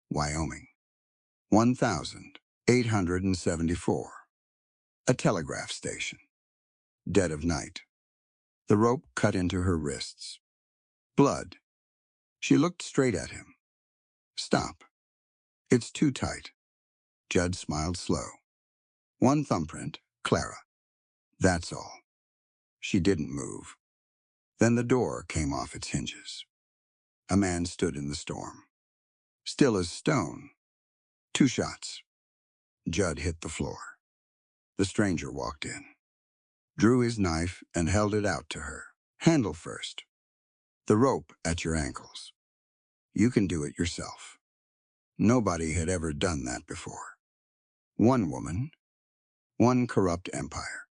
Wyoming. 1,874. A telegraph station. Dead of night. The rope cut into her wrists. Blood. She looked straight at him. Stop. It's too tight. Judd smiled slow. One thumbprint, Clara. That's all. She didn't move. Then the door came off its hinges. A man stood in the storm. Still as stone. 2 shots. Judd hit the floor. The stranger walked in, drew his knife and held it out to her. Handle first. The rope at your ankles. You can do it yourself. Nobody had ever done that before. One woman, one corrupt empire,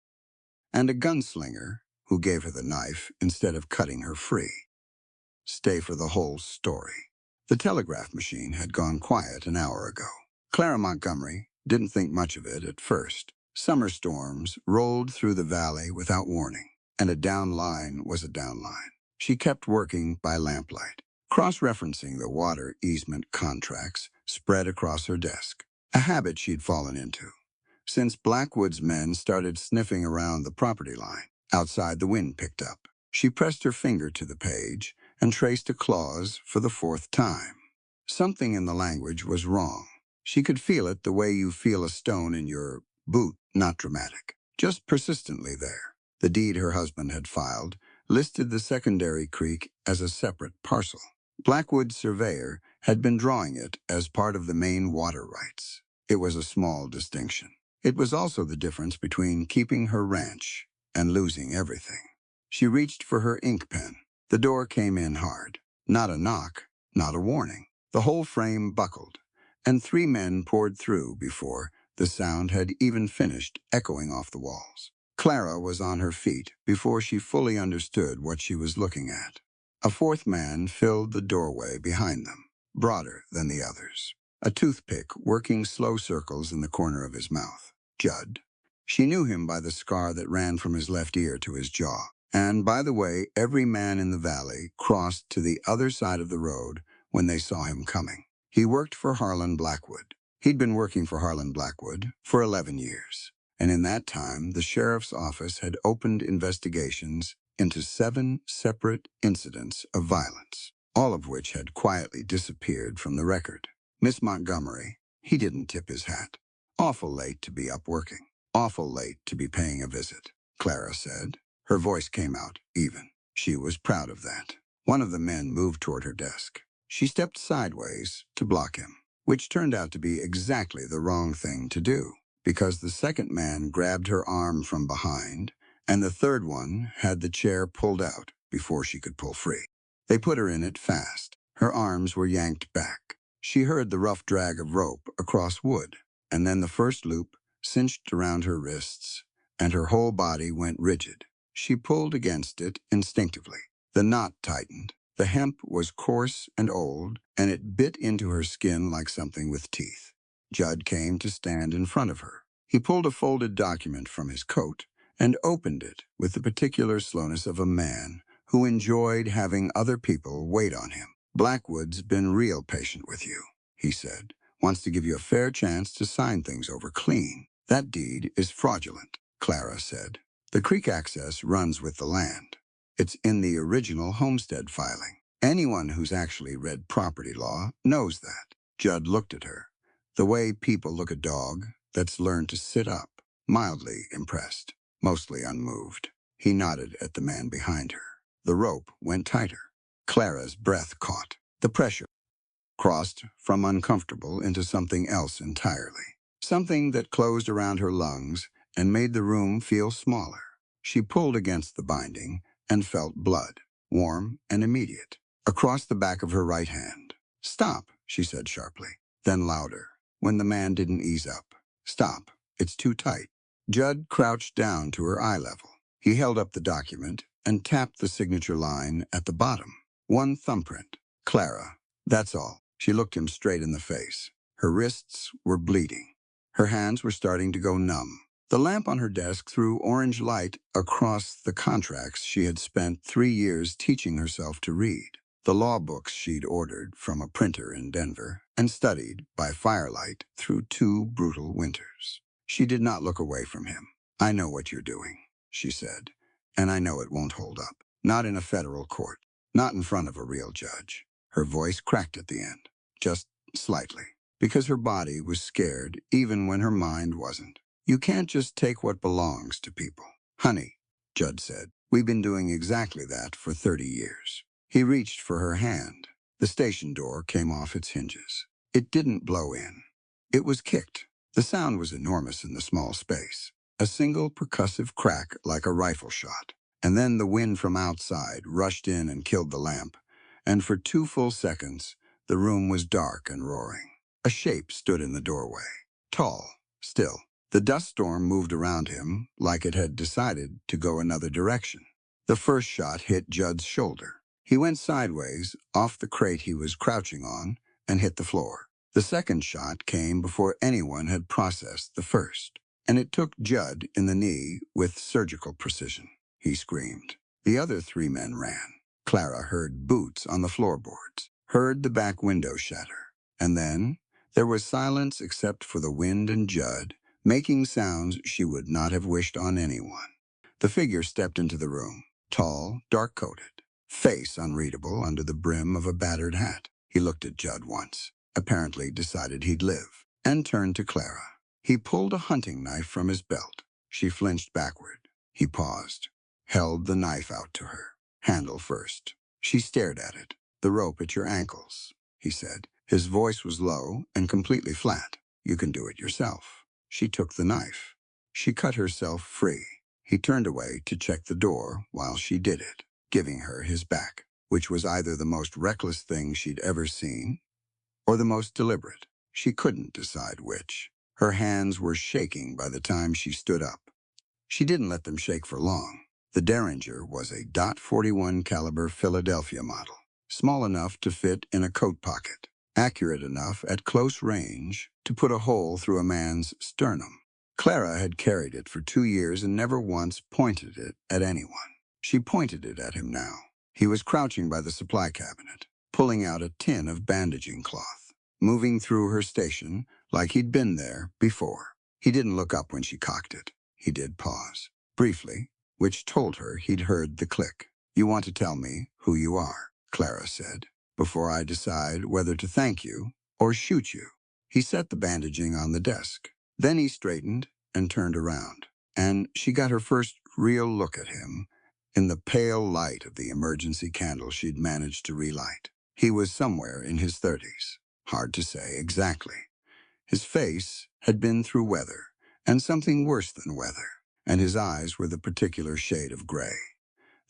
and a gunslinger who gave her the knife instead of cutting her free. Stay for the whole story. The telegraph machine had gone quiet an hour ago. Clara Montgomery didn't think much of it at first. Summer storms rolled through the valley without warning, and a down line was a down line. She kept working by lamplight, cross-referencing the water easement contracts spread across her desk, a habit she'd fallen into since Blackwood's men started sniffing around the property line. Outside, the wind picked up. She pressed her finger to the page and traced a clause for the 4th time. Something in the language was wrong. She could feel it the way you feel a stone in your boot, not dramatic, just persistently there. The deed her husband had filed listed the secondary creek as a separate parcel. Blackwood's surveyor had been drawing it as part of the main water rights. It was a small distinction. It was also the difference between keeping her ranch and losing everything. She reached for her ink pen. The door came in hard. Not a knock, not a warning. The whole frame buckled, and 3 men poured through before the sound had even finished echoing off the walls. Clara was on her feet before she fully understood what she was looking at. A 4th man filled the doorway behind them, broader than the others, a toothpick working slow circles in the corner of his mouth. Judd. She knew him by the scar that ran from his left ear to his jaw. And by the way, every man in the valley crossed to the other side of the road when they saw him coming. He worked for Harlan Blackwood. He'd been working for Harlan Blackwood for 11 years. And in that time, the sheriff's office had opened investigations into 7 separate incidents of violence, all of which had quietly disappeared from the record. Miss Montgomery, he didn't tip his hat. Awful late to be up working. Awful late to be paying a visit, Clara said. Her voice came out even. She was proud of that. One of the men moved toward her desk. She stepped sideways to block him, which turned out to be exactly the wrong thing to do, because the second man grabbed her arm from behind, and the third one had the chair pulled out before she could pull free. They put her in it fast. Her arms were yanked back. She heard the rough drag of rope across wood, and then the first loop cinched around her wrists, and her whole body went rigid. She pulled against it instinctively. The knot tightened. The hemp was coarse and old, and it bit into her skin like something with teeth. Judd came to stand in front of her. He pulled a folded document from his coat and opened it with the particular slowness of a man who enjoyed having other people wait on him. Blackwood's been real patient with you, he said. Wants to give you a fair chance to sign things over clean. That deed is fraudulent, Clara said. The creek access runs with the land. It's in the original homestead filing. Anyone who's actually read property law knows that. Judd looked at her, the way people look at a dog that's learned to sit up, mildly impressed, mostly unmoved. He nodded at the man behind her. The rope went tighter. Clara's breath caught. The pressure crossed from uncomfortable into something else entirely. Something that closed around her lungs and made the room feel smaller. She pulled against the binding and felt blood, warm and immediate, across the back of her right hand. Stop, she said sharply, then louder, when the man didn't ease up. Stop, it's too tight. Judd crouched down to her eye level. He held up the document and tapped the signature line at the bottom. One thumbprint. Clara, that's all. She looked him straight in the face. Her wrists were bleeding. Her hands were starting to go numb. The lamp on her desk threw orange light across the contracts she had spent 3 years teaching herself to read. the law books she'd ordered from a printer in Denver and studied by firelight through 2 brutal winters. She did not look away from him. "I know what you're doing," she said, "and I know it won't hold up. Not in a federal court. Not in front of a real judge." Her voice cracked at the end, just slightly, because her body was scared even when her mind wasn't. "You can't just take what belongs to people." "Honey," Judd said, "we've been doing exactly that for 30 years. He reached for her hand. The station door came off its hinges. It didn't blow in. It was kicked. The sound was enormous in the small space. A single percussive crack like a rifle shot. And then the wind from outside rushed in and killed the lamp. And for 2 full seconds, the room was dark and roaring. A shape stood in the doorway. Tall, still. The dust storm moved around him like it had decided to go another direction. The first shot hit Judd's shoulder. He went sideways, off the crate he was crouching on, and hit the floor. The second shot came before anyone had processed the first, and it took Judd in the knee with surgical precision. He screamed. The other 3 men ran. Clara heard boots on the floorboards, heard the back window shatter. And then there was silence except for the wind and Judd, making sounds she would not have wished on anyone. The figure stepped into the room, tall, dark-coated, face unreadable under the brim of a battered hat. He looked at Judd once, apparently decided he'd live, and turned to Clara. He pulled a hunting knife from his belt. She flinched backward. He paused, held the knife out to her, handle first. She stared at it. "The rope at your ankles," he said. His voice was low and completely flat. "You can do it yourself." She took the knife. She cut herself free. He turned away to check the door while she did it, giving her his back, which was either the most reckless thing she'd ever seen or the most deliberate. She couldn't decide which. Her hands were shaking by the time she stood up. She didn't let them shake for long. The Derringer was a .41 caliber Philadelphia model, small enough to fit in a coat pocket, accurate enough at close range to put a hole through a man's sternum. Clara had carried it for 2 years and never once pointed it at anyone. She pointed it at him now. He was crouching by the supply cabinet, pulling out a tin of bandaging cloth, moving through her station like he'd been there before. He didn't look up when she cocked it. He did pause, briefly, which told her he'd heard the click. "You want to tell me who you are," Clara said, "before I decide whether to thank you or shoot you." He set the bandaging on the desk. Then he straightened and turned around, and she got her first real look at him in the pale light of the emergency candle she'd managed to relight. He was somewhere in his 30s. Hard to say exactly. His face had been through weather, and something worse than weather, and his eyes were the particular shade of gray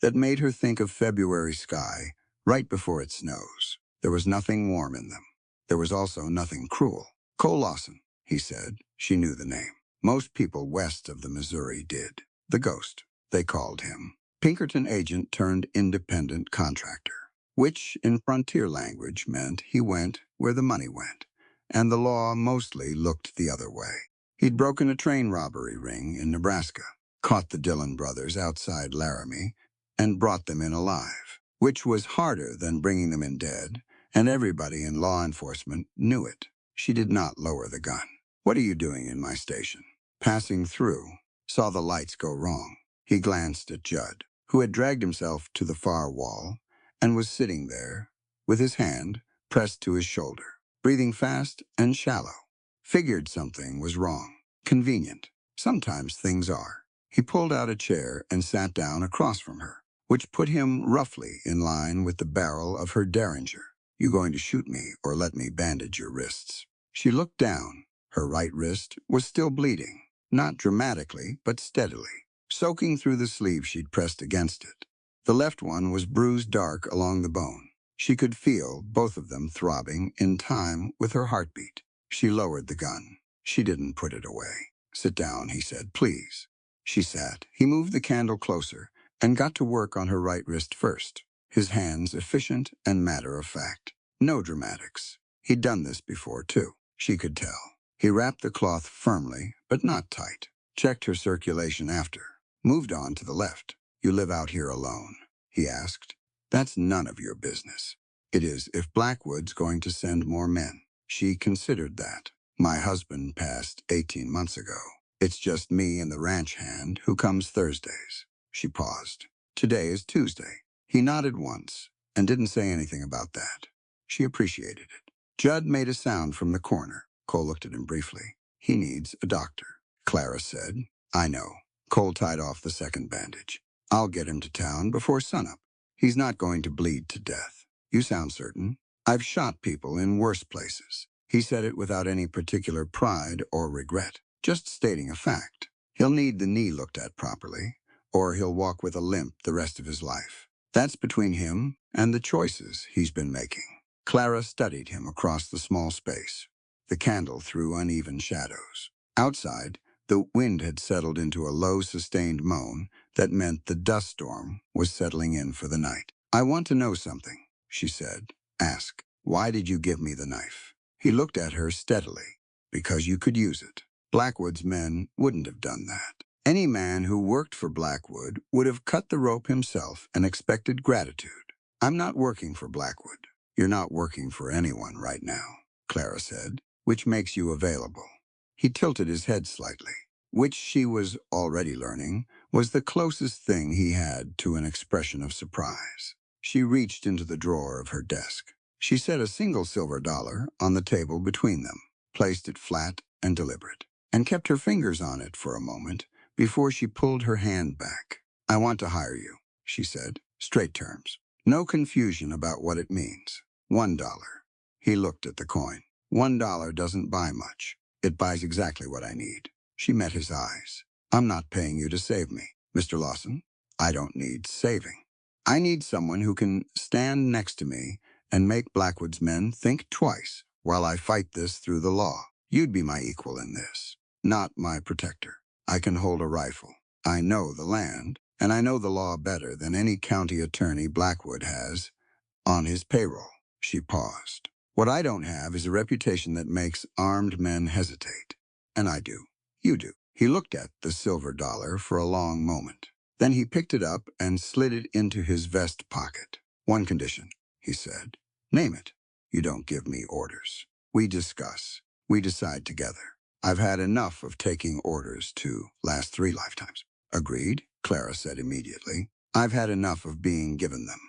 that made her think of February sky right before it snows. There was nothing warm in them. There was also nothing cruel. "Cole Lawson," he said. She knew the name. Most people west of the Missouri did. The Ghost, they called him. Pinkerton agent turned independent contractor, which in frontier language meant he went where the money went, and the law mostly looked the other way. He'd broken a train robbery ring in Nebraska, caught the Dillon brothers outside Laramie, and brought them in alive, which was harder than bringing them in dead, and everybody in law enforcement knew it. She did not lower the gun. "What are you doing in my station?" Passing through, saw the lights go wrong. He glanced at Judd, who had dragged himself to the far wall and was sitting there with his hand pressed to his shoulder, breathing fast and shallow. Figured something was wrong. Convenient. Sometimes things are. He pulled out a chair and sat down across from her, which put him roughly in line with the barrel of her Derringer. "You going to shoot me or let me bandage your wrists?" She looked down. Her right wrist was still bleeding, not dramatically, but steadily, soaking through the sleeve she'd pressed against it. The left one was bruised dark along the bone. She could feel both of them throbbing in time with her heartbeat. She lowered the gun. She didn't put it away. "Sit down," he said, "please." She sat. He moved the candle closer and got to work on her right wrist first, his hands efficient and matter-of-fact. No dramatics. He'd done this before, too. She could tell. He wrapped the cloth firmly, but not tight. Checked her circulation after. Moved on to the left. "You live out here alone?" he asked. "That's none of your business." It is if Blackwood's going to send more men. She considered that. My husband passed 18 months ago. It's just me and the ranch hand who comes Thursdays. She paused. Today is Tuesday. He nodded once and didn't say anything about that. She appreciated it. Judd made a sound from the corner. Cole looked at him briefly. He needs a doctor. Clara said, I know. Cole tied off the second bandage. I'll get him to town before sunup. He's not going to bleed to death. You sound certain. I've shot people in worse places. He said it without any particular pride or regret, just stating a fact. He'll need the knee looked at properly, or he'll walk with a limp the rest of his life. That's between him and the choices he's been making. Clara studied him across the small space. The candle threw uneven shadows. Outside, the wind had settled into a low, sustained moan that meant the dust storm was settling in for the night. I want to know something, she said. Ask, why did you give me the knife? He looked at her steadily. Because you could use it. Blackwood's men wouldn't have done that. Any man who worked for Blackwood would have cut the rope himself and expected gratitude. I'm not working for Blackwood. You're not working for anyone right now, Clara said, which makes you available. He tilted his head slightly, which she was already learning was the closest thing he had to an expression of surprise. She reached into the drawer of her desk. She set a single silver dollar on the table between them, placed it flat and deliberate, and kept her fingers on it for a moment before she pulled her hand back. I want to hire you, she said, straight terms. No confusion about what it means. $1. He looked at the coin. $1 doesn't buy much. It buys exactly what I need. She met his eyes. I'm not paying you to save me, Mr. Lawson. I don't need saving. I need someone who can stand next to me and make Blackwood's men think twice while I fight this through the law. You'd be my equal in this, not my protector. I can hold a rifle. I know the land, and I know the law better than any county attorney Blackwood has on his payroll. She paused. What I don't have is a reputation that makes armed men hesitate. And I do. You do. He looked at the silver dollar for a long moment. Then he picked it up and slid it into his vest pocket. One condition, he said. Name it. You don't give me orders. We discuss. We decide together. I've had enough of taking orders to last 3 lifetimes. Agreed, Clara said immediately. I've had enough of being given them.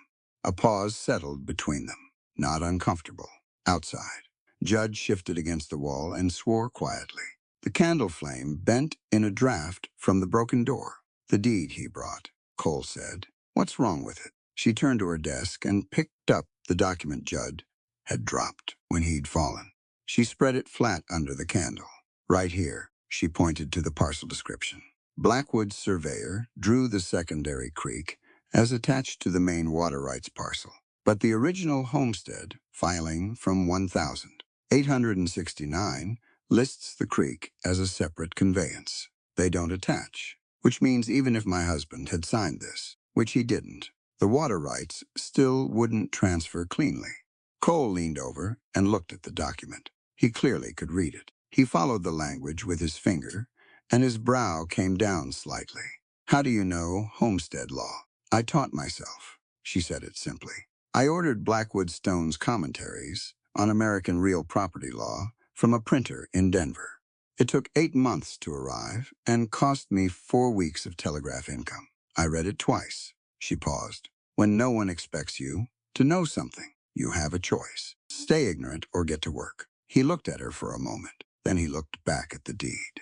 A pause settled between them, not uncomfortable. Outside, Judd shifted against the wall and swore quietly. The candle flame bent in a draft from the broken door. The deed he brought, Cole said. What's wrong with it? She turned to her desk and picked up the document Judd had dropped when he'd fallen. She spread it flat under the candle. Right here, she pointed to the parcel description. Blackwood's surveyor drew the secondary creek as attached to the main water rights parcel. But the original homestead, filing from 1869, lists the creek as a separate conveyance. They don't attach, which means even if my husband had signed this, which he didn't, the water rights still wouldn't transfer cleanly. Cole leaned over and looked at the document. He clearly could read it. He followed the language with his finger, and his brow came down slightly. How do you know homestead law? I taught myself. She said it simply. I ordered Blackwood Stone's commentaries on American real property law from a printer in Denver. It took 8 months to arrive and cost me 4 weeks of telegraph income. I read it twice. She paused. When no one expects you to know something, you have a choice. Stay ignorant or get to work. He looked at her for a moment. Then he looked back at the deed.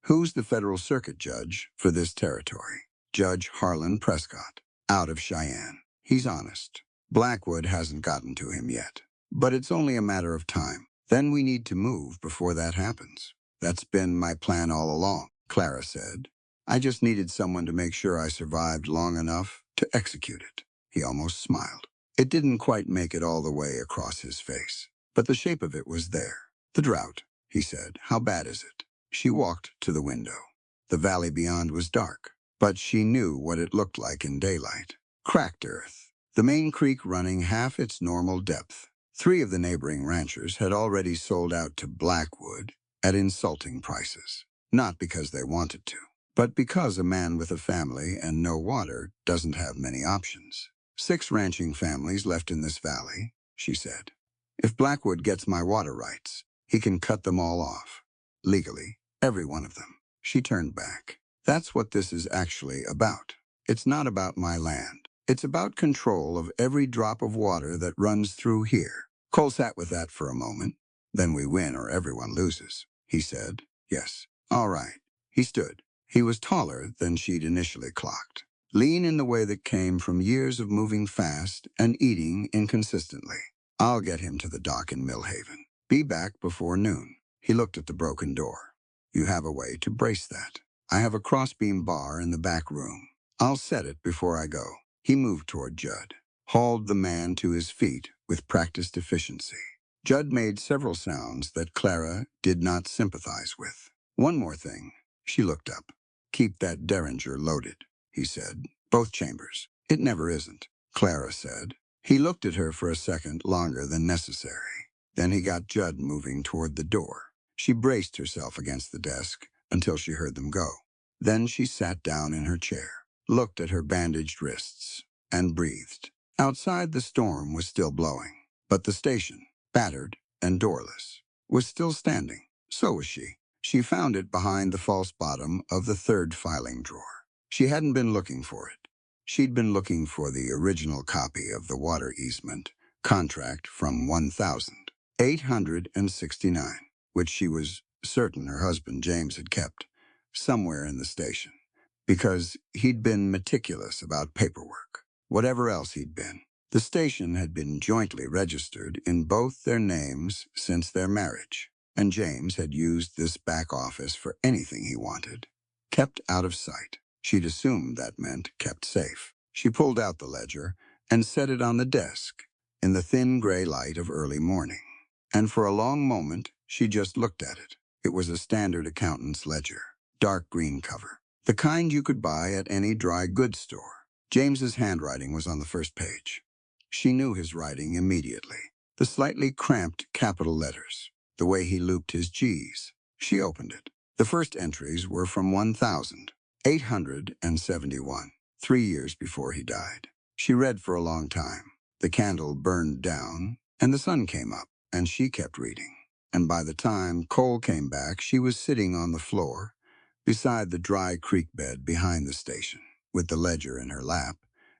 Who's the federal circuit judge for this territory? Judge Harlan Prescott, out of Cheyenne. He's honest. Blackwood hasn't gotten to him yet. But it's only a matter of time. Then we need to move before that happens. That's been my plan all along, Clara said. I just needed someone to make sure I survived long enough to execute it. He almost smiled. It didn't quite make it all the way across his face, but the shape of it was there. The drought, he said. How bad is it? She walked to the window. The valley beyond was dark, but she knew what it looked like in daylight. Cracked earth, the main creek running half its normal depth. 3 of the neighboring ranchers had already sold out to Blackwood at insulting prices. Not because they wanted to, but because a man with a family and no water doesn't have many options. 6 ranching families left in this valley, she said. If Blackwood gets my water rights, he can cut them all off. Legally, every one of them. She turned back. That's what this is actually about. It's not about my land. It's about control of every drop of water that runs through here. Cole sat with that for a moment. Then we win or everyone loses, he said. Yes. All right. He stood. He was taller than she'd initially clocked. Lean in the way that came from years of moving fast and eating inconsistently. I'll get him to the dock in Millhaven. Be back before noon. He looked at the broken door. You have a way to brace that. I have a crossbeam bar in the back room. I'll set it before I go. He moved toward Judd, hauled the man to his feet with practiced efficiency. Judd made several sounds that Clara did not sympathize with. One more thing. She looked up. Keep that derringer loaded, he said. Both chambers. It never isn't, Clara said. He looked at her for a second longer than necessary. Then he got Judd moving toward the door. She braced herself against the desk until she heard them go. Then she sat down in her chair, looked at her bandaged wrists, and breathed. Outside, the storm was still blowing, but the station, battered and doorless, was still standing. So was she. She found it behind the false bottom of the third filing drawer. She hadn't been looking for it. She'd been looking for the original copy of the water easement contract from 1869, which she was certain her husband James had kept somewhere in the station, because he'd been meticulous about paperwork. Whatever else he'd been, the station had been jointly registered in both their names since their marriage, and James had used this back office for anything he wanted. Kept out of sight. She'd assumed that meant kept safe. She pulled out the ledger and set it on the desk in the thin gray light of early morning. And for a long moment, she just looked at it. It was a standard accountant's ledger, dark green cover, the kind you could buy at any dry goods store. James's handwriting was on the first page. She knew his writing immediately. The slightly cramped capital letters, the way he looped his G's. She opened it. The first entries were from 1871, 3 years before he died. She read for a long time. The candle burned down, and the sun came up, and she kept reading. And by the time Cole came back, she was sitting on the floor beside the dry creek bed behind the station, with the ledger in her lap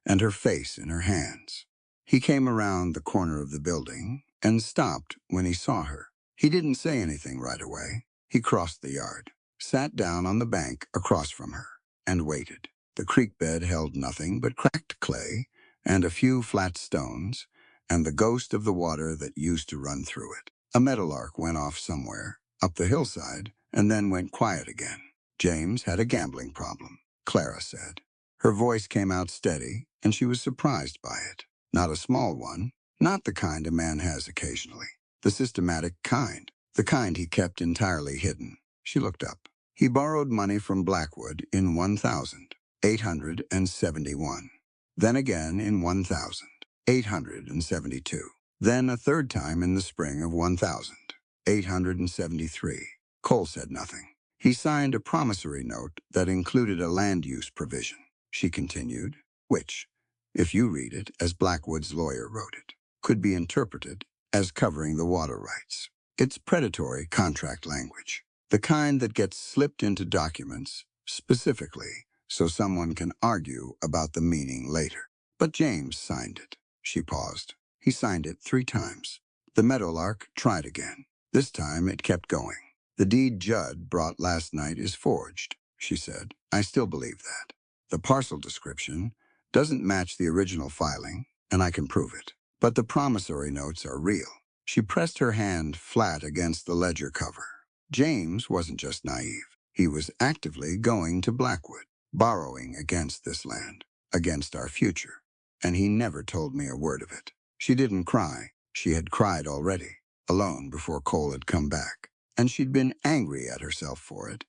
and her face in her hands. He came around the corner of the building and stopped when he saw her. He didn't say anything right away. He crossed the yard, sat down on the bank across from her, and waited. The creek bed held nothing but cracked clay and a few flat stones and the ghost of the water that used to run through it. A meadowlark went off somewhere, up the hillside, and then went quiet again. James had a gambling problem, Clara said. Her voice came out steady, and she was surprised by it. Not a small one, not the kind a man has occasionally. The systematic kind, the kind he kept entirely hidden. She looked up. He borrowed money from Blackwood in 1871, then again in 1872, then a third time in the spring of 1873. Cole said nothing. He signed a promissory note that included a land use provision, she continued, which, if you read it as Blackwood's lawyer wrote it, could be interpreted as covering the water rights. It's predatory contract language, the kind that gets slipped into documents specifically so someone can argue about the meaning later. But James signed it. She paused. He signed it 3 times. The meadowlark tried again. This time it kept going. The deed Judd brought last night is forged, she said. I still believe that. The parcel description doesn't match the original filing, and I can prove it. But the promissory notes are real. She pressed her hand flat against the ledger cover. James wasn't just naive. He was actively going to Blackwood, borrowing against this land, against our future. And he never told me a word of it. She didn't cry. She had cried already, alone before Cole had come back. And she'd been angry at herself for it,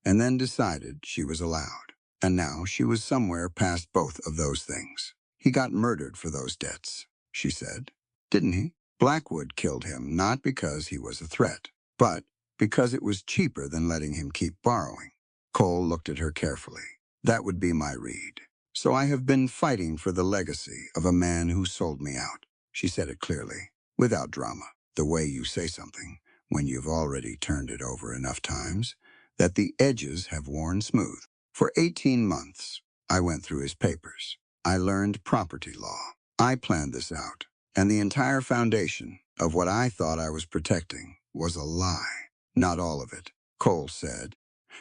and then decided she was allowed. And now she was somewhere past both of those things. He got murdered for those debts, she said. Didn't he? Blackwood killed him not because he was a threat, but because it was cheaper than letting him keep borrowing. Cole looked at her carefully. That would be my read. So I have been fighting for the legacy of a man who sold me out. She said it clearly. without drama, the way you say something when you've already turned it over enough times that the edges have worn smooth. For 18 months, I went through his papers. I learned property law. I planned this out, and the entire foundation of what I thought I was protecting was a lie. Not all of it, Cole said.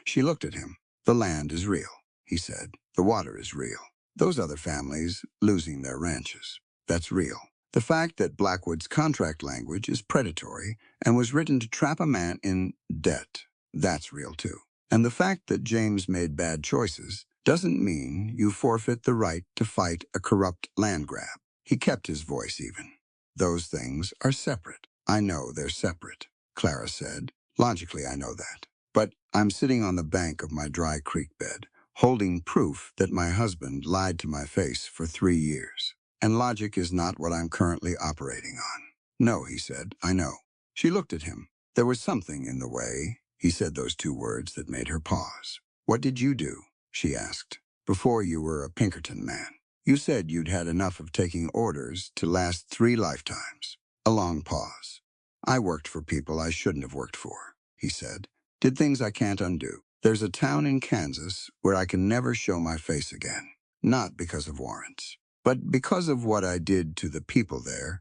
She looked at him. The land is real, he said. The water is real. Those other families losing their ranches, that's real. The fact that Blackwood's contract language is predatory and was written to trap a man in debt, that's real too. And the fact that James made bad choices doesn't mean you forfeit the right to fight a corrupt land grab. He kept his voice even. Those things are separate. I know they're separate, Clara said. Logically, I know that. But I'm sitting on the bank of my dry creek bed, holding proof that my husband lied to my face for 3 years. And logic is not what I'm currently operating on. No, he said, I know. She looked at him. There was something in the way he said those 2 words that made her pause. What did you do? She asked. Before you were a Pinkerton man. You said you'd had enough of taking orders to last 3 lifetimes. A long pause. I worked for people I shouldn't have worked for, he said. Did things I can't undo. There's a town in Kansas where I can never show my face again. Not because of warrants, but because of what I did to the people there.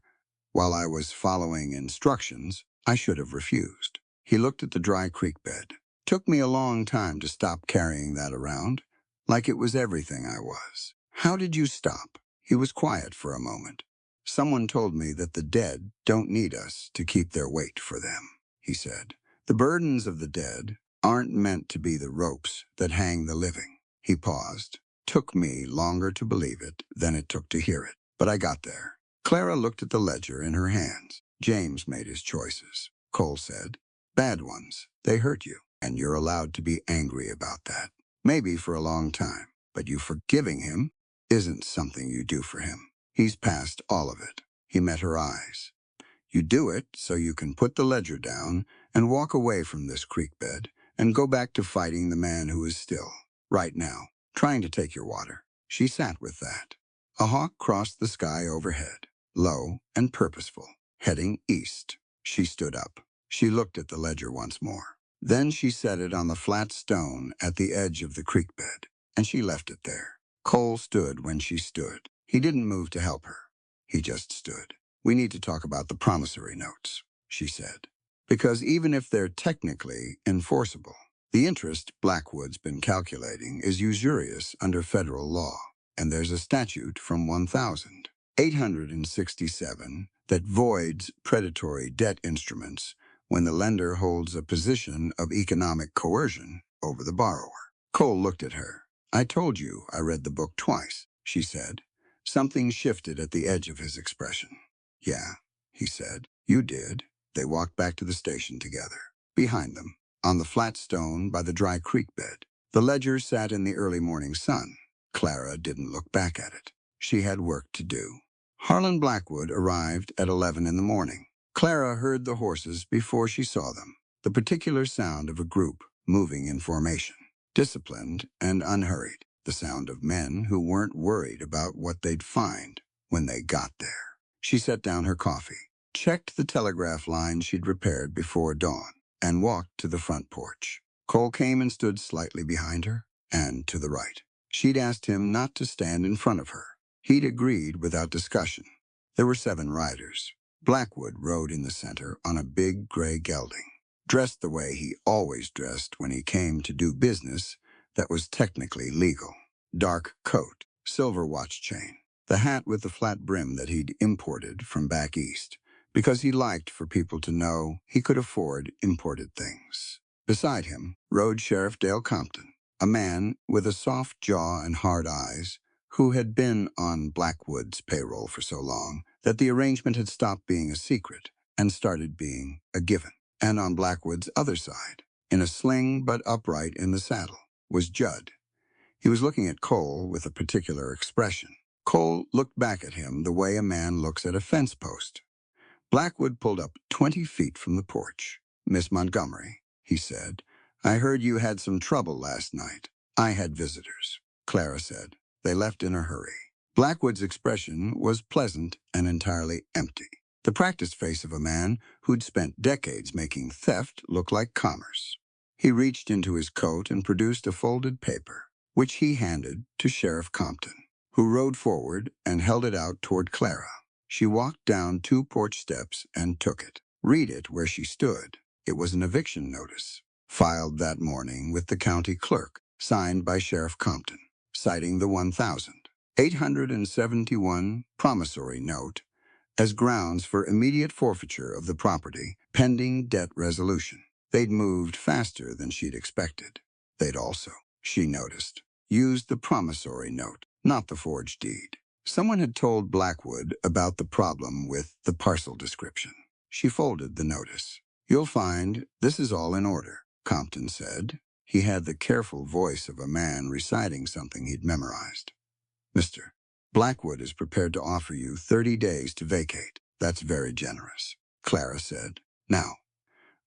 While I was following instructions, I should have refused. He looked at the dry creek bed. Took me a long time to stop carrying that around, like it was everything I was. How did you stop? He was quiet for a moment. Someone told me that the dead don't need us to keep their weight for them, he said. The burdens of the dead aren't meant to be the ropes that hang the living. He paused. Took me longer to believe it than it took to hear it, but I got there. Clara looked at the ledger in her hands. James made his choices, Cole said. Bad ones. They hurt you, and you're allowed to be angry about that. Maybe for a long time, but you forgiving him isn't something you do for him. He's past all of it. He met her eyes. You do it so you can put the ledger down and walk away from this creek bed and go back to fighting the man who is still, right now, trying to take your water. She sat with that. A hawk crossed the sky overhead, low and purposeful, heading east. She stood up. She looked at the ledger once more. Then she set it on the flat stone at the edge of the creek bed, and she left it there. Cole stood when she stood. He didn't move to help her. He just stood. We need to talk about the promissory notes, she said, because even if they're technically enforceable, the interest Blackwood's been calculating is usurious under federal law, and there's a statute from 1867 that voids predatory debt instruments when the lender holds a position of economic coercion over the borrower. Cole looked at her. I told you I read the book twice, she said. Something shifted at the edge of his expression. Yeah, he said. You did. They walked back to the station together. Behind them, on the flat stone by the dry creek bed, the ledger sat in the early morning sun. Clara didn't look back at it. She had work to do. Harlan Blackwood arrived at 11 in the morning. Clara heard the horses before she saw them, the particular sound of a group moving in formation, disciplined and unhurried, the sound of men who weren't worried about what they'd find when they got there. She set down her coffee, checked the telegraph line she'd repaired before dawn, and walked to the front porch. Cole came and stood slightly behind her, and to the right. She'd asked him not to stand in front of her. He'd agreed without discussion. There were 7 riders. Blackwood rode in the center on a big gray gelding, dressed the way he always dressed when he came to do business that was technically legal. Dark coat, silver watch chain, the hat with the flat brim that he'd imported from back east, because he liked for people to know he could afford imported things. Beside him rode Sheriff Dale Compton, a man with a soft jaw and hard eyes, who had been on Blackwood's payroll for so long that the arrangement had stopped being a secret and started being a given. And on Blackwood's other side, in a sling but upright in the saddle, was Judd. He was looking at Cole with a particular expression. Cole looked back at him the way a man looks at a fence post. Blackwood pulled up 20 feet from the porch. Miss Montgomery, he said, I heard you had some trouble last night. I had visitors, Clara said. They left in a hurry. Blackwood's expression was pleasant and entirely empty. the practiced face of a man who'd spent decades making theft look like commerce. He reached into his coat and produced a folded paper, which he handed to Sheriff Compton, who rode forward and held it out toward Clara. She walked down 2 porch steps and took it. Read it where she stood. It was an eviction notice, filed that morning with the county clerk, signed by Sheriff Compton, citing the $1,871 promissory note as grounds for immediate forfeiture of the property pending debt resolution. They'd moved faster than she'd expected. They'd also, she noticed, used the promissory note, not the forged deed. Someone had told Blackwood about the problem with the parcel description. She folded the notice. "You'll find this is all in order," Compton said. He had the careful voice of a man reciting something he'd memorized. "Mr. Blackwood is prepared to offer you 30 days to vacate. That's very generous," Clara said. "Now,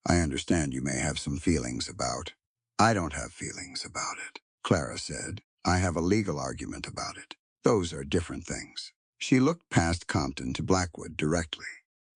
I understand you may have some feelings about—" "I don't have feelings about it," Clara said. "I have a legal argument about it. Those are different things." She looked past Compton to Blackwood directly.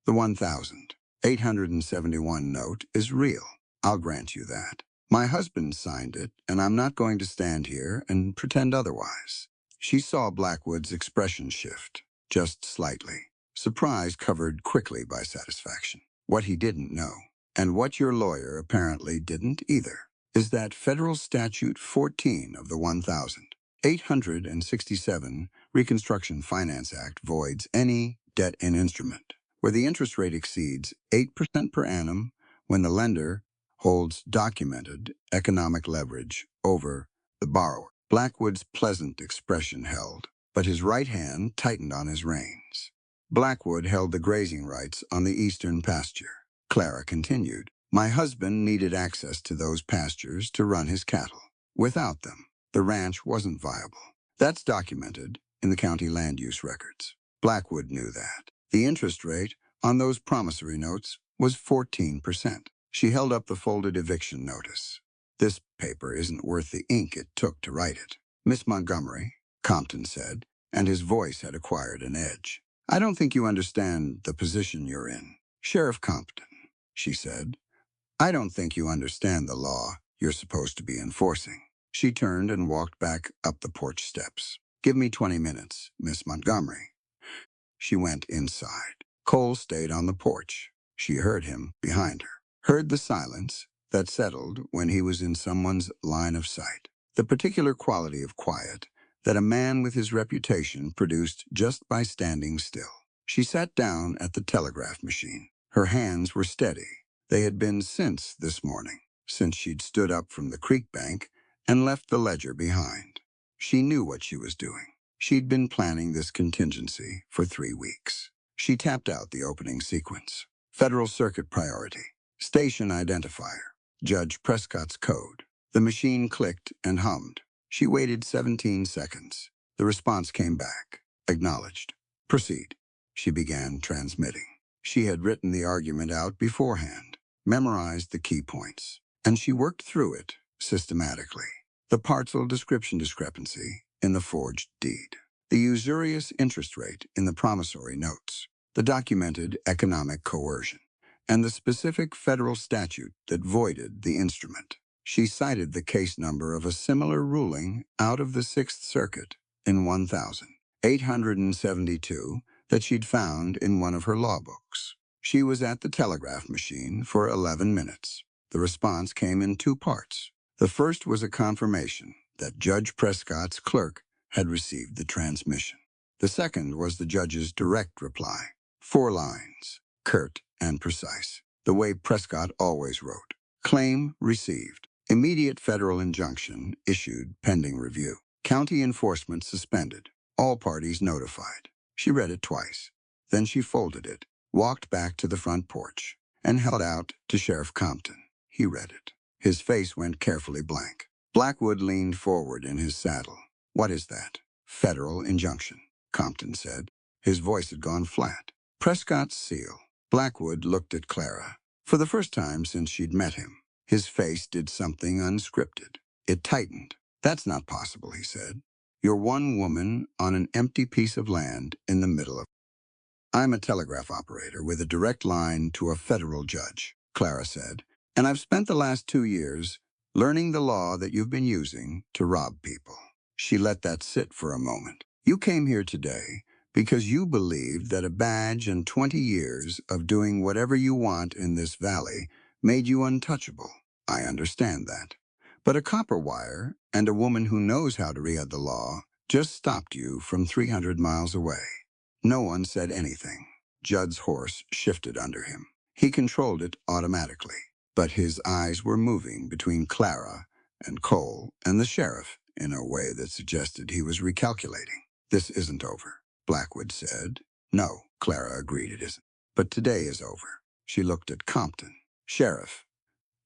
"The $1,871 note is real. I'll grant you that. My husband signed it, and I'm not going to stand here and pretend otherwise." She saw Blackwood's expression shift, just slightly. Surprise covered quickly by satisfaction. "What he didn't know, and what your lawyer apparently didn't either, is that Federal Statute 14 of the 1867 Reconstruction Finance Act voids any debt in instrument where the interest rate exceeds 8% per annum when the lender holds documented economic leverage over the borrower." Blackwood's pleasant expression held, but his right hand tightened on his reins. Blackwood held the grazing rights on the eastern pasture. Clara continued, "My husband needed access to those pastures to run his cattle. Without them, the ranch wasn't viable. That's documented in the county land use records." Blackwood knew that. The interest rate on those promissory notes was 14%. She held up the folded eviction notice. "This paper isn't worth the ink it took to write it, Miss Montgomery," Compton said, and his voice had acquired an edge. "I don't think you understand the position you're in." "Sheriff Compton," she said, "I don't think you understand the law you're supposed to be enforcing." She turned and walked back up the porch steps. "Give me 20 minutes, Miss Montgomery." She went inside. Cole stayed on the porch. She heard him behind her, heard the silence that settled when he was in someone's line of sight, the particular quality of quiet that a man with his reputation produced just by standing still. She sat down at the telegraph machine. Her hands were steady. They had been since this morning, since she'd stood up from the creek bank and left the ledger behind. She knew what she was doing. She'd been planning this contingency for 3 weeks. She tapped out the opening sequence. Federal Circuit priority. Station identifier. Judge Prescott's code. The machine clicked and hummed. She waited 17 seconds. The response came back. Acknowledged. "Proceed." She began transmitting. She had written the argument out beforehand, memorized the key points, and she worked through it systematically. The parcel description discrepancy in the forged deed, the usurious interest rate in the promissory notes, the documented economic coercion, and the specific federal statute that voided the instrument. She cited the case number of a similar ruling out of the Sixth Circuit in 1872 that she'd found in one of her law books. She was at the telegraph machine for 11 minutes. The response came in 2 parts. The first was a confirmation that Judge Prescott's clerk had received the transmission. The second was the judge's direct reply. 4 lines, curt and precise, the way Prescott always wrote. Claim received. Immediate federal injunction issued pending review. County enforcement suspended. All parties notified. She read it twice. Then she folded it, walked back to the front porch, and held out to Sheriff Compton. He read it. His face went carefully blank. Blackwood leaned forward in his saddle. "What is that?" "Federal injunction," Compton said. His voice had gone flat. "Prescott's seal." Blackwood looked at Clara. For the first time since she'd met him, his face did something unscripted. It tightened. "That's not possible," he said. "You're one woman on an empty piece of land in the middle of I'm a telegraph operator with a direct line to a federal judge, Clara said, and I've spent the last 2 years learning the law that you've been using to rob people. She let that sit for a moment. You came here today because you believed that a badge and 20 years of doing whatever you want in this valley made you untouchable. I understand that. But a copper wire and a woman who knows how to read the law just stopped you from 300 miles away. No one said anything. Judd's horse shifted under him. He controlled it automatically, but his eyes were moving between Clara and Cole and the sheriff in a way that suggested he was recalculating. This isn't over, Blackwood said. No, Clara agreed it isn't. But today is over. She looked at Compton. Sheriff,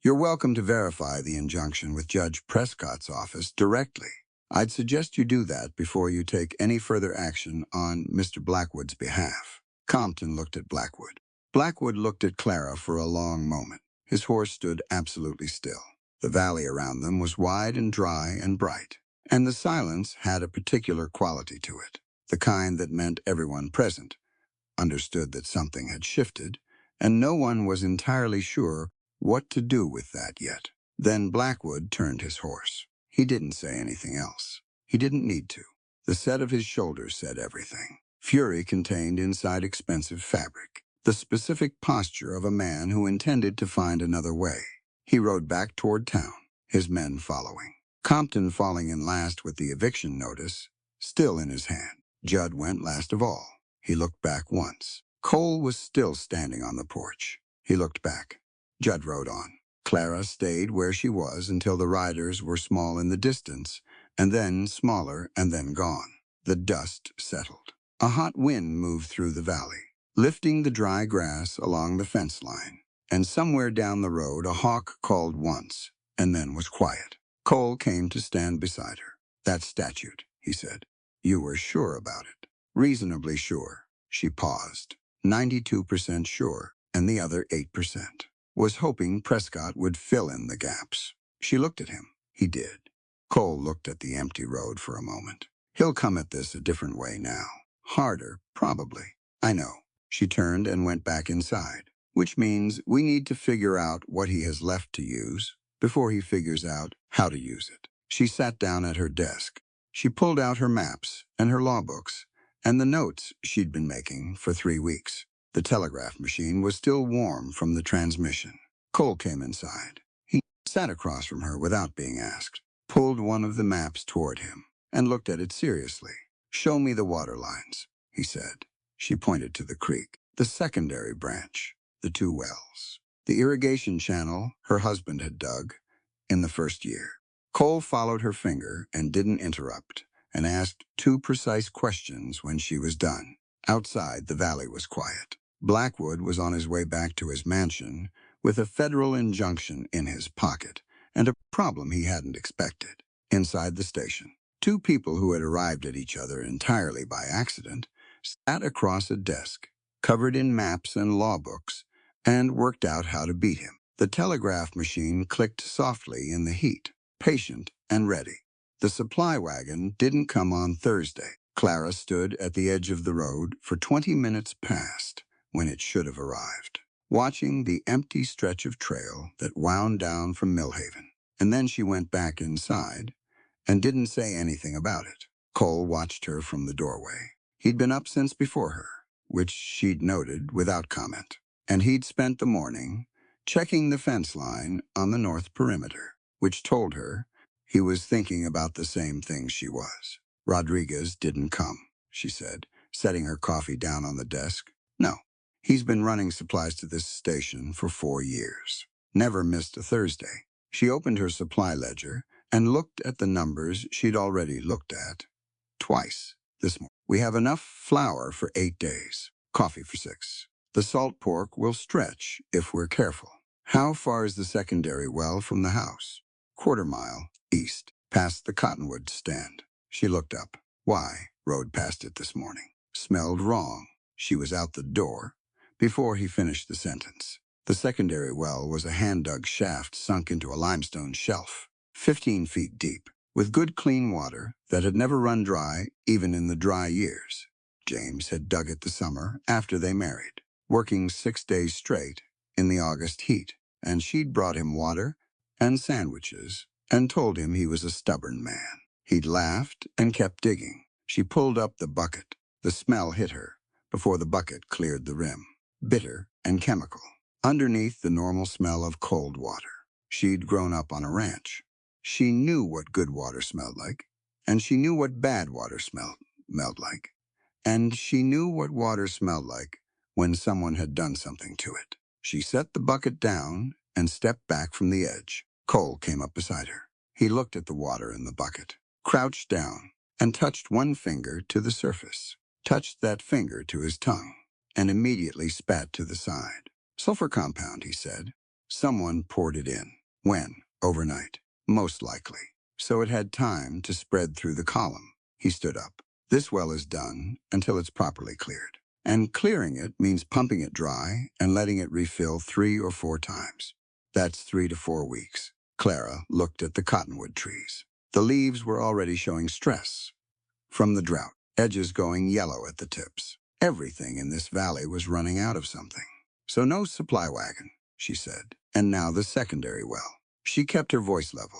you're welcome to verify the injunction with Judge Prescott's office directly. I'd suggest you do that before you take any further action on Mr. Blackwood's behalf. Compton looked at Blackwood. Blackwood looked at Clara for a long moment. His horse stood absolutely still. The valley around them was wide and dry and bright, and the silence had a particular quality to it, the kind that meant everyone present understood that something had shifted, and no one was entirely sure what to do with that yet. Then Blackwood turned his horse. He didn't say anything else. He didn't need to. The set of his shoulders said everything. Fury contained inside expensive fabric, the specific posture of a man who intended to find another way. He rode back toward town, his men following. Compton falling in last with the eviction notice still in his hand. Judd went last of all. He looked back once. Cole was still standing on the porch. He looked back. Judd rode on. Clara stayed where she was until the riders were small in the distance, and then smaller and then gone. The dust settled. A hot wind moved through the valley, lifting the dry grass along the fence line. And somewhere down the road a hawk called once, and then was quiet. Cole came to stand beside her. That statute, he said. You were sure about it. Reasonably sure. She paused. 92% sure, and the other 8%. Was hoping Prescott would fill in the gaps. She looked at him. He did. Cole looked at the empty road for a moment. He'll come at this a different way now. Harder, probably. I know. She turned and went back inside, which means we need to figure out what he has left to use before he figures out how to use it. She sat down at her desk. She pulled out her maps and her law books and the notes she'd been making for 3 weeks. The telegraph machine was still warm from the transmission. Cole came inside. He sat across from her without being asked, pulled one of the maps toward him, and looked at it seriously. Show me the water lines, he said. She pointed to the creek, the secondary branch, the 2 wells, the irrigation channel her husband had dug in the first year. Cole followed her finger and didn't interrupt, and asked 2 precise questions when she was done. Outside, the valley was quiet. Blackwood was on his way back to his mansion with a federal injunction in his pocket and a problem he hadn't expected. Inside the station, 2 people who had arrived at each other entirely by accident sat across a desk, covered in maps and law books, and worked out how to beat him. The telegraph machine clicked softly in the heat, patient and ready. The supply wagon didn't come on Thursday. Clara stood at the edge of the road for 20 minutes past when it should have arrived, watching the empty stretch of trail that wound down from Millhaven. And then she went back inside and didn't say anything about it. Cole watched her from the doorway. He'd been up since before her, which she'd noted without comment, and he'd spent the morning checking the fence line on the north perimeter, which told her he was thinking about the same thing she was. Rodriguez didn't come, she said, setting her coffee down on the desk. No, he's been running supplies to this station for 4 years. Never missed a Thursday. She opened her supply ledger and looked at the numbers she'd already looked at twice this morning. We have enough flour for 8 days, coffee for 6. The salt pork will stretch if we're careful. How far is the secondary well from the house? 1/4 mile east, past the cottonwood stand. She looked up. Why? Rode past it this morning. Smelled wrong. She was out the door before he finished the sentence. The secondary well was a hand-dug shaft sunk into a limestone shelf, 15 feet deep, with good clean water that had never run dry even in the dry years. James had dug it the summer after they married, working 6 days straight in the August heat, and she'd brought him water and sandwiches and told him he was a stubborn man. He'd laughed and kept digging. She pulled up the bucket. The smell hit her before the bucket cleared the rim, bitter and chemical, underneath the normal smell of cold water. She'd grown up on a ranch. She knew what good water smelled like, and she knew what bad water smelled like, and she knew what water smelled like when someone had done something to it. She set the bucket down and stepped back from the edge. Cole came up beside her. He looked at the water in the bucket, crouched down, and touched one finger to the surface, touched that finger to his tongue, and immediately spat to the side. Sulfur compound, he said. Someone poured it in. When? Overnight. Most likely. So it had time to spread through the column. He stood up. This well is done until it's properly cleared. And clearing it means pumping it dry and letting it refill 3 or 4 times. That's 3 to 4 weeks. Clara looked at the cottonwood trees. The leaves were already showing stress from the drought, edges going yellow at the tips. Everything in this valley was running out of something. So no supply wagon, she said. And now the secondary well. She kept her voice level.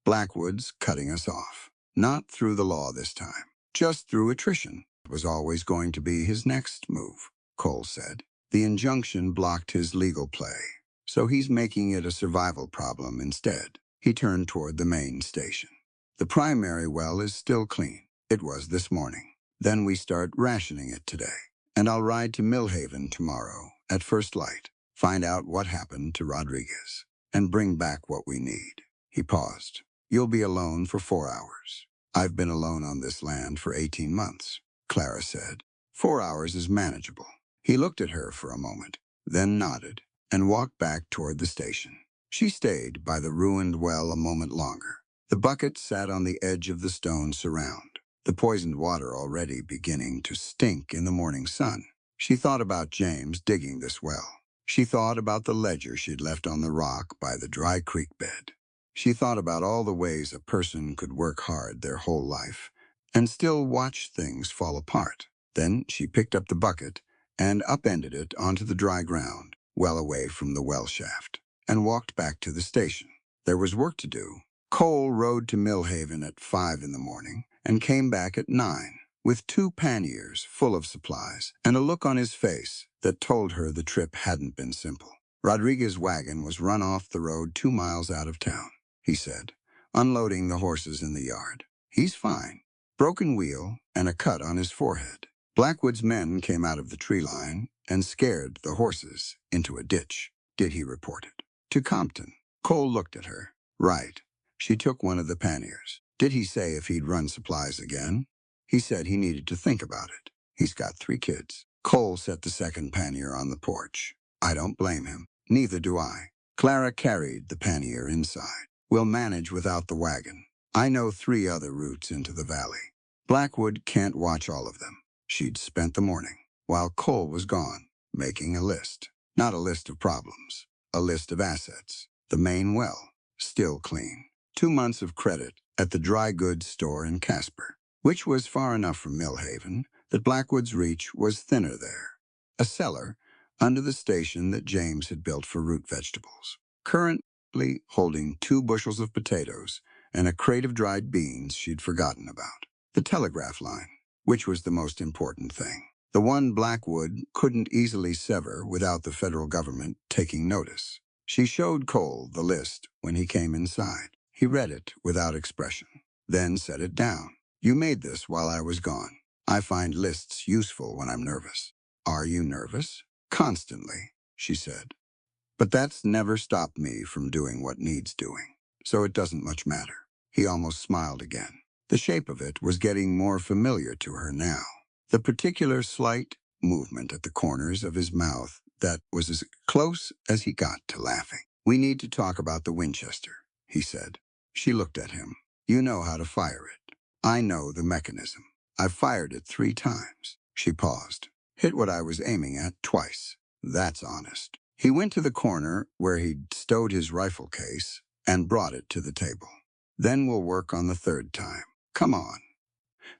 Blackwood's cutting us off. Not through the law this time. Just through attrition. It was always going to be his next move, Cole said. The injunction blocked his legal play, so he's making it a survival problem instead. He turned toward the main station. The primary well is still clean. It was this morning. Then we start rationing it today. And I'll ride to Millhaven tomorrow at first light, find out what happened to Rodriguez, and bring back what we need. He paused. You'll be alone for 4 hours. I've been alone on this land for 18 months, Clara said. 4 hours is manageable. He looked at her for a moment, then nodded, and walked back toward the station. She stayed by the ruined well a moment longer. The bucket sat on the edge of the stone surround, the poisoned water already beginning to stink in the morning sun. She thought about James digging this well. She thought about the ledger she'd left on the rock by the dry creek bed. She thought about all the ways a person could work hard their whole life and still watch things fall apart. Then she picked up the bucket and upended it onto the dry ground, well away from the well shaft, and walked back to the station. There was work to do. Cole rode to Millhaven at 5 in the morning and came back at 9 with 2 panniers full of supplies and a look on his face that told her the trip hadn't been simple. Rodriguez's wagon was run off the road 2 miles out of town, he said, unloading the horses in the yard. He's fine. Broken wheel and a cut on his forehead. Blackwood's men came out of the tree line and scared the horses into a ditch, did he report it. To Compton. Cole looked at her. Right. She took one of the panniers. Did he say if he'd run supplies again? He said he needed to think about it. He's got 3 kids. Cole set the second pannier on the porch. I don't blame him. Neither do I. Clara carried the pannier inside. We'll manage without the wagon. I know 3 other routes into the valley. Blackwood can't watch all of them. She'd spent the morning, while Cole was gone, making a list. Not a list of problems. A list of assets. The main well, still clean. 2 months of credit at the dry goods store in Casper, which was far enough from Millhaven that Blackwood's reach was thinner there. A cellar under the station that James had built for root vegetables, currently holding 2 bushels of potatoes and a crate of dried beans she'd forgotten about. The telegraph line, which was the most important thing. The one Blackwood couldn't easily sever without the federal government taking notice. She showed Cole the list when he came inside. He read it without expression, then set it down. You made this while I was gone. I find lists useful when I'm nervous. Are you nervous? Constantly, she said. But that's never stopped me from doing what needs doing, so it doesn't much matter. He almost smiled again. The shape of it was getting more familiar to her now. The particular slight movement at the corners of his mouth that was as close as he got to laughing. We need to talk about the Winchester, he said. She looked at him. You know how to fire it. I know the mechanism. I've fired it 3 times. She paused. Hit what I was aiming at twice. That's honest. He went to the corner where he'd stowed his rifle case and brought it to the table. Then we'll work on the 3rd time. Come on.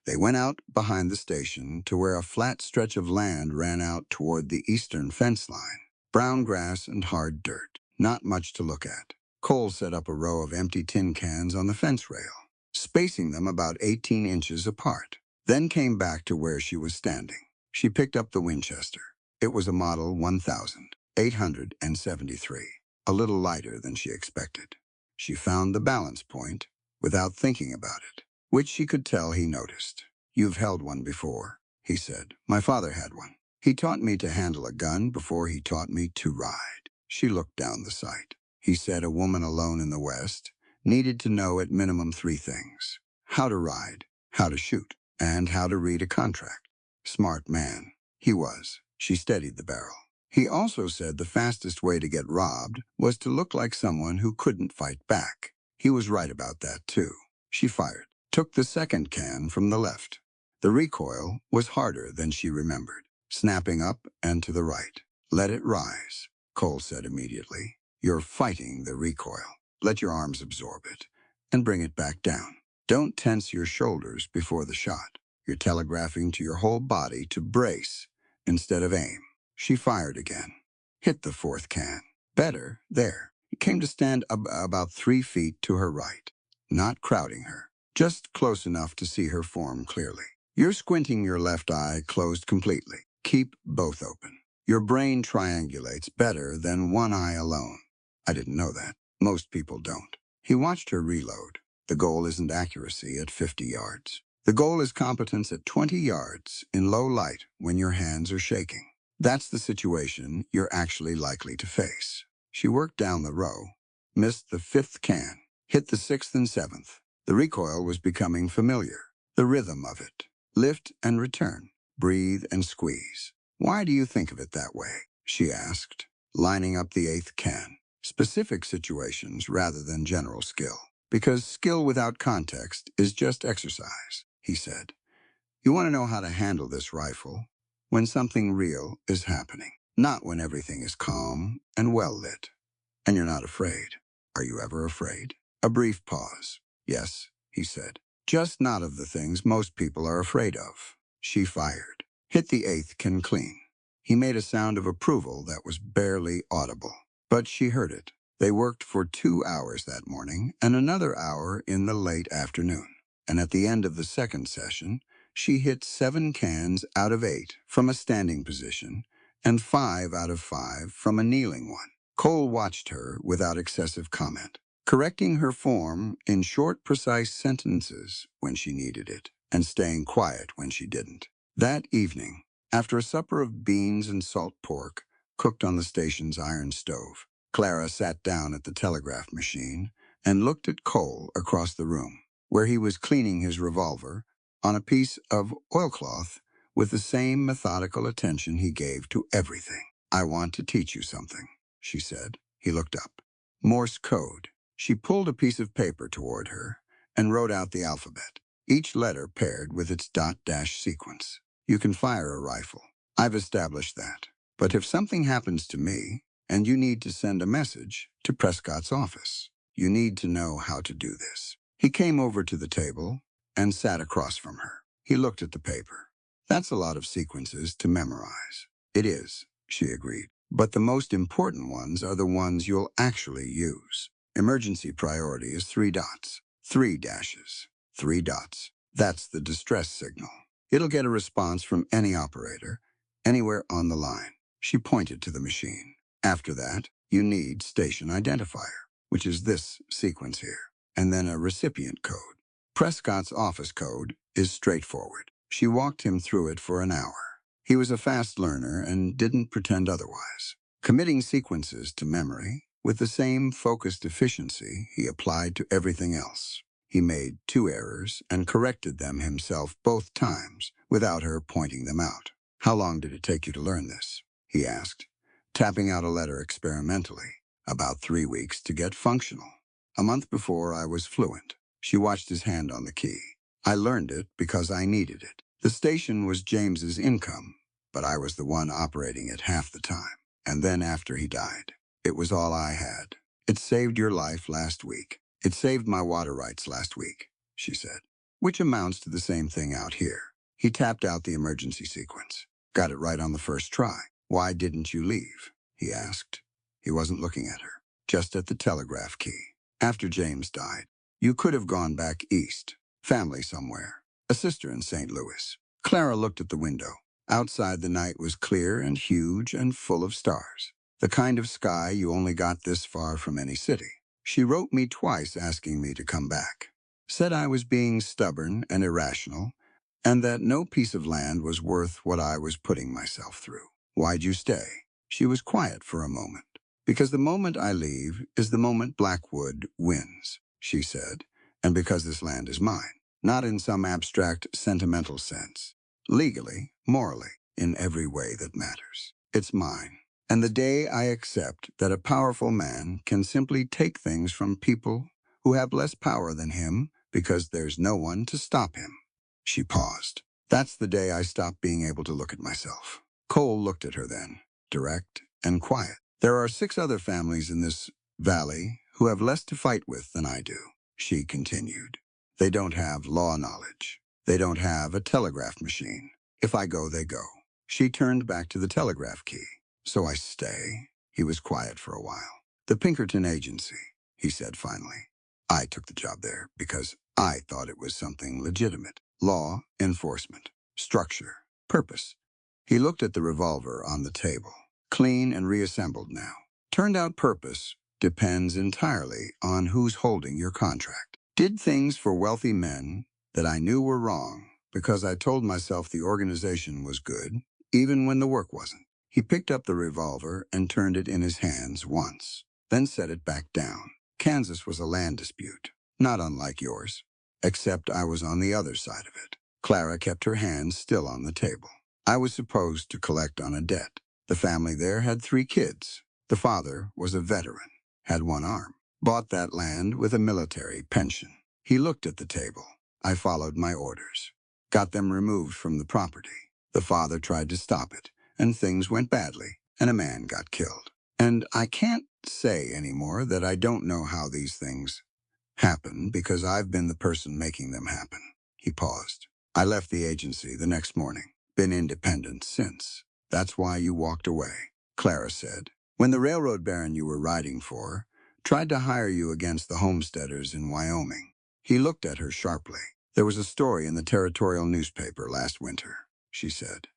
They went out behind the station to where a flat stretch of land ran out toward the eastern fence line. Brown grass and hard dirt. Not much to look at. Cole set up a row of empty tin cans on the fence rail, spacing them about 18 inches apart. Then came back to where she was standing. She picked up the Winchester. It was a Model 1873, a little lighter than she expected. She found the balance point without thinking about it, which she could tell he noticed. "You've held one before," he said. "My father had one. He taught me to handle a gun before he taught me to ride." She looked down the sight. He said a woman alone in the West needed to know at minimum 3 things: how to ride, how to shoot, and how to read a contract. Smart man. He was. She steadied the barrel. He also said the fastest way to get robbed was to look like someone who couldn't fight back. He was right about that, too. She fired, took the second can from the left. The recoil was harder than she remembered, snapping up and to the right. "Let it rise," Cole said immediately. "You're fighting the recoil. Let your arms absorb it, and bring it back down. Don't tense your shoulders before the shot. You're telegraphing to your whole body to brace instead of aim." She fired again. Hit the fourth can. Better, there. He came to stand about 3 feet to her right, not crowding her, just close enough to see her form clearly. "You're squinting your left eye closed completely. Keep both open. Your brain triangulates better than one eye alone." "I didn't know that. Most people don't." He watched her reload. "The goal isn't accuracy at 50 yards. The goal is competence at 20 yards in low light when your hands are shaking. That's the situation you're actually likely to face." She worked down the row, missed the 5th can, hit the 6th and 7th. The recoil was becoming familiar. The rhythm of it. Lift and return. Breathe and squeeze. "Why do you think of it that way?" she asked, lining up the 8th can. "Specific situations rather than general skill. Because skill without context is just exercise," he said. "You want to know how to handle this rifle when something real is happening, not when everything is calm and well lit. And you're not afraid. Are you ever afraid?" A brief pause. "Yes," he said. "Just not of the things most people are afraid of." She fired. Hit the 8th can clean. He made a sound of approval that was barely audible, but she heard it. They worked for 2 hours that morning and another hour in the late afternoon. And at the end of the second session, she hit 7 cans out of 8 from a standing position and 5 out of 5 from a kneeling one. Cole watched her without excessive comment, correcting her form in short, precise sentences when she needed it, and staying quiet when she didn't. That evening, after a supper of beans and salt pork cooked on the station's iron stove, Clara sat down at the telegraph machine and looked at Cole across the room, where he was cleaning his revolver on a piece of oilcloth with the same methodical attention he gave to everything. "I want to teach you something," she said. He looked up. "Morse code." She pulled a piece of paper toward her and wrote out the alphabet, each letter paired with its dot-dash sequence. "You can fire a rifle. I've established that. But if something happens to me and you need to send a message to Prescott's office, you need to know how to do this." He came over to the table and sat across from her. He looked at the paper. "That's a lot of sequences to memorize." "It is," she agreed. "But the most important ones are the ones you'll actually use. Emergency priority is 3 dots, 3 dashes, 3 dots. That's the distress signal. It'll get a response from any operator, anywhere on the line." She pointed to the machine. "After that, you need station identifier, which is this sequence here, and then a recipient code. Prescott's office code is straightforward." She walked him through it for an hour. He was a fast learner and didn't pretend otherwise, committing sequences to memory with the same focused efficiency he applied to everything else. He made 2 errors and corrected them himself both times without her pointing them out. "How long did it take you to learn this?" he asked, tapping out a letter experimentally. "About 3 weeks to get functional. A month before I was fluent." She watched his hand on the key. "I learned it because I needed it. The station was James's income, but I was the one operating it half the time. And then after he died, it was all I had. It saved your life last week. It saved my water rights last week," she said. which amounts to the same thing out here. He tapped out the emergency sequence. Got it right on the first try. Why didn't you leave? He asked. He wasn't looking at her, just at the telegraph key. After James died, you could have gone back east. Family somewhere. A sister in St. Louis. Clara looked at the window. Outside the night was clear and huge and full of stars. The kind of sky you only got this far from any city. She wrote me twice asking me to come back. Said I was being stubborn and irrational, and that no piece of land was worth what I was putting myself through. Why'd you stay? She was quiet for a moment. Because the moment I leave is the moment Blackwood wins, she said, and because this land is mine, not in some abstract, sentimental sense. Legally, morally, in every way that matters. It's mine. And the day I accept that a powerful man can simply take things from people who have less power than him because there's no one to stop him. She paused. That's the day I stopped being able to look at myself. Cole looked at her then, direct and quiet. There are 6 other families in this valley who have less to fight with than I do, she continued. They don't have law knowledge. They don't have a telegraph machine. If I go, they go. She turned back to the telegraph key. So I stay. He was quiet for a while. The Pinkerton Agency, he said finally. I took the job there because I thought it was something legitimate. Law, enforcement, structure, purpose. He looked at the revolver on the table, clean and reassembled now. Turned out purpose depends entirely on who's holding your contract. Did things for wealthy men that I knew were wrong because I told myself the organization was good, even when the work wasn't. He picked up the revolver and turned it in his hands once, then set it back down. Kansas was a land dispute, not unlike yours, except I was on the other side of it. Clara kept her hands still on the table. I was supposed to collect on a debt. The family there had 3 kids. The father was a veteran, had 1 arm, bought that land with a military pension. He looked at the table. I followed my orders, got them removed from the property. The father tried to stop it, and things went badly, and a man got killed. And I can't say anymore that I don't know how these things happen because I've been the person making them happen. He paused. I left the agency the next morning. Been independent since. That's why you walked away, Clara said. When the railroad baron you were riding for tried to hire you against the homesteaders in Wyoming. He looked at her sharply. There was a story in the territorial newspaper last winter, she said.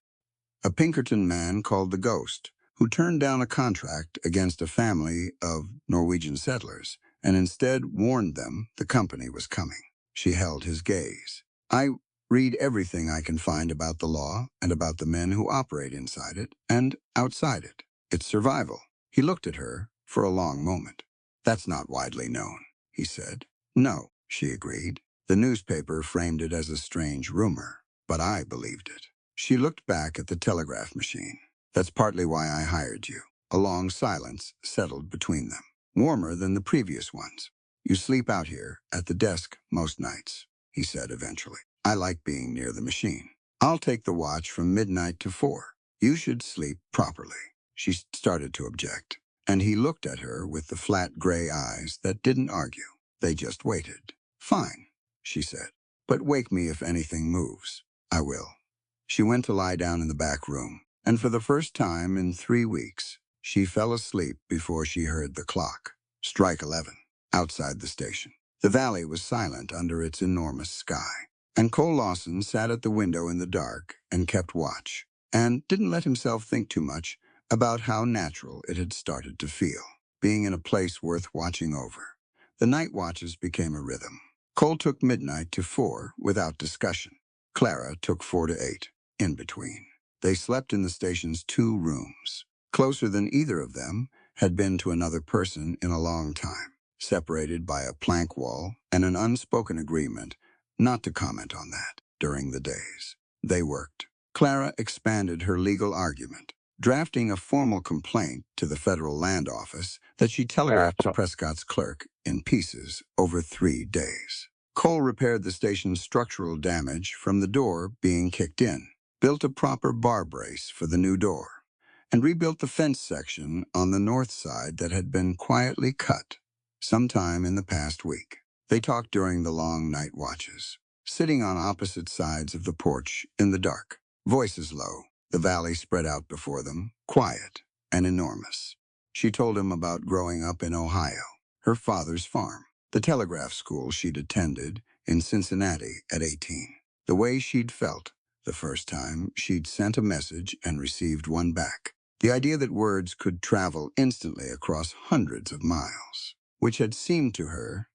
A Pinkerton man called the Ghost, who turned down a contract against a family of Norwegian settlers and instead warned them the company was coming. She held his gaze. I read everything I can find about the law and about the men who operate inside it and outside it. It's survival. He looked at her for a long moment. That's not widely known, he said. No, she agreed. The newspaper framed it as a strange rumor, but I believed it. She looked back at the telegraph machine. That's partly why I hired you. A long silence settled between them, warmer than the previous ones. You sleep out here at the desk most nights, he said eventually. I like being near the machine. I'll take the watch from midnight to 4. You should sleep properly. She started to object, and he looked at her with the flat gray eyes that didn't argue. They just waited. Fine, she said, but wake me if anything moves. I will. She went to lie down in the back room, and for the first time in 3 weeks, she fell asleep before she heard the clock strike 11 outside the station. The valley was silent under its enormous sky, and Cole Lawson sat at the window in the dark and kept watch, and didn't let himself think too much about how natural it had started to feel, being in a place worth watching over. The night watches became a rhythm. Cole took midnight to 4 without discussion. Clara took 4 to 8, in between. They slept in the station's 2 rooms, closer than either of them had been to another person in a long time, separated by a plank wall and an unspoken agreement not to comment on that during the days. They worked. Clara expanded her legal argument, drafting a formal complaint to the Federal Land Office that she telegraphed to Prescott's clerk in pieces over 3 days. Cole repaired the station's structural damage from the door being kicked in, built a proper bar brace for the new door, and rebuilt the fence section on the north side that had been quietly cut sometime in the past week. They talked during the long night watches. sitting on opposite sides of the porch in the dark. Voices low, the valley spread out before them, quiet and enormous. She told him about growing up in Ohio, her father's farm, the telegraph school she'd attended in Cincinnati at 18. The way she'd felt the first time she'd sent a message and received one back. The idea that words could travel instantly across hundreds of miles, which had seemed to her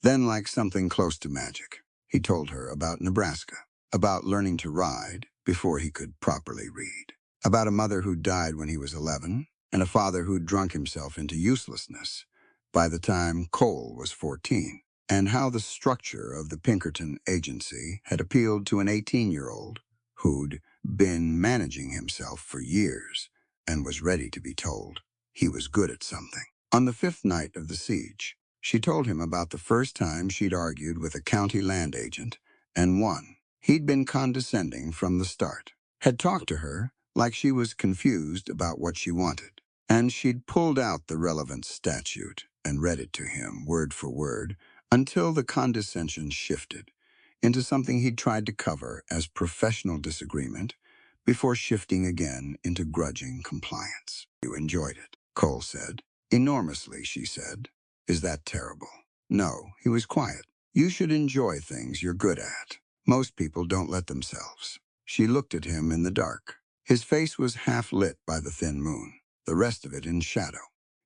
then like something close to magic. He told her about Nebraska, about learning to ride before he could properly read, about a mother who died when he was 11, and a father who'd drunk himself into uselessness by the time Cole was 14, and how the structure of the Pinkerton agency had appealed to an 18-year-old who'd been managing himself for years and was ready to be told he was good at something. On the fifth night of the siege, she told him about the first time she'd argued with a county land agent and won. He'd been condescending from the start, had talked to her like she was confused about what she wanted, and she'd pulled out the relevant statute and read it to him word for word until the condescension shifted into something he'd tried to cover as professional disagreement before shifting again into grudging compliance. You enjoyed it, Cole said. Enormously, she said. Is that terrible? No, he was quiet. You should enjoy things you're good at. Most people don't let themselves. She looked at him in the dark. His face was half lit by the thin moon, the rest of it in shadow.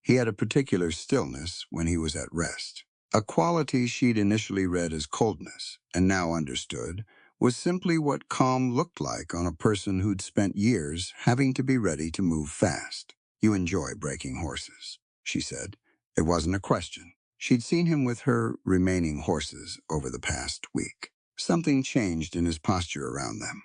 He had a particular stillness when he was at rest. A quality she'd initially read as coldness, and now understood, was simply what calm looked like on a person who'd spent years having to be ready to move fast. You enjoy breaking horses, she said. It wasn't a question. She'd seen him with her remaining horses over the past week. Something changed in his posture around them.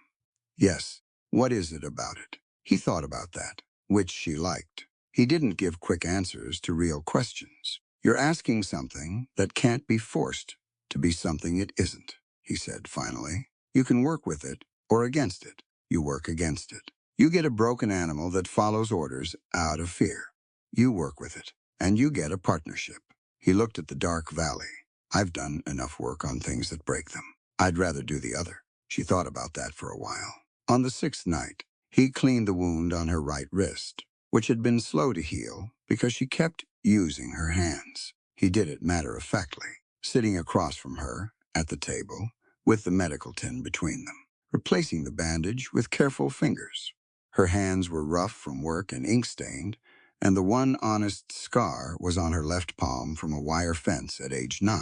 Yes, what is it about it? He thought about that, which she liked. He didn't give quick answers to real questions. You're asking something that can't be forced to be something it isn't, he said finally. You can work with it or against it. You work against it. You get a broken animal that follows orders out of fear. You work with it, and you get a partnership. He looked at the dark valley. I've done enough work on things that break them. I'd rather do the other. She thought about that for a while. On the sixth night, he cleaned the wound on her right wrist, which had been slow to heal because she kept using her hands. He did it matter-of-factly, sitting across from her at the table with the medical tin between them, replacing the bandage with careful fingers. Her hands were rough from work and ink-stained, and the one honest scar was on her left palm from a wire fence at age 9.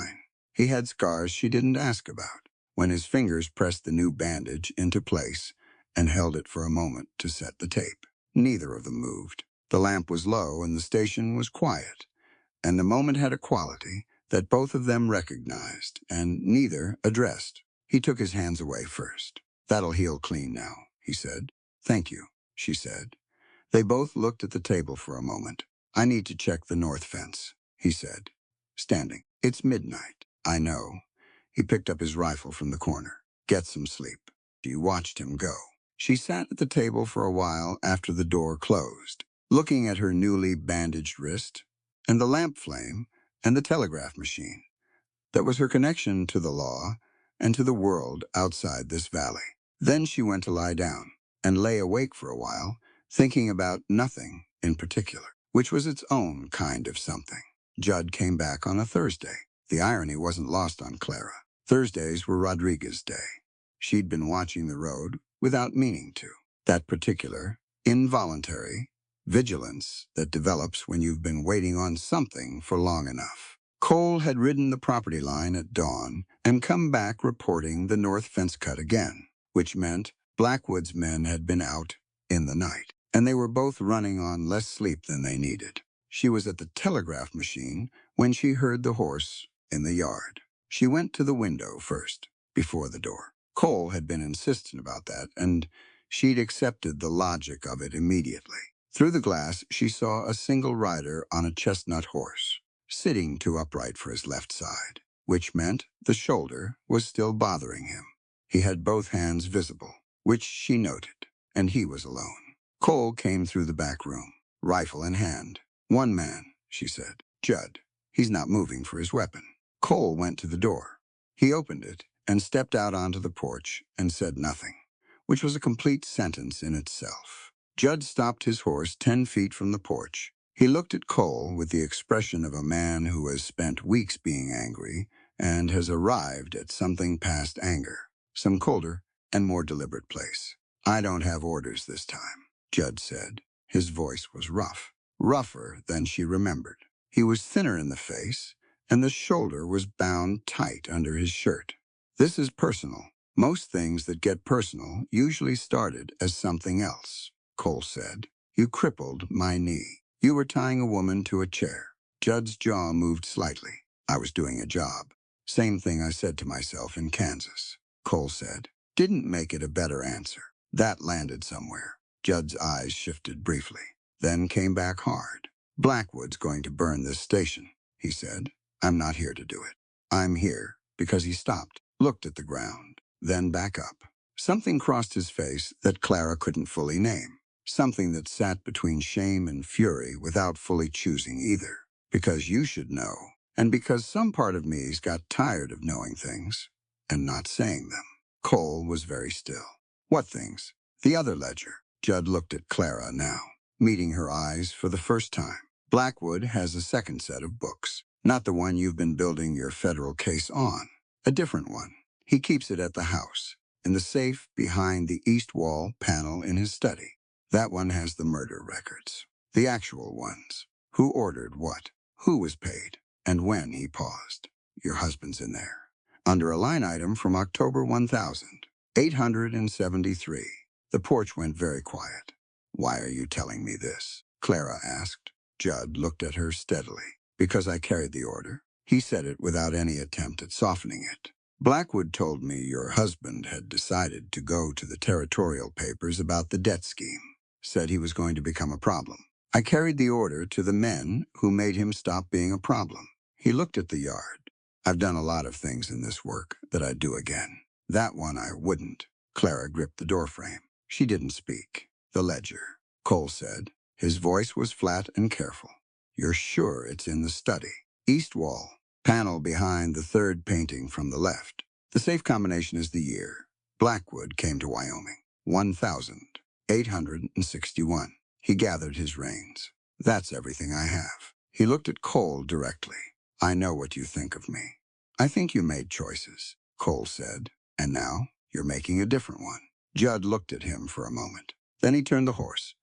He had scars she didn't ask about. When his fingers pressed the new bandage into place and held it for a moment to set the tape, neither of them moved. The lamp was low and the station was quiet, and the moment had a quality that both of them recognized and neither addressed. He took his hands away first. That'll heal clean now, he said. Thank you, she said. They both looked at the table for a moment. I need to check the north fence, he said, standing. It's midnight. I know. He picked up his rifle from the corner. Get some sleep. She watched him go. She sat at the table for a while after the door closed, looking at her newly bandaged wrist and the lamp flame and the telegraph machine. That was her connection to the law and to the world outside this valley. Then she went to lie down and lay awake for a while, thinking about nothing in particular, which was its own kind of something. Judd came back on a Thursday. The irony wasn't lost on Clara. Thursdays were Rodriguez's day. She'd been watching the road without meaning to. That particular, involuntary vigilance that develops when you've been waiting on something for long enough. Cole had ridden the property line at dawn and come back reporting the north fence cut again, which meant Blackwood's men had been out in the night, and they were both running on less sleep than they needed. She was at the telegraph machine when she heard the horse in the yard. She went to the window first, before the door. Cole had been insistent about that, and she'd accepted the logic of it immediately. Through the glass, she saw a single rider on a chestnut horse, sitting too upright for his left side, which meant the shoulder was still bothering him. He had both hands visible, which she noted, and he was alone. Cole came through the back room, rifle in hand. One man, she said. Judd. He's not moving for his weapon. Cole went to the door. He opened it and stepped out onto the porch and said nothing, which was a complete sentence in itself. Judd stopped his horse 10 feet from the porch. He looked at Cole with the expression of a man who has spent weeks being angry and has arrived at something past anger, some colder and more deliberate place. "I don't have orders this time," Judd said. His voice was rough, rougher than she remembered. He was thinner in the face, and the shoulder was bound tight under his shirt. "This is personal. Most things that get personal usually started as something else," Cole said. "You crippled my knee. You were tying a woman to a chair." Judd's jaw moved slightly. "I was doing a job. Same thing I said to myself in Kansas," Cole said. Didn't make it a better answer. That landed somewhere. Judd's eyes shifted briefly, then came back hard. "Blackwood's going to burn this station," he said. "I'm not here to do it. I'm here because." He stopped, looked at the ground, then back up. Something crossed his face that Clara couldn't fully name. Something that sat between shame and fury without fully choosing either. "Because you should know, and because some part of me's got tired of knowing things and not saying them." Cole was very still. "What things?" "The other ledger." Judd looked at Clara now, meeting her eyes for the first time. "Blackwood has a second set of books. Not the one you've been building your federal case on. A different one. He keeps it at the house, in the safe behind the east wall panel in his study. That one has the murder records. The actual ones. Who ordered what? Who was paid? And when?" He paused. "Your husband's in there. Under a line item from October 1873. The porch went very quiet. "Why are you telling me this?" Clara asked. Judd looked at her steadily. "Because I carried the order." He said it without any attempt at softening it. "Blackwood told me your husband had decided to go to the territorial papers about the debt scheme. Said he was going to become a problem. I carried the order to the men who made him stop being a problem." He looked at the yard. "I've done a lot of things in this work that I'd do again. That one I wouldn't." Clara gripped the doorframe. She didn't speak. "The ledger," Cole said. His voice was flat and careful. "You're sure it's in the study? East wall, panel behind the third painting from the left. The safe combination is the year. Blackwood came to Wyoming. 1861. He gathered his reins. That's everything I have." He looked at Cole directly. "I know what you think of me." "I think you made choices," Cole said. "And now you're making a different one." Judd looked at him for a moment. Then he turned the horse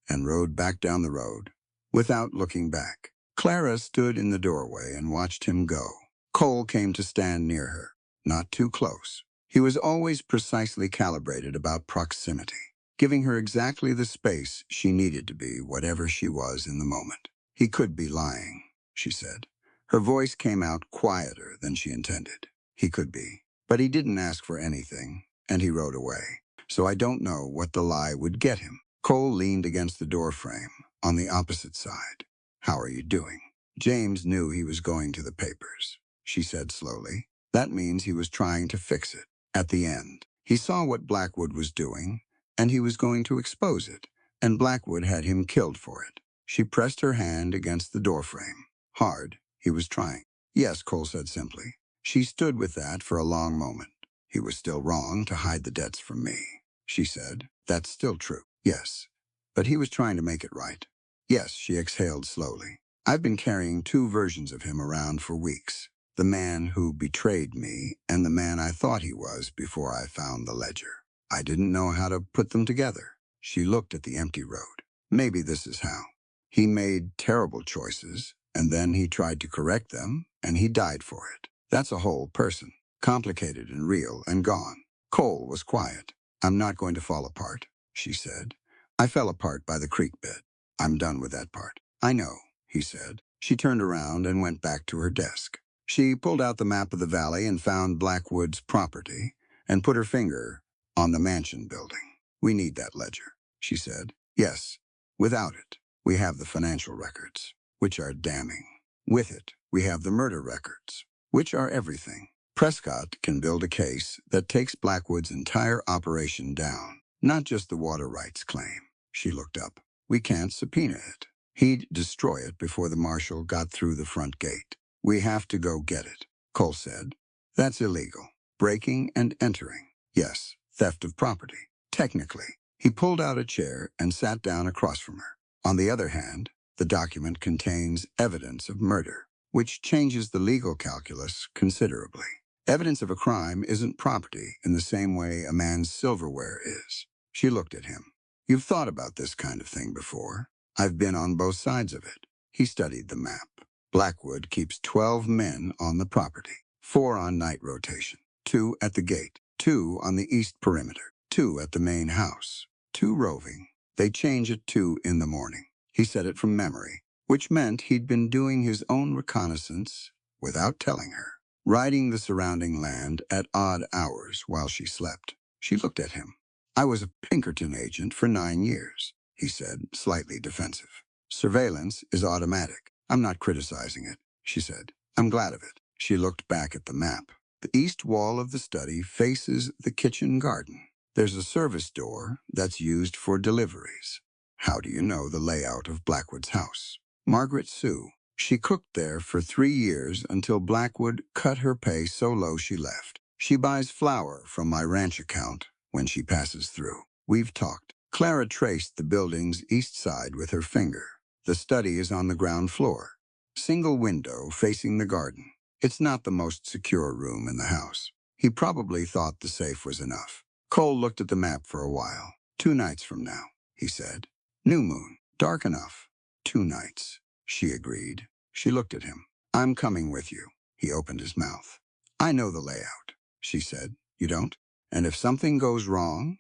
and rode back down the road without looking back. Clara stood in the doorway and watched him go. Cole came to stand near her, not too close. He was always precisely calibrated about proximity, giving her exactly the space she needed to be whatever she was in the moment. "He could be lying," she said. Her voice came out quieter than she intended. "He could be. But he didn't ask for anything, and he rode away. So I don't know what the lie would get him." Cole leaned against the doorframe on the opposite side. "How are you doing?" "James knew he was going to the papers," she said slowly. "That means he was trying to fix it. At the end, he saw what Blackwood was doing, and he was going to expose it, and Blackwood had him killed for it." She pressed her hand against the doorframe. "Hard. He was trying." "Yes," Cole said simply. She stood with that for a long moment. "He was still wrong to hide the debts from me," she said. "That's still true." "Yes. But he was trying to make it right." "Yes," she exhaled slowly. "I've been carrying two versions of him around for weeks. The man who betrayed me and the man I thought he was before I found the ledger. I didn't know how to put them together." She looked at the empty road. "Maybe this is how. He made terrible choices, and then he tried to correct them, and he died for it. That's a whole person, complicated and real and gone." Cole was quiet. "I'm not going to fall apart," she said. "I fell apart by the creek bed. I'm done with that part." "I know," he said. She turned around and went back to her desk. She pulled out the map of the valley and found Blackwood's property and put her finger on the mansion building. "We need that ledger," she said. "Yes. Without it, we have the financial records, which are damning. With it, we have the murder records, which are everything. Prescott can build a case that takes Blackwood's entire operation down, not just the water rights claim." She looked up. "We can't subpoena it. He'd destroy it before the marshal got through the front gate." "We have to go get it," Cole said. "That's illegal." breaking and entering. Yes, theft of property. Technically. He pulled out a chair and sat down across from her. On the other hand, the document contains evidence of murder, which changes the legal calculus considerably. Evidence of a crime isn't property in the same way a man's silverware is. She looked at him. You've thought about this kind of thing before. I've been on both sides of it. He studied the map. Blackwood keeps 12 men on the property, 4 on night rotation, 2 at the gate, 2 on the east perimeter, 2 at the main house, 2 roving. They change at 2 in the morning. He said it from memory, which meant he'd been doing his own reconnaissance without telling her, riding the surrounding land at odd hours while she slept. She looked at him. I was a Pinkerton agent for 9 years, he said, slightly defensive. Surveillance is automatic. I'm not criticizing it, she said. I'm glad of it. She looked back at the map. The east wall of the study faces the kitchen garden. There's a service door that's used for deliveries. How do you know the layout of Blackwood's house? Margaret Sue. She cooked there for 3 years until Blackwood cut her pay so low she left. She buys flour from my ranch account when she passes through. We've talked. Clara traced the building's east side with her finger. The study is on the ground floor. Single window facing the garden. It's not the most secure room in the house. He probably thought the safe was enough. Cole looked at the map for a while. 2 nights from now, he said. New moon. Dark enough. 2 nights, she agreed. She looked at him. I'm coming with you. He opened his mouth. I know the layout, she said. You don't? And if something goes wrong,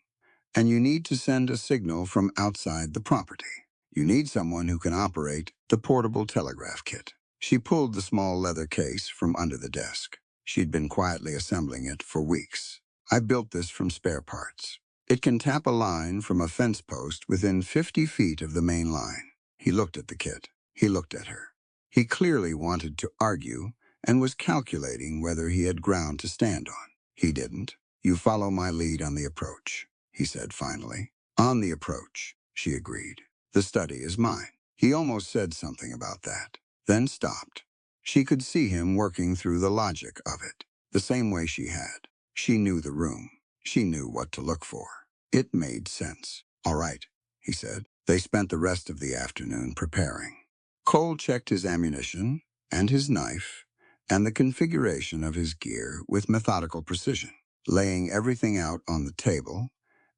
and you need to send a signal from outside the property, you need someone who can operate the portable telegraph kit. She pulled the small leather case from under the desk. She'd been quietly assembling it for weeks. I built this from spare parts. It can tap a line from a fence post within 50 feet of the main line. He looked at the kit. He looked at her. He clearly wanted to argue and was calculating whether he had ground to stand on. He didn't. You follow my lead on the approach, he said finally. On the approach, she agreed. The study is mine. He almost said something about that, then stopped. She could see him working through the logic of it, the same way she had. She knew the room. She knew what to look for. It made sense. All right, he said. They spent the rest of the afternoon preparing. Cole checked his ammunition and his knife and the configuration of his gear with methodical precision, laying everything out on the table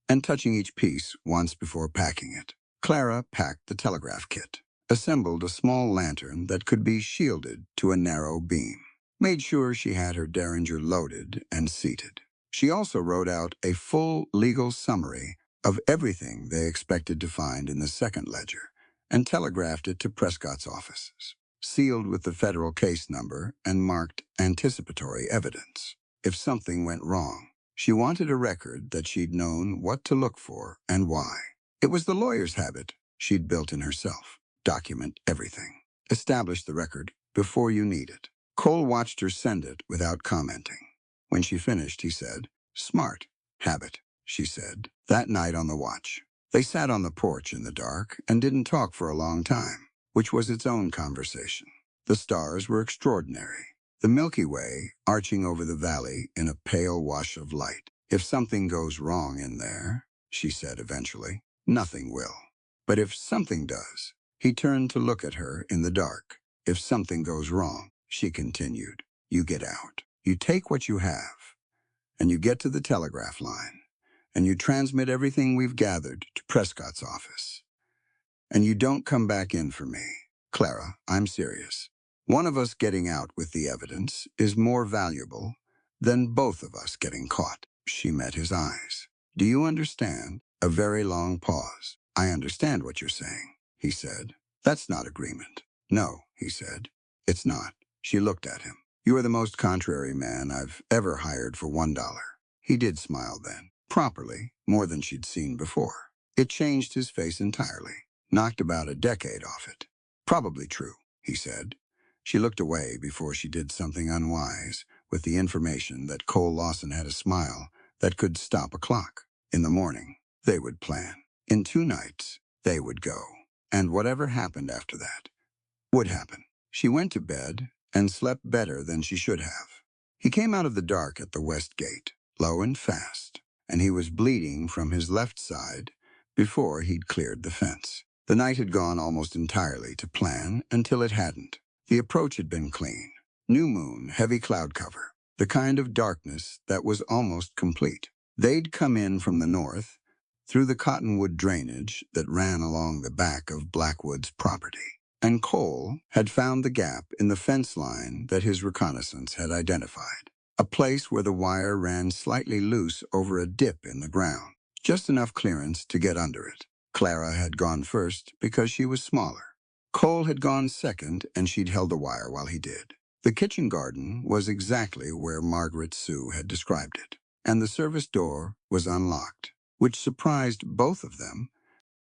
and touching each piece once before packing it. Clara packed the telegraph kit, assembled a small lantern that could be shielded to a narrow beam, made sure she had her derringer loaded and seated. She also wrote out a full legal summary of everything they expected to find in the second ledger and telegraphed it to Prescott's offices, sealed with the federal case number and marked anticipatory evidence. If something went wrong, she wanted a record that she'd known what to look for and why. It was the lawyer's habit she'd built in herself. Document everything. Establish the record before you need it. Cole watched her send it without commenting. When she finished, he said, Smart. Habit, she said, that night on the watch. They sat on the porch in the dark and didn't talk for a long time, which was its own conversation. The stars were extraordinary. The Milky Way arching over the valley in a pale wash of light. If something goes wrong in there, she said eventually, nothing will. But if something does, he turned to look at her in the dark. If something goes wrong, she continued, you get out. You take what you have, and you get to the telegraph line, and you transmit everything we've gathered to Prescott's office. And you don't come back in for me. Clara, I'm serious. One of us getting out with the evidence is more valuable than both of us getting caught. She met his eyes. Do you understand? A very long pause. I understand what you're saying, he said. That's not agreement. No, he said. It's not. She looked at him. You are the most contrary man I've ever hired for $1. He did smile then, properly, more than she'd seen before. It changed his face entirely, knocked about a decade off it. Probably true, he said. She looked away before she did something unwise with the information that Cole Lawson had a smile that could stop a clock. In the morning, they would plan. In 2 nights, they would go. And whatever happened after that would happen. She went to bed and slept better than she should have. He came out of the dark at the west gate, low and fast, and he was bleeding from his left side before he'd cleared the fence. The night had gone almost entirely to plan until it hadn't. The approach had been clean. New moon, heavy cloud cover, the kind of darkness that was almost complete. They'd come in from the north, through the cottonwood drainage that ran along the back of Blackwood's property. And Cole had found the gap in the fence line that his reconnaissance had identified, a place where the wire ran slightly loose over a dip in the ground, just enough clearance to get under it. Clara had gone first because she was smaller. Cole had gone second, and she'd held the wire while he did. The kitchen garden was exactly where Margaret Sue had described it, and the service door was unlocked, which surprised both of them,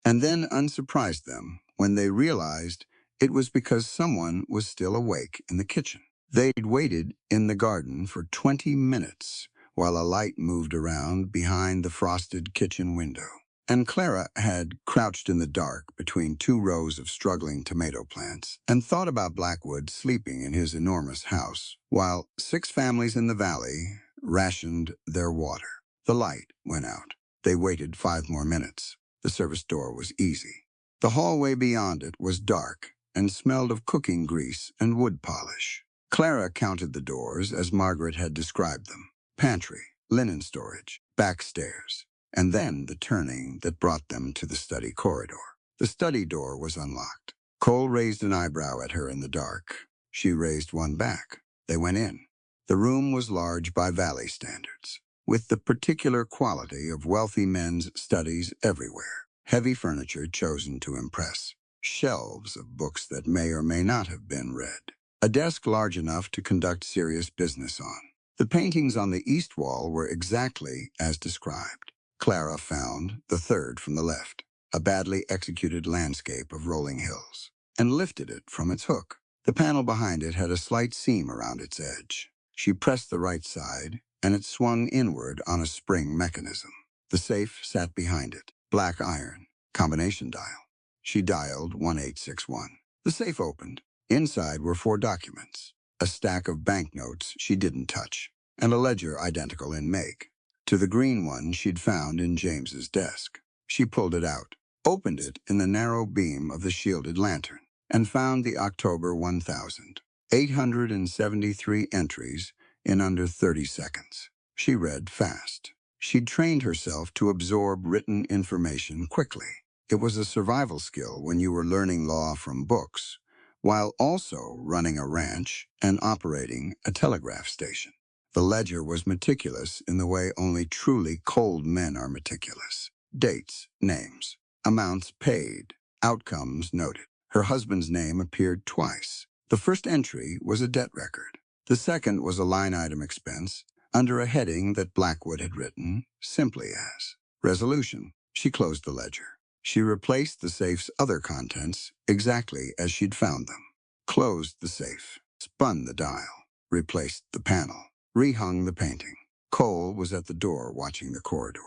and then unsurprised them when they realized it was because someone was still awake in the kitchen. They'd waited in the garden for 20 minutes while a light moved around behind the frosted kitchen window. And Clara had crouched in the dark between two rows of struggling tomato plants and thought about Blackwood sleeping in his enormous house, while 6 families in the valley rationed their water. The light went out. They waited 5 more minutes. The service door was easy. The hallway beyond it was dark and smelled of cooking grease and wood polish. Clara counted the doors as Margaret had described them: pantry, linen storage, back stairs, and then the turning that brought them to the study corridor. The study door was unlocked. Cole raised an eyebrow at her in the dark. She raised one back. They went in. The room was large by valley standards, with the particular quality of wealthy men's studies everywhere. Heavy furniture chosen to impress. Shelves of books that may or may not have been read. A desk large enough to conduct serious business on. The paintings on the east wall were exactly as described. Clara found the third from the left, a badly executed landscape of rolling hills, and lifted it from its hook. The panel behind it had a slight seam around its edge. She pressed the right side, and it swung inward on a spring mechanism. The safe sat behind it, black iron, combination dial. She dialed 1861. The safe opened. Inside were 4 documents, a stack of banknotes she didn't touch, and a ledger identical in make to the green one she'd found in James's desk. She pulled it out, opened it in the narrow beam of the shielded lantern, and found the October 1000. 873 entries in under 30 seconds. She read fast. She'd trained herself to absorb written information quickly. It was a survival skill when you were learning law from books, while also running a ranch and operating a telegraph station. The ledger was meticulous in the way only truly cold men are meticulous. Dates, names, amounts paid, outcomes noted. Her husband's name appeared twice. The first entry was a debt record. The second was a line item expense under a heading that Blackwood had written simply as resolution. She closed the ledger. She replaced the safe's other contents exactly as she'd found them. Closed the safe, spun the dial, replaced the panel, rehung the painting. Cole was at the door watching the corridor.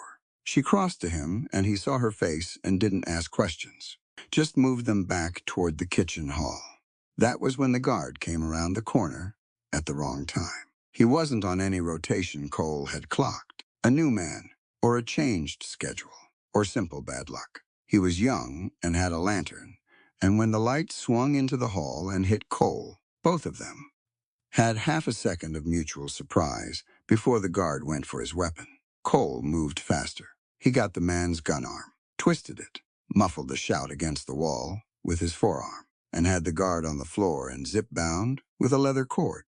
She crossed to him, and he saw her face and didn't ask questions, just moved them back toward the kitchen hall. That was when the guard came around the corner at the wrong time. He wasn't on any rotation Cole had clocked, a new man, or a changed schedule, or simple bad luck. He was young and had a lantern, and when the light swung into the hall and hit Cole, both of them had half a second of mutual surprise before the guard went for his weapon. Cole moved faster. He got the man's gun arm, twisted it, muffled the shout against the wall with his forearm, and had the guard on the floor and zip-bound with a leather cord,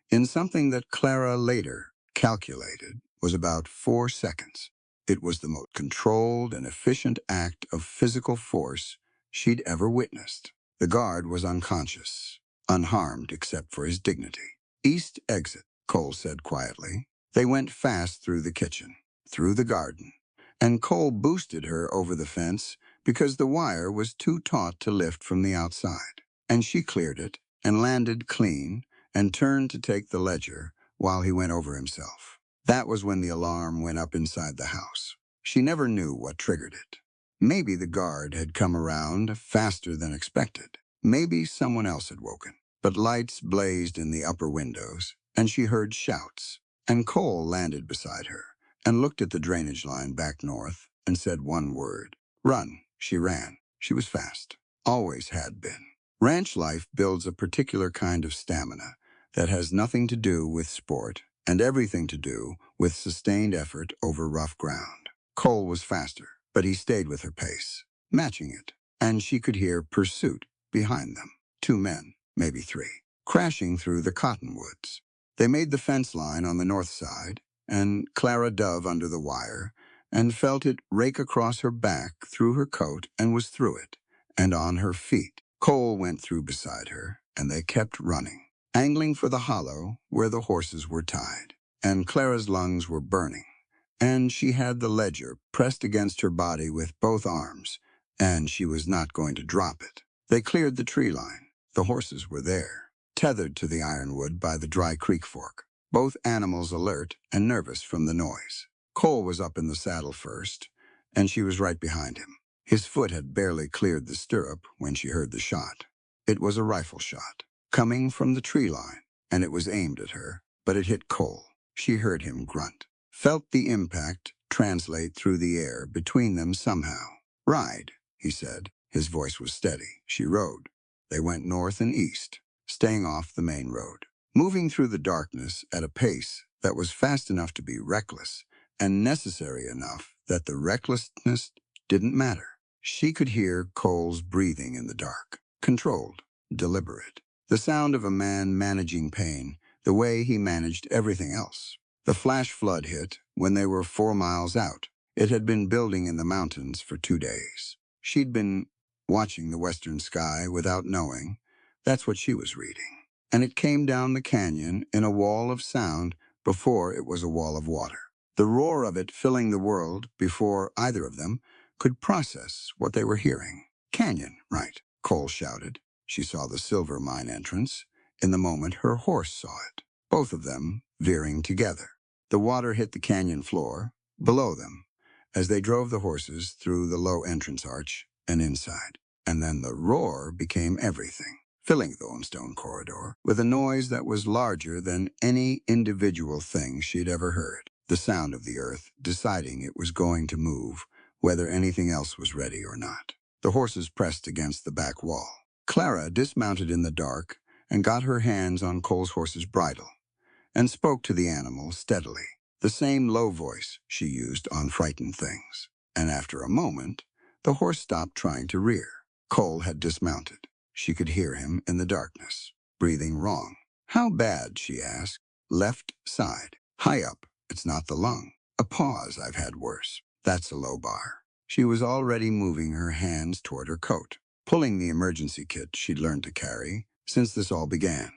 in something that Clara later calculated was about 4 seconds. It was the most controlled and efficient act of physical force she'd ever witnessed. The guard was unconscious, unharmed except for his dignity. East exit, Cole said quietly. They went fast through the kitchen, through the garden, and Cole boosted her over the fence because the wire was too taut to lift from the outside. And she cleared it and landed clean and turned to take the ledger while he went over himself. That was when the alarm went up inside the house. She never knew what triggered it. Maybe the guard had come around faster than expected. Maybe someone else had woken. But lights blazed in the upper windows, and she heard shouts. And Cole landed beside her and looked at the drainage line back north and said one word. Run. She ran. She was fast. Always had been. Ranch life builds a particular kind of stamina that has nothing to do with sport and everything to do with sustained effort over rough ground. Cole was faster, but he stayed with her pace, matching it, and she could hear pursuit behind them. 2 men, maybe 3, crashing through the cottonwoods. They made the fence line on the north side, and Clara dove under the wire and felt it rake across her back, through her coat, and was through it, and on her feet. Cole went through beside her, and they kept running, angling for the hollow where the horses were tied. And Clara's lungs were burning, and she had the ledger pressed against her body with both arms, and she was not going to drop it. They cleared the tree line. The horses were there, tethered to the ironwood by the dry creek fork, both animals alert and nervous from the noise. Cole was up in the saddle first, and she was right behind him. His foot had barely cleared the stirrup when she heard the shot. It was a rifle shot, coming from the tree line, and it was aimed at her, but it hit Cole. She heard him grunt, felt the impact translate through the air between them somehow. Ride, he said. His voice was steady. She rode. They went north and east, staying off the main road, moving through the darkness at a pace that was fast enough to be reckless and necessary enough that the recklessness didn't matter. She could hear Cole's breathing in the dark, controlled, deliberate, the sound of a man managing pain the way he managed everything else. The flash flood hit when they were 4 miles out. It had been building in the mountains for 2 days. She'd been watching the western sky without knowing. That's what she was reading. And it came down the canyon in a wall of sound before it was a wall of water. The roar of it filling the world before either of them could process what they were hearing. Canyon, right, Cole shouted. She saw the silver mine entrance. In the moment, her horse saw it, both of them veering together. The water hit the canyon floor, below them, as they drove the horses through the low entrance arch and inside. And then the roar became everything, filling the limestone corridor with a noise that was larger than any individual thing she'd ever heard. The sound of the earth deciding it was going to move, whether anything else was ready or not. The horses pressed against the back wall. Clara dismounted in the dark and got her hands on Cole's horse's bridle and spoke to the animal steadily, the same low voice she used on frightened things. And after a moment, the horse stopped trying to rear. Cole had dismounted. She could hear him in the darkness, breathing wrong. How bad, she asked. Left side. High up. It's not the lung. A pause. I've had worse. That's a low bar. She was already moving her hands toward her coat, pulling the emergency kit she'd learned to carry since this all began.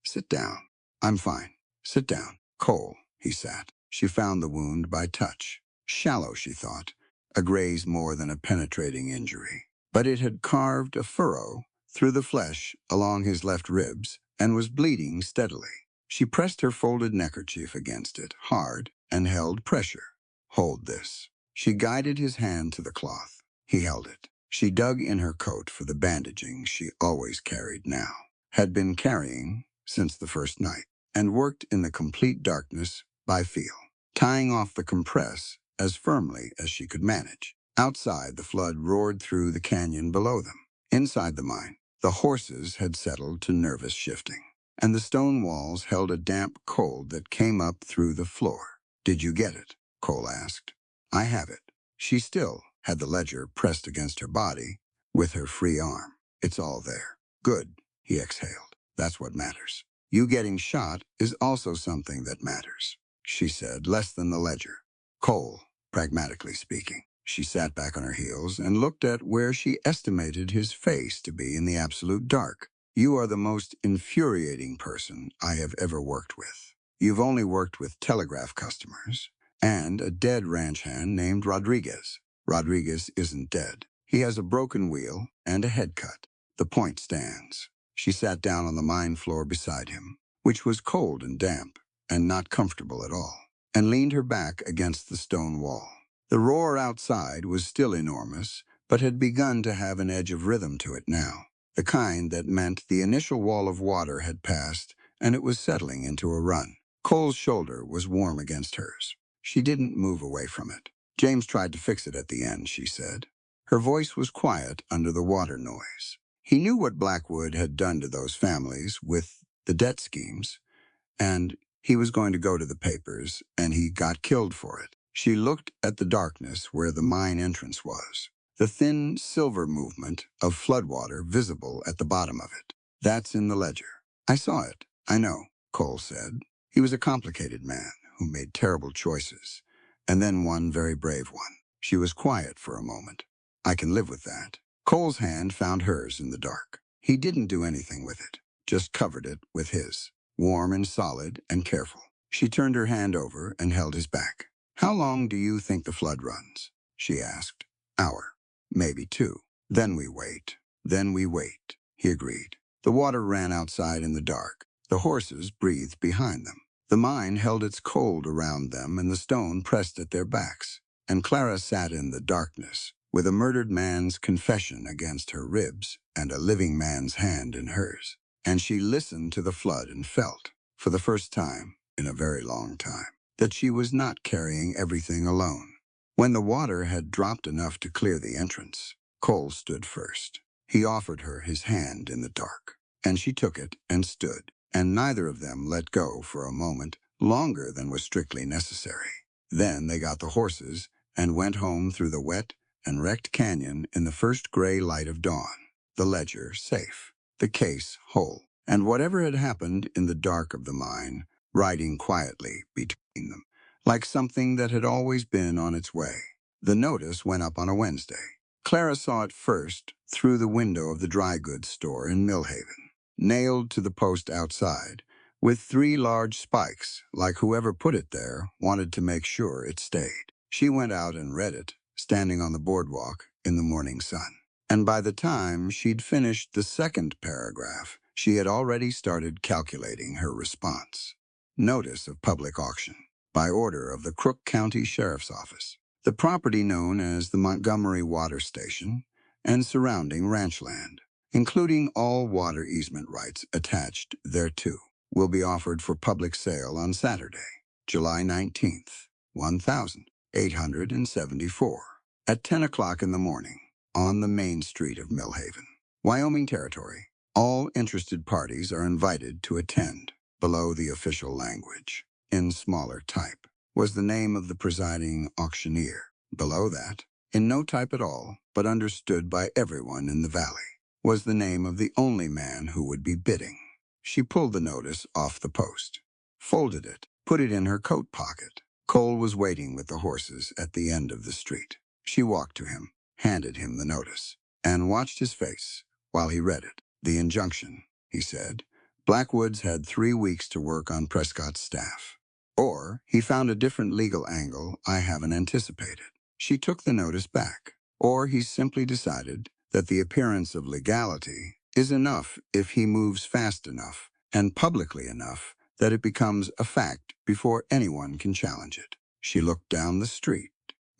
Sit down. I'm fine. Sit down. Cole, he sat. She found the wound by touch. Shallow, she thought. A graze more than a penetrating injury. But it had carved a furrow through the flesh along his left ribs and was bleeding steadily. She pressed her folded neckerchief against it, hard, and held pressure. Hold this. She guided his hand to the cloth. He held it. She dug in her coat for the bandaging she always carried now, had been carrying since the first night, and worked in the complete darkness by feel, tying off the compress as firmly as she could manage. Outside, the flood roared through the canyon below them. Inside the mine, the horses had settled to nervous shifting, and the stone walls held a damp cold that came up through the floor. Did you get it? Cole asked. I have it. She still had the ledger pressed against her body with her free arm. It's all there. Good, he exhaled. That's what matters. You getting shot is also something that matters, she said, less than the ledger. Cole, pragmatically speaking. She sat back on her heels and looked at where she estimated his face to be in the absolute dark. You are the most infuriating person I have ever worked with. You've only worked with telegraph customers and a dead ranch hand named Rodriguez. Rodriguez isn't dead. He has a broken wheel and a head cut. The point stands. She sat down on the mine floor beside him, which was cold and damp and not comfortable at all, and leaned her back against the stone wall. The roar outside was still enormous, but had begun to have an edge of rhythm to it now, the kind that meant the initial wall of water had passed and it was settling into a run. Cole's shoulder was warm against hers. She didn't move away from it. James tried to fix it at the end, she said. Her voice was quiet under the water noise. He knew what Blackwood had done to those families with the debt schemes, and he was going to go to the papers, and he got killed for it. She looked at the darkness where the mine entrance was, the thin silver movement of floodwater visible at the bottom of it. That's in the ledger. I saw it. I know, Cole said. He was a complicated man who made terrible choices, and then one very brave one. She was quiet for a moment. I can live with that. Cole's hand found hers in the dark. He didn't do anything with it, just covered it with his, warm and solid and careful. She turned her hand over and held his back. How long do you think the flood runs? She asked. Hour, maybe two. Then we wait. Then we wait, he agreed. The water ran outside in the dark. The horses breathed behind them. The mine held its cold around them and the stone pressed at their backs. And Clara sat in the darkness, with a murdered man's confession against her ribs and a living man's hand in hers. And she listened to the flood and felt, for the first time in a very long time, that she was not carrying everything alone. When the water had dropped enough to clear the entrance, Cole stood first. He offered her his hand in the dark, and she took it and stood, and neither of them let go for a moment longer than was strictly necessary. Then they got the horses and went home through the wet and wrecked canyon in the first gray light of dawn, the ledger safe, the case whole, and whatever had happened in the dark of the mine, riding quietly between them, like something that had always been on its way. The notice went up on a Wednesday. Clara saw it first through the window of the dry goods store in Millhaven, nailed to the post outside, with 3 large spikes, like whoever put it there wanted to make sure it stayed. She went out and read it, standing on the boardwalk in the morning sun. And by the time she'd finished the second paragraph, she had already started calculating her response. Notice of public auction, by order of the Crook County Sheriff's Office. The property known as the Montgomery Water Station and surrounding ranch land, including all water easement rights attached thereto, will be offered for public sale on Saturday, July 19th, 1874, at 10 o'clock in the morning, on the main street of Millhaven, Wyoming Territory. All interested parties are invited to attend. Below the official language, in smaller type, was the name of the presiding auctioneer. Below that, in no type at all, but understood by everyone in the valley, was the name of the only man who would be bidding. She pulled the notice off the post, folded it, put it in her coat pocket. Cole was waiting with the horses at the end of the street. She walked to him, handed him the notice, and watched his face while he read it. The injunction, he said. Blackwood's had 3 weeks to work on Prescott's staff. Or he found a different legal angle I haven't anticipated. She took the notice back. Or he simply decided that the appearance of legality is enough if he moves fast enough and publicly enough that it becomes a fact before anyone can challenge it. She looked down the street.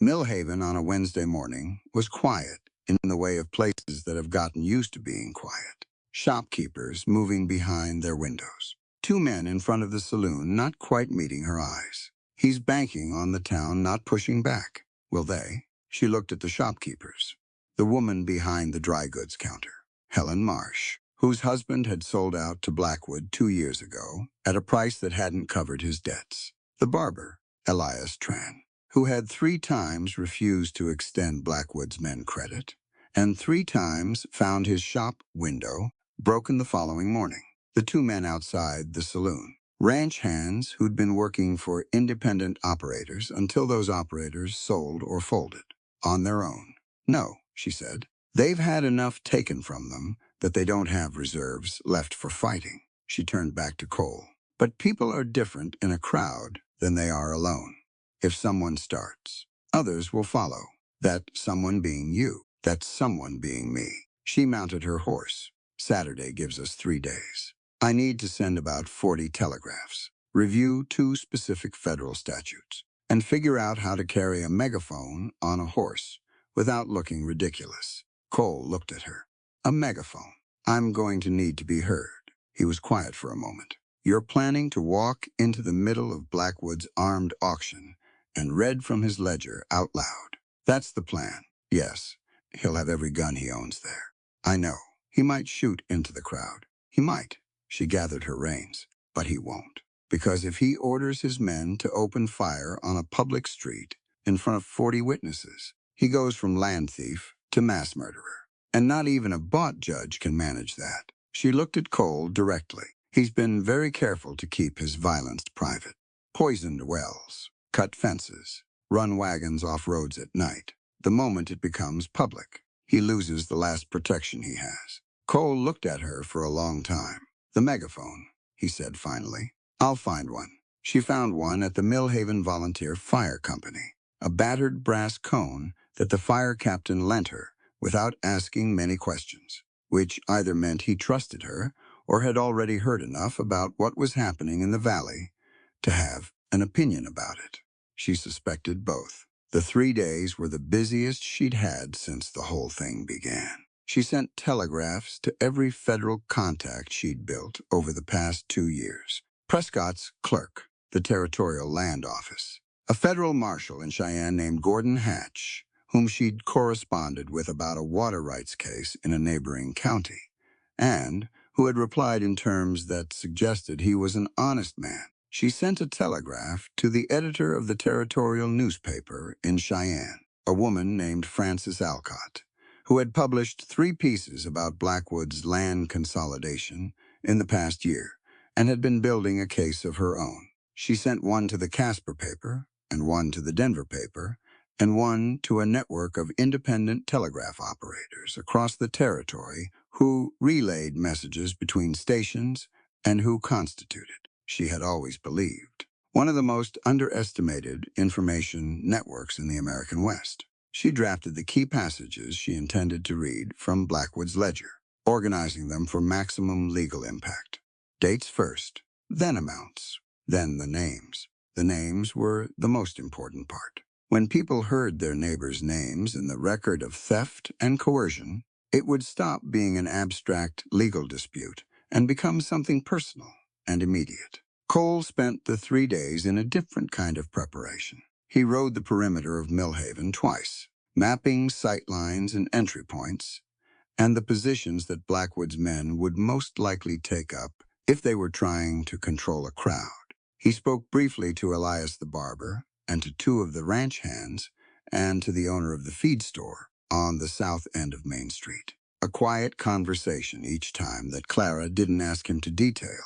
Millhaven on a Wednesday morning was quiet in the way of places that have gotten used to being quiet. Shopkeepers moving behind their windows. 2 men in front of the saloon not quite meeting her eyes. He's banking on the town not pushing back. Will they? She looked at the shopkeepers. The woman behind the dry goods counter, Helen Marsh, whose husband had sold out to Blackwood 2 years ago at a price that hadn't covered his debts. The barber, Elias Tran, who had 3 times refused to extend Blackwood's men credit, and 3 times found his shop window broken the following morning. The 2 men outside the saloon, ranch hands who'd been working for independent operators until those operators sold or folded, on their own. No, she said. They've had enough taken from them that they don't have reserves left for fighting. She turned back to Cole. But people are different in a crowd than they are alone. If someone starts, others will follow. That someone being you, that someone being me. She mounted her horse. Saturday gives us 3 days. I need to send about 40 telegraphs, review 2 specific federal statutes, and figure out how to carry a megaphone on a horse without looking ridiculous. Cole looked at her. A megaphone. I'm going to need to be heard. He was quiet for a moment. You're planning to walk into the middle of Blackwood's armed auction and read from his ledger out loud. That's the plan. Yes, he'll have every gun he owns there. I know. He might shoot into the crowd. He might. She gathered her reins. But he won't. Because if he orders his men to open fire on a public street in front of 40 witnesses, he goes from land thief to mass murderer. And not even a bought judge can manage that. She looked at Cole directly. He's been very careful to keep his violence private. Poisoned wells, cut fences, run wagons off roads at night. The moment it becomes public, he loses the last protection he has. Cole looked at her for a long time. The megaphone, he said finally. I'll find one. She found one at the Millhaven Volunteer Fire Company, a battered brass cone that the fire captain lent her without asking many questions, which either meant he trusted her or had already heard enough about what was happening in the valley to have an opinion about it. She suspected both. The 3 days were the busiest she'd had since the whole thing began. She sent telegraphs to every federal contact she'd built over the past 2 years. Prescott's clerk, the Territorial Land Office, a federal marshal in Cheyenne named Gordon Hatch, whom she'd corresponded with about a water rights case in a neighboring county, and who had replied in terms that suggested he was an honest man. She sent a telegraph to the editor of the territorial newspaper in Cheyenne, a woman named Frances Alcott, who had published 3 pieces about Blackwood's land consolidation in the past year and had been building a case of her own. She sent one to the Casper paper and one to the Denver paper and one to a network of independent telegraph operators across the territory who relayed messages between stations and who constituted, she had always believed, one of the most underestimated information networks in the American West. She drafted the key passages she intended to read from Blackwood's ledger, organizing them for maximum legal impact. Dates first, then amounts, then the names. The names were the most important part. When people heard their neighbors' names in the record of theft and coercion, it would stop being an abstract legal dispute and become something personal and immediate. Cole spent the 3 days in a different kind of preparation. He rode the perimeter of Millhaven twice, mapping sight lines and entry points, and the positions that Blackwood's men would most likely take up if they were trying to control a crowd. He spoke briefly to Elias the barber and to 2 of the ranch hands and to the owner of the feed store on the south end of Main Street. A quiet conversation each time that Clara didn't ask him to detail,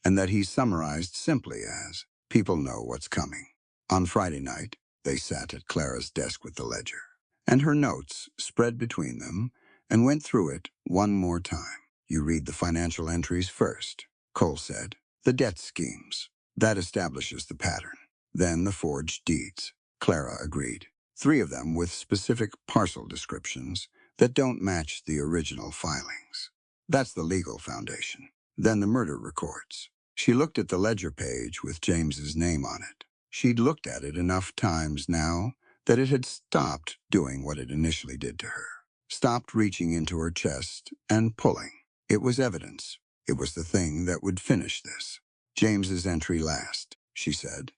and that he summarized simply as, people know what's coming. On Friday night, they sat at Clara's desk with the ledger, and her notes spread between them, and went through it one more time. You read the financial entries first, Cole said. The debt schemes. That establishes the pattern. Then the forged deeds. Clara agreed. 3 of them with specific parcel descriptions that don't match the original filings. That's the legal foundation. Then the murder records. She looked at the ledger page with James's name on it. She'd looked at it enough times now that it had stopped doing what it initially did to her. Stopped reaching into her chest and pulling. It was evidence. It was the thing that would finish this. James's entry last, she said,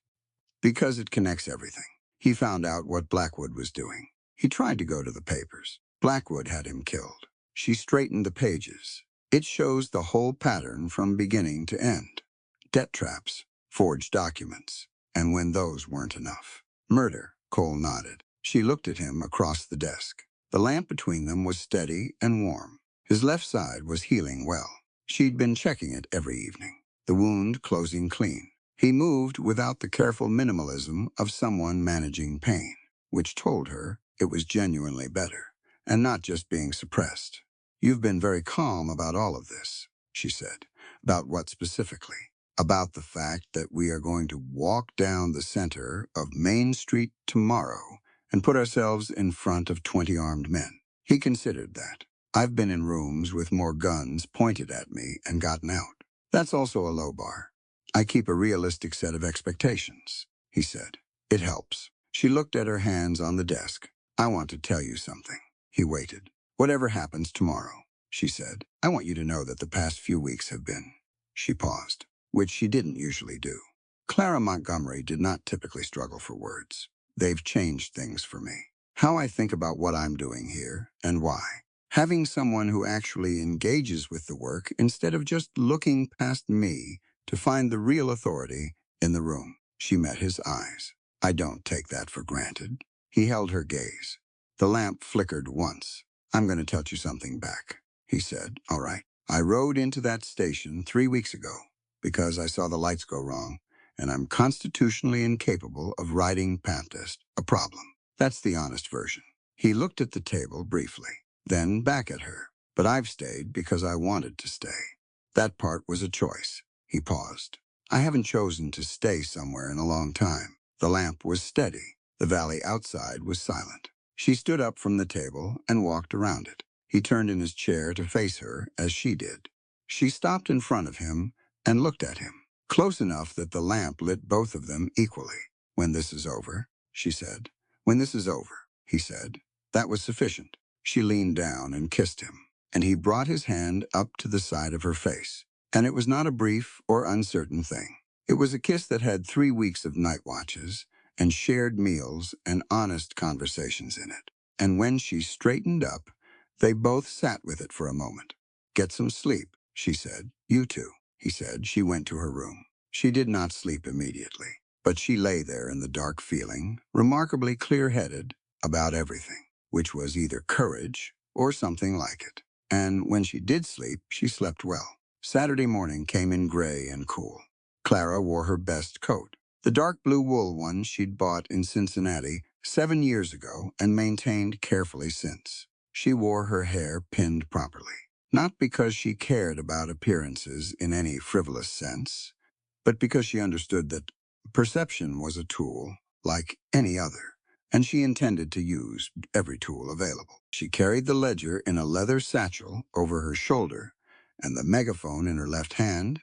because it connects everything. He found out what Blackwood was doing. He tried to go to the papers. Blackwood had him killed. She straightened the pages. It shows the whole pattern from beginning to end. Debt traps, forged documents, and when those weren't enough. Murder, Cole nodded. She looked at him across the desk. The lamp between them was steady and warm. His left side was healing well. She'd been checking it every evening, the wound closing clean. He moved without the careful minimalism of someone managing pain, which told her it was genuinely better, and not just being suppressed. You've been very calm about all of this, she said. About what specifically? About the fact that we are going to walk down the center of Main Street tomorrow and put ourselves in front of 20 armed men. He considered that. I've been in rooms with more guns pointed at me and gotten out. That's also a low bar. I keep a realistic set of expectations, he said. It helps. She looked at her hands on the desk. I want to tell you something. He waited. Whatever happens tomorrow, she said, I want you to know that the past few weeks have been. She paused. which she didn't usually do. Clara Montgomery did not typically struggle for words. They've changed things for me. How I think about what I'm doing here and why. Having someone who actually engages with the work instead of just looking past me to find the real authority in the room. She met his eyes. I don't take that for granted. He held her gaze. The lamp flickered once. I'm going to touch you something back, he said. All right. I rode into that station 3 weeks ago because I saw the lights go wrong, and I'm constitutionally incapable of riding past a problem. That's the honest version. He looked at the table briefly, then back at her. But I've stayed because I wanted to stay. That part was a choice. He paused. I haven't chosen to stay somewhere in a long time. The lamp was steady. The valley outside was silent. She stood up from the table and walked around it. He turned in his chair to face her as she did. She stopped in front of him and looked at him, close enough that the lamp lit both of them equally. When this is over, she said. When this is over, he said. That was sufficient. She leaned down and kissed him, and he brought his hand up to the side of her face. And it was not a brief or uncertain thing. It was a kiss that had 3 weeks of night watches and shared meals and honest conversations in it. And when she straightened up, they both sat with it for a moment. Get some sleep, she said. You too, he said. She went to her room. She did not sleep immediately, but she lay there in the dark feeling, remarkably clear-headed about everything, which was either courage or something like it. And when she did sleep, she slept well. Saturday morning came in gray and cool. Clara wore her best coat, the dark blue wool one she'd bought in Cincinnati 7 years ago and maintained carefully since. She wore her hair pinned properly, not because she cared about appearances in any frivolous sense, but because she understood that perception was a tool like any other, and she intended to use every tool available. She carried the ledger in a leather satchel over her shoulder, and the megaphone in her left hand,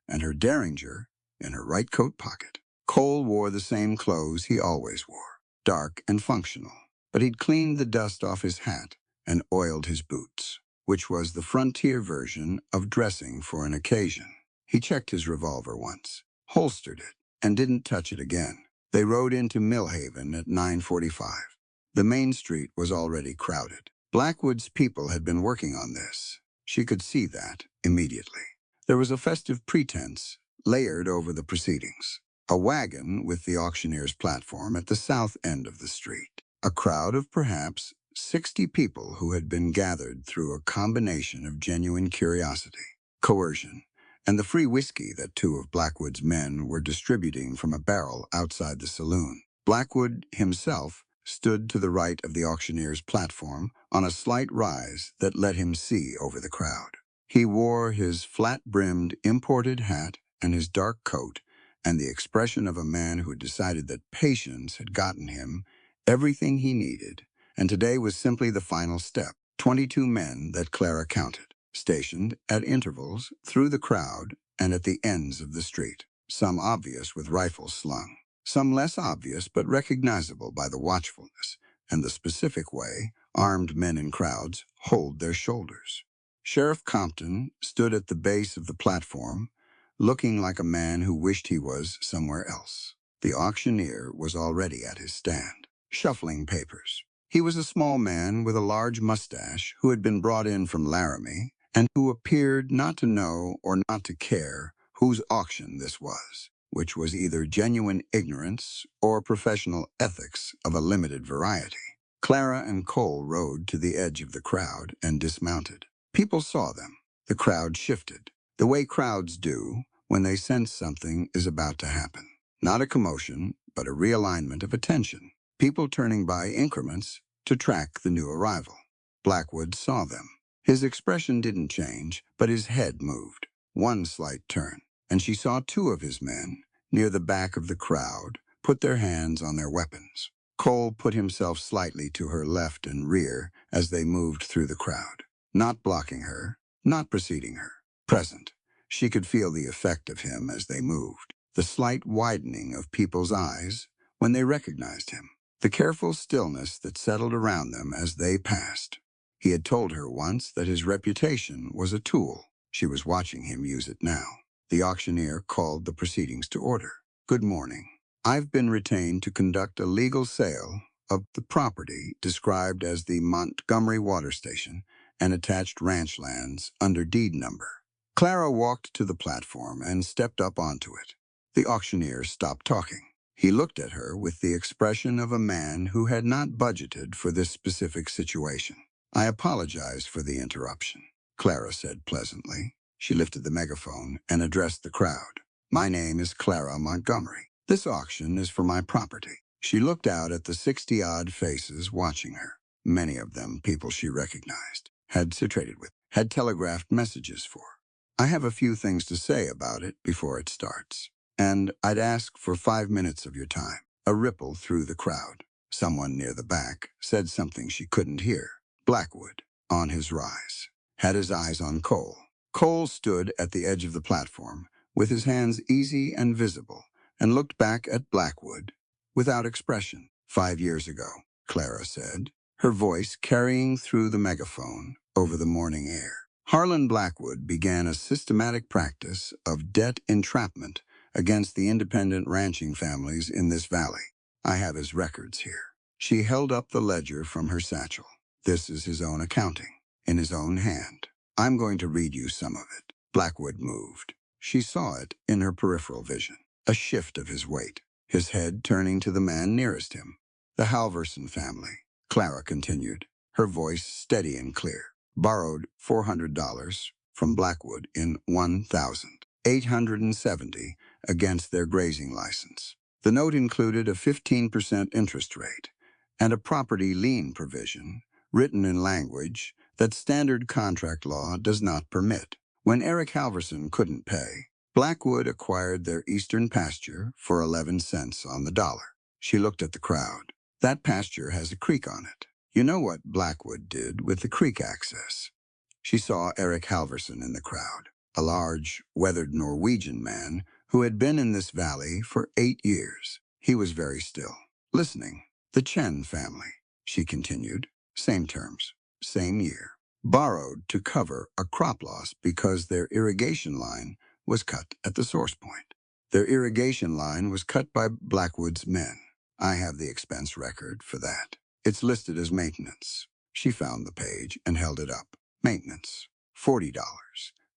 and her derringer in her right coat pocket. Cole wore the same clothes he always wore, dark and functional, but he'd cleaned the dust off his hat and oiled his boots, which was the frontier version of dressing for an occasion. He checked his revolver once, holstered it, and didn't touch it again. They rode into Millhaven at 9:45. The main street was already crowded. Blackwood's people had been working on this. She could see that immediately. There was a festive pretense layered over the proceedings. A wagon with the auctioneer's platform at the south end of the street. A crowd of perhaps 60 people who had been gathered through a combination of genuine curiosity, coercion, and the free whiskey that 2 of Blackwood's men were distributing from a barrel outside the saloon. Blackwood himself stood to the right of the auctioneer's platform on a slight rise that let him see over the crowd. He wore his flat-brimmed imported hat and his dark coat, and the expression of a man who had decided that patience had gotten him everything he needed, and today was simply the final step. 22 men that Clara counted, stationed at intervals through the crowd and at the ends of the street, some obvious with rifles slung, some less obvious but recognizable by the watchfulness and the specific way armed men in crowds hold their shoulders. Sheriff Compton stood at the base of the platform, looking like a man who wished he was somewhere else. The auctioneer was already at his stand, shuffling papers. He was a small man with a large mustache who had been brought in from Laramie and who appeared not to know or not to care whose auction this was, which was either genuine ignorance or professional ethics of a limited variety. Clara and Cole rode to the edge of the crowd and dismounted. People saw them. The crowd shifted, the way crowds do when they sense something is about to happen. Not a commotion, but a realignment of attention. People turning by increments to track the new arrival. Blackwood saw them. His expression didn't change, but his head moved. One slight turn, and she saw 2 of his men, near the back of the crowd, put their hands on their weapons. Cole put himself slightly to her left and rear as they moved through the crowd, not blocking her, not preceding her. Present, she could feel the effect of him as they moved, the slight widening of people's eyes when they recognized him, the careful stillness that settled around them as they passed. He had told her once that his reputation was a tool. She was watching him use it now. The auctioneer called the proceedings to order. Good morning. I've been retained to conduct a legal sale of the property described as the Montgomery Water Station and attached ranch lands under deed number. Clara walked to the platform and stepped up onto it. The auctioneer stopped talking. He looked at her with the expression of a man who had not budgeted for this specific situation. I apologize for the interruption, Clara said pleasantly. She lifted the megaphone and addressed the crowd. My name is Clara Montgomery. This auction is for my property. She looked out at the 60-odd faces watching her. Many of them people she recognized, had traded with, had telegraphed messages for. I have a few things to say about it before it starts, and I'd ask for 5 minutes of your time. A ripple through the crowd. Someone near the back said something she couldn't hear. Blackwood, on his rise, had his eyes on Cole. Cole stood at the edge of the platform, with his hands easy and visible, and looked back at Blackwood without expression. 5 years ago, Clara said, her voice carrying through the megaphone over the morning air. Harlan Blackwood began a systematic practice of debt entrapment against the independent ranching families in this valley. I have his records here. She held up the ledger from her satchel. This is his own accounting, in his own hand. I'm going to read you some of it. Blackwood moved. She saw it in her peripheral vision. A shift of his weight, his head turning to the man nearest him. The Halverson family, Clara continued, her voice steady and clear. Borrowed $400 from Blackwood in 1,870 against their grazing license. The note included a 15% interest rate and a property lien provision written in language that standard contract law does not permit. When Eric Halverson couldn't pay, Blackwood acquired their eastern pasture for 11 cents on the dollar. She looked at the crowd. That pasture has a creek on it. You know what Blackwood did with the creek access. She saw Eric Halverson in the crowd, a large, weathered Norwegian man who had been in this valley for 8 years. He was very still, listening. The Chen family, she continued, same terms, same year, borrowed to cover a crop loss because their irrigation line was cut at the source point. Their irrigation line was cut by Blackwood's men. I have the expense record for that. It's listed as maintenance. She found the page and held it up. Maintenance, $40,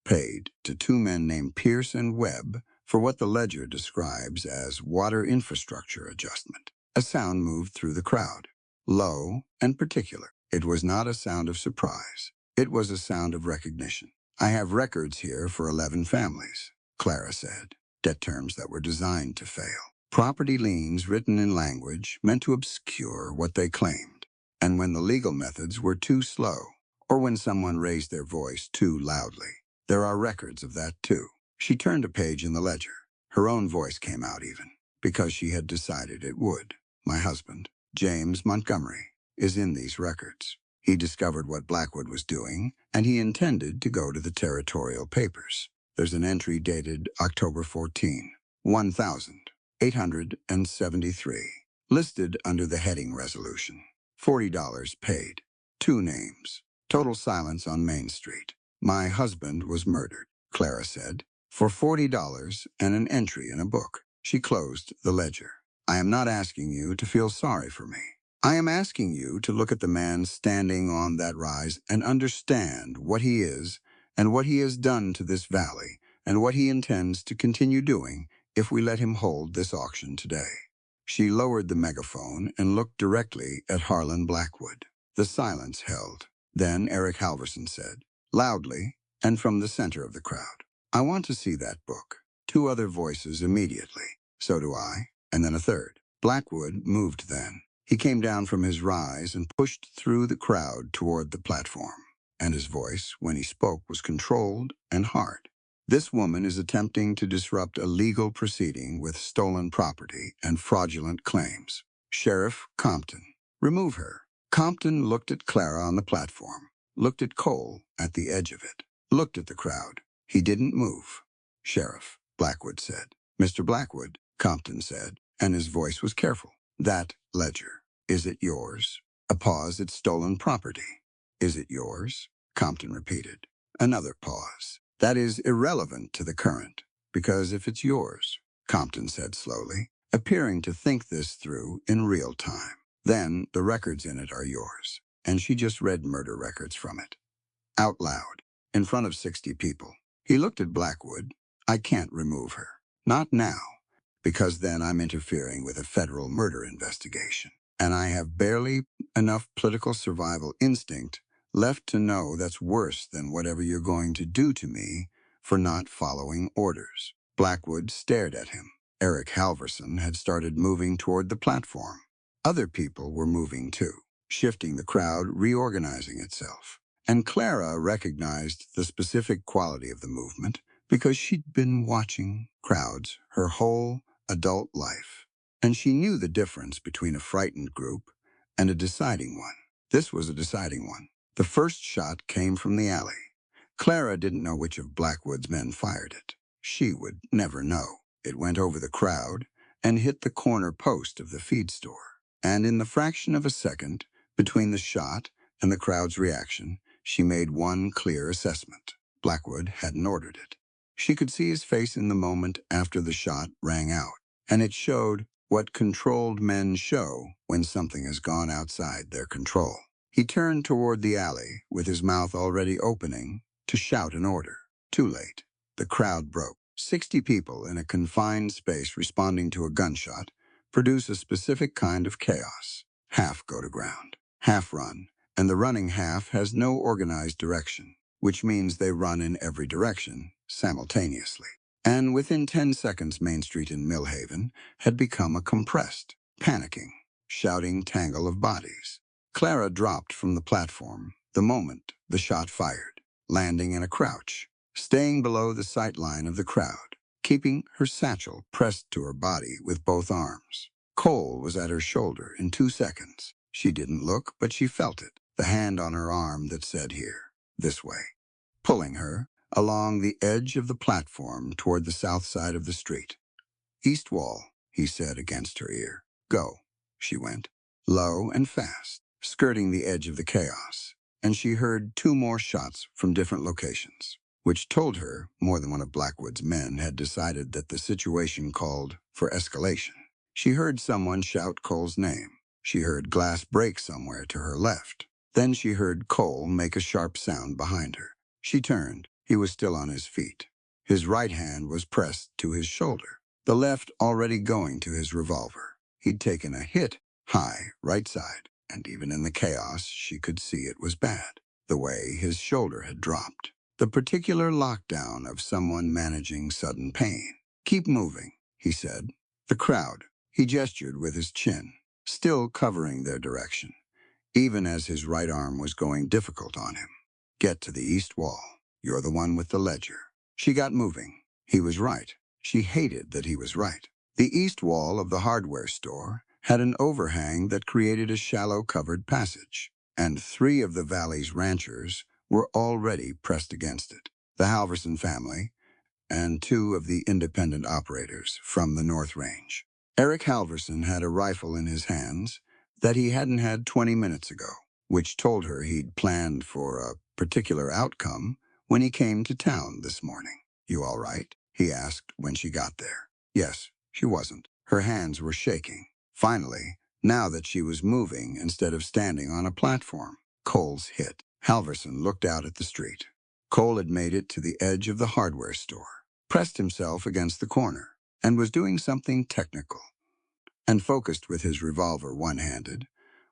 paid to 2 men named Pierce and Webb for what the ledger describes as water infrastructure adjustment. A sound moved through the crowd, low and particular. It was not a sound of surprise. It was a sound of recognition. I have records here for 11 families, Clara said, debt terms that were designed to fail. Property liens written in language meant to obscure what they claimed. And when the legal methods were too slow, or when someone raised their voice too loudly, there are records of that too. She turned a page in the ledger. Her own voice came out even, because she had decided it would. My husband, James Montgomery, is in these records. He discovered what Blackwood was doing, and he intended to go to the territorial papers. There's an entry dated October 14, 1,873, listed under the heading resolution. $40 paid. 2 names. Total silence on Main Street. My husband was murdered, Clara said, for $40 and an entry in a book. She closed the ledger. I am not asking you to feel sorry for me. I am asking you to look at the man standing on that rise and understand what he is and what he has done to this valley and what he intends to continue doing if we let him hold this auction today. She lowered the megaphone and looked directly at Harlan Blackwood. The silence held. Then Eric Halverson said, loudly and from the center of the crowd, I want to see that book. 2 other voices immediately. So do I. And then a third. Blackwood moved then. He came down from his rise and pushed through the crowd toward the platform. And his voice, when he spoke, was controlled and hard. This woman is attempting to disrupt a legal proceeding with stolen property and fraudulent claims. Sheriff Compton, remove her. Compton looked at Clara on the platform, looked at Cole at the edge of it, looked at the crowd. He didn't move. Sheriff, Blackwood said. Mr. Blackwood, Compton said, and his voice was careful. That ledger, is it yours? A pause. It's stolen property. Is it yours? Compton repeated. Another pause. That is irrelevant to the current. Because if it's yours, Compton said slowly, appearing to think this through in real time, then the records in it are yours. And she just read murder records from it. Out loud, in front of 60 people. He looked at Blackwood. I can't remove her. Not now, because then I'm interfering with a federal murder investigation. And I have barely enough political survival instinct left to know that's worse than whatever you're going to do to me for not following orders. Blackwood stared at him. Eric Halverson had started moving toward the platform. Other people were moving too, shifting the crowd, reorganizing itself. And Clara recognized the specific quality of the movement because she'd been watching crowds her whole adult life. And she knew the difference between a frightened group and a deciding one. This was a deciding one. The first shot came from the alley. Clara didn't know which of Blackwood's men fired it. She would never know. It went over the crowd and hit the corner post of the feed store. And in the fraction of a second between the shot and the crowd's reaction, she made one clear assessment. Blackwood hadn't ordered it. She could see his face in the moment after the shot rang out, and it showed what controlled men show when something has gone outside their control. He turned toward the alley with his mouth already opening to shout an order. Too late. The crowd broke. 60 people in a confined space responding to a gunshot produce a specific kind of chaos. Half go to ground, half run, and the running half has no organized direction, which means they run in every direction simultaneously. And within 10 seconds, Main Street in Millhaven had become a compressed, panicking, shouting tangle of bodies. Clara dropped from the platform the moment the shot fired, landing in a crouch, staying below the sight line of the crowd, keeping her satchel pressed to her body with both arms. Cole was at her shoulder in 2 seconds. She didn't look, but she felt it, the hand on her arm that said here, this way, pulling her along the edge of the platform toward the south side of the street. East wall, he said against her ear. Go. She went, low and fast, skirting the edge of the chaos, and she heard 2 more shots from different locations, which told her more than one of Blackwood's men had decided that the situation called for escalation. She heard someone shout Cole's name. She heard glass break somewhere to her left. Then she heard Cole make a sharp sound behind her. She turned. He was still on his feet. His right hand was pressed to his shoulder, the left already going to his revolver. He'd taken a hit, high, right side, and even in the chaos, she could see it was bad, the way his shoulder had dropped. The particular lockdown of someone managing sudden pain. Keep moving, he said. The crowd, he gestured with his chin, still covering their direction, even as his right arm was going difficult on him. Get to the east wall. You're the one with the ledger. She got moving. He was right. She hated that he was right. The east wall of the hardware store had an overhang that created a shallow covered passage, and 3 of the valley's ranchers were already pressed against it. The Halverson family and 2 of the independent operators from the North Range. Eric Halverson had a rifle in his hands that he hadn't had 20 minutes ago, which told her he'd planned for a particular outcome when he came to town this morning. You all right? He asked when she got there. Yes, she wasn't. Her hands were shaking. Finally, now that she was moving instead of standing on a platform, Cole's hit. Halverson looked out at the street. Cole had made it to the edge of the hardware store, pressed himself against the corner, and was doing something technical, and focused with his revolver one-handed,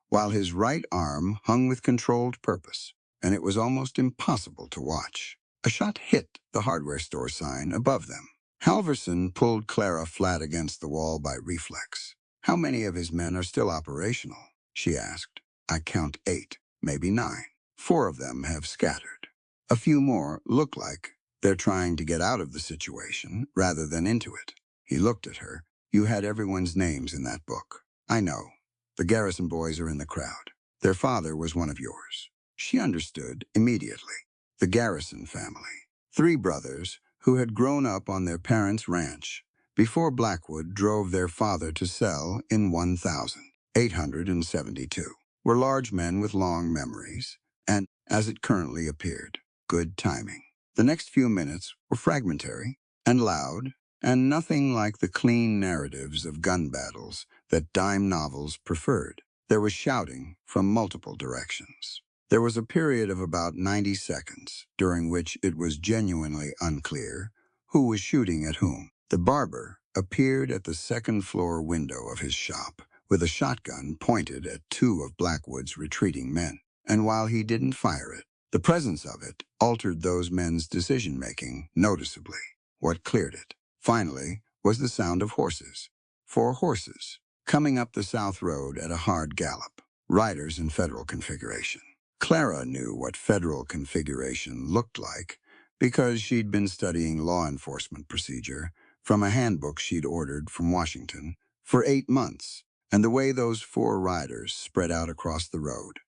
while his right arm hung with controlled purpose, and it was almost impossible to watch. A shot hit the hardware store sign above them. Halverson pulled Clara flat against the wall by reflex. How many of his men are still operational? She asked. I count 8, maybe 9. 4 of them have scattered. A few more look like they're trying to get out of the situation rather than into it. He looked at her. You had everyone's names in that book. I know. The Garrison boys are in the crowd. Their father was one of yours. She understood immediately. The Garrison family. 3 brothers who had grown up on their parents' ranch before Blackwood drove their father to sell in 1872. Were large men with long memories, and, as it currently appeared, good timing. The next few minutes were fragmentary and loud, and nothing like the clean narratives of gun battles that dime novels preferred. There was shouting from multiple directions. There was a period of about 90 seconds during which it was genuinely unclear who was shooting at whom. The barber appeared at the second-floor window of his shop with a shotgun pointed at two of Blackwood's retreating men. And while he didn't fire it, the presence of it altered those men's decision-making noticeably. What cleared it, finally, was the sound of horses. 4 horses, coming up the South Road at a hard gallop. Riders in federal configuration. Clara knew what federal configuration looked like because she'd been studying law enforcement procedure from a handbook she'd ordered from Washington for 8 months, and the way those 4 riders spread out across the road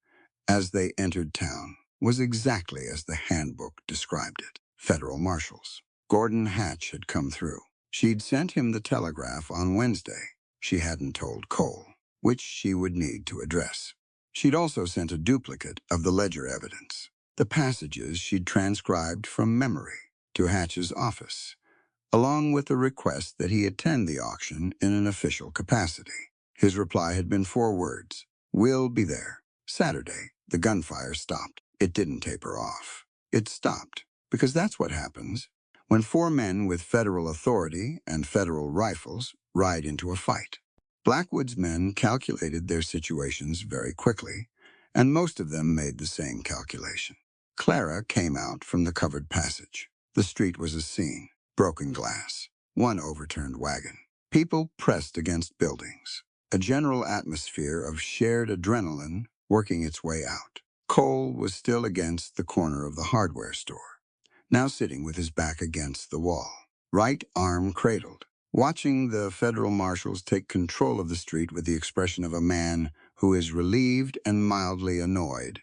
as they entered town was exactly as the handbook described it. Federal marshals. Gordon Hatch had come through. She'd sent him the telegraph on Wednesday. She hadn't told Cole, which she would need to address. She'd also sent a duplicate of the ledger evidence, the passages she'd transcribed from memory, to Hatch's office, along with a request that he attend the auction in an official capacity. His reply had been 4 words: "We'll be there." Saturday, the gunfire stopped. It didn't taper off. It stopped, because that's what happens when 4 men with federal authority and federal rifles ride into a fight. Blackwood's men calculated their situations very quickly, and most of them made the same calculation. Clara came out from the covered passage. The street was a scene. Broken glass. 1 overturned wagon. People pressed against buildings. A general atmosphere of shared adrenaline working its way out. Cole was still against the corner of the hardware store, now sitting with his back against the wall, right arm cradled, watching the federal marshals take control of the street with the expression of a man who is relieved and mildly annoyed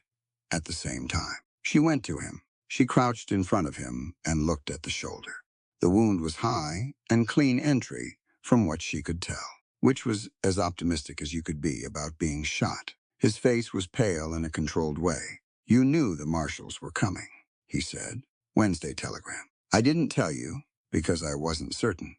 at the same time. She went to him. She crouched in front of him and looked at the shoulder. The wound was high and clean entry from what she could tell, which was as optimistic as you could be about being shot. His face was pale in a controlled way. "You knew the marshals were coming," he said. "Wednesday telegram. I didn't tell you because I wasn't certain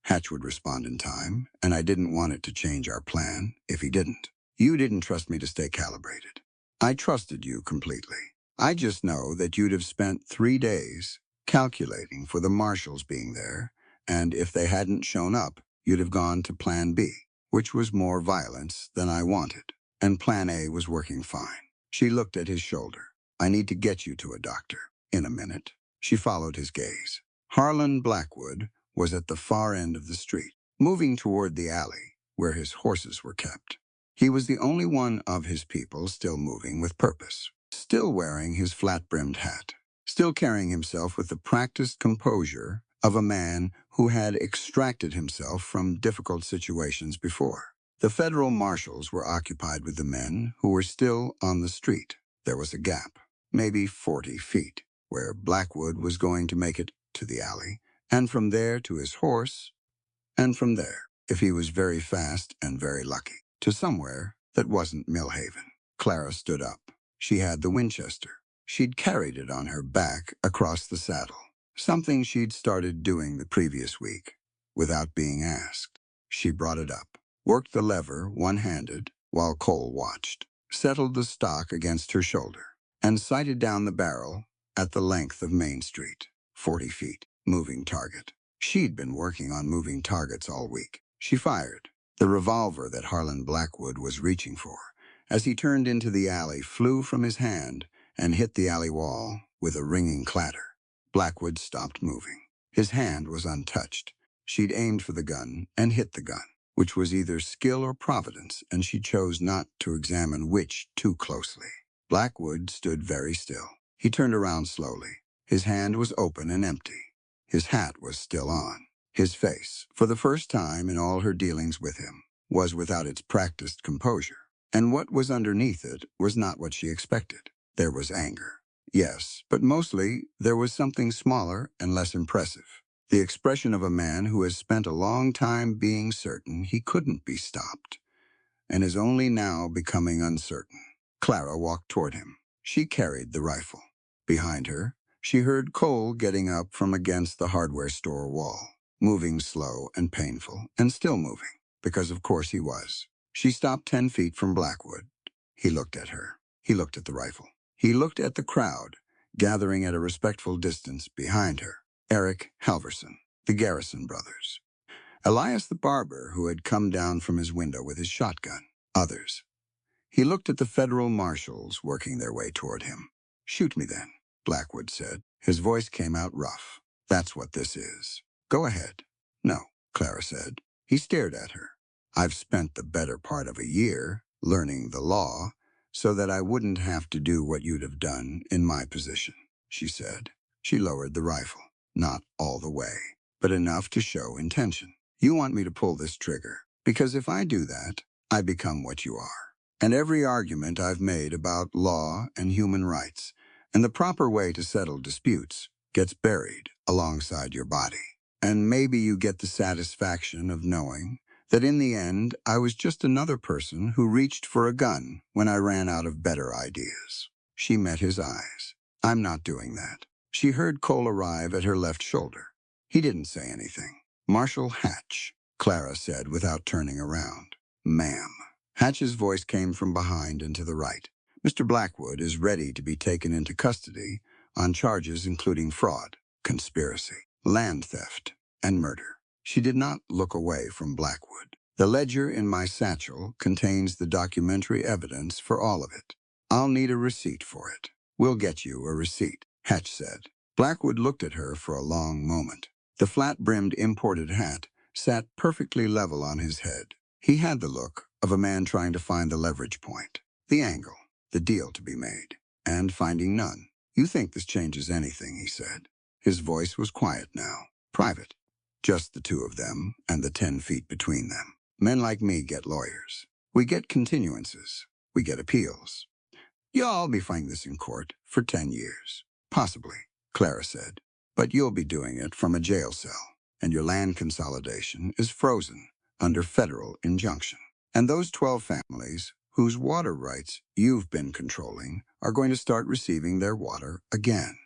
Hatch would respond in time, and I didn't want it to change our plan if he didn't. You didn't trust me to stay calibrated. I trusted you completely. I just know that you'd have spent 3 days calculating for the marshals being there, and if they hadn't shown up, you'd have gone to Plan B, which was more violence than I wanted, and Plan A was working fine." She looked at his shoulder. "I need to get you to a doctor. In a minute." She followed his gaze. Harlan Blackwood was at the far end of the street, moving toward the alley where his horses were kept. He was the only one of his people still moving with purpose, still wearing his flat-brimmed hat, still carrying himself with the practiced composure of a man who had extracted himself from difficult situations before. The federal marshals were occupied with the men who were still on the street. There was a gap, maybe 40 feet, where Blackwood was going to make it to the alley, and from there to his horse, and from there, if he was very fast and very lucky, to somewhere that wasn't Millhaven. Clara stood up. She had the Winchester. She'd carried it on her back across the saddle, something she'd started doing the previous week, without being asked. She brought it up, worked the lever one-handed while Cole watched, settled the stock against her shoulder, and sighted down the barrel at the length of Main Street. 40 feet. Moving target. She'd been working on moving targets all week. She fired. The revolver that Harlan Blackwood was reaching for, as he turned into the alley, flew from his hand and hit the alley wall with a ringing clatter. Blackwood stopped moving. His hand was untouched. She'd aimed for the gun and hit the gun, which was either skill or providence, and she chose not to examine which too closely. Blackwood stood very still. He turned around slowly. His hand was open and empty. His hat was still on. His face, for the first time in all her dealings with him, was without its practiced composure. And what was underneath it was not what she expected. There was anger. Yes, but mostly there was something smaller and less impressive. The expression of a man who has spent a long time being certain he couldn't be stopped, and is only now becoming uncertain. Clara walked toward him. She carried the rifle. Behind her, She heard Cole getting up from against the hardware store wall, moving slow and painful, and still moving, because of course he was. She stopped 10 feet from Blackwood. He looked at her. He looked at the rifle. He looked at the crowd, gathering at a respectful distance behind her. Eric Halverson, the Garrison brothers. Elias the barber, who had come down from his window with his shotgun. Others. He looked at the federal marshals working their way toward him. "Shoot me then," Blackwood said. His voice came out rough. "That's what this is. Go ahead." "No," Clara said. He stared at her. "I've spent the better part of a year learning the law so that I wouldn't have to do what you'd have done in my position," she said. She lowered the rifle. "Not all the way, but enough to show intention. You want me to pull this trigger, because if I do that, I become what you are. And every argument I've made about law and human rights and the proper way to settle disputes gets buried alongside your body. And maybe you get the satisfaction of knowing that in the end, I was just another person who reached for a gun when I ran out of better ideas." She met his eyes. "I'm not doing that." She heard Cole arrive at her left shoulder. He didn't say anything. "Marshal Hatch," Clara said without turning around. "Ma'am." Hatch's voice came from behind and to the right. "Mr. Blackwood is ready to be taken into custody on charges including fraud, conspiracy, land theft, and murder." She did not look away from Blackwood. "The ledger in my satchel contains the documentary evidence for all of it. I'll need a receipt for it." "We'll get you a receipt," Hatch said. Blackwood looked at her for a long moment. The flat-brimmed imported hat sat perfectly level on his head. He had the look of a man trying to find the leverage point, the angle, the deal to be made, and finding none. "You think this changes anything," he said. His voice was quiet now, private. Just the two of them and the 10 feet between them. "Men like me get lawyers. We get continuances. We get appeals. You'll all be fighting this in court for 10 years. Possibly," Clara said. "But you'll be doing it from a jail cell, and your land consolidation is frozen under federal injunction. And those 12 families whose water rights you've been controlling are going to start receiving their water again.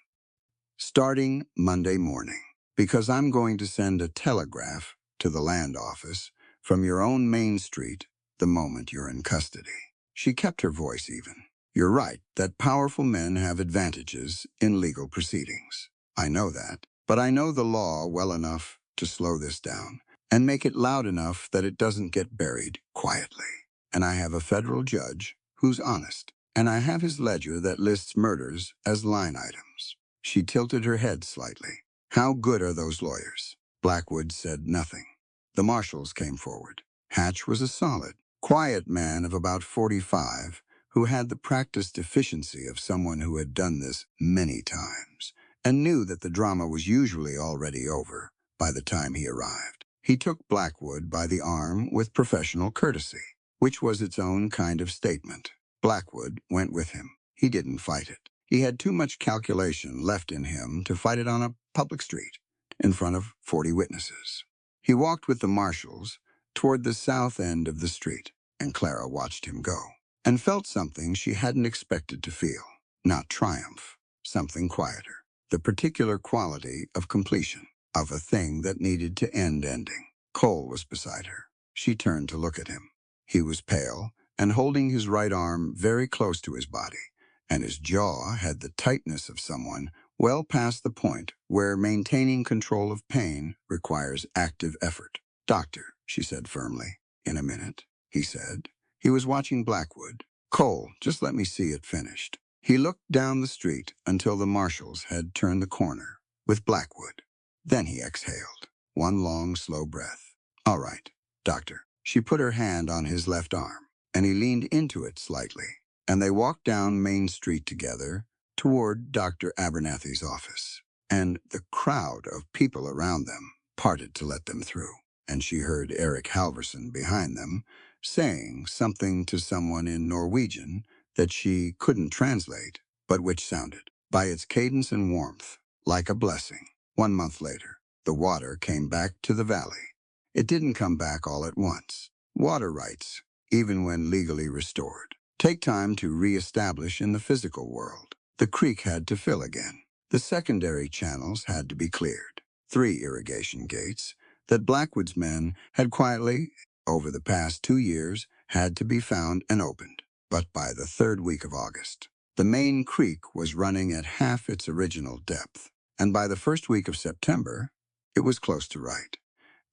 Starting Monday morning, because I'm going to send a telegraph to the land office from your own Main Street the moment you're in custody." She kept her voice even. "You're right that powerful men have advantages in legal proceedings. I know that, but I know the law well enough to slow this down and make it loud enough that it doesn't get buried quietly. And I have a federal judge who's honest, and I have his ledger that lists murders as line items." She tilted her head slightly. "How good are those lawyers?" Blackwood said nothing. The marshals came forward. Hatch was a solid, quiet man of about 45 who had the practiced efficiency of someone who had done this many times and knew that the drama was usually already over by the time he arrived. He took Blackwood by the arm with professional courtesy, which was its own kind of statement. Blackwood went with him. He didn't fight it. He had too much calculation left in him to fight it on a public street in front of 40 witnesses. He walked with the marshals toward the south end of the street, and Clara watched him go and felt something she hadn't expected to feel. Not triumph, something quieter. The particular quality of completion, of a thing that needed to end ending. Cole was beside her. She turned to look at him. He was pale and holding his right arm very close to his body, and his jaw had the tightness of someone well past the point where maintaining control of pain requires active effort. "Doctor," she said firmly. "In a minute," he said. He was watching Blackwood. "Cole, just let me see it finished." He looked down the street until the marshals had turned the corner with Blackwood. Then he exhaled, one long, slow breath. "All right, doctor." She put her hand on his left arm, and he leaned into it slightly, and they walked down Main Street together toward Dr. Abernathy's office. And the crowd of people around them parted to let them through, and she heard Eric Halverson behind them saying something to someone in Norwegian that she couldn't translate, but which sounded, by its cadence and warmth, like a blessing. 1 month later, the water came back to the valley. It didn't come back all at once. Water rights, even when legally restored, take time to re-establish in the physical world. The creek had to fill again. The secondary channels had to be cleared. 3 irrigation gates that Blackwood's men had quietly, over the past 2 years, had to be found and opened. But by the 3rd week of August, the main creek was running at half its original depth, and by the 1st week of September, it was close to right.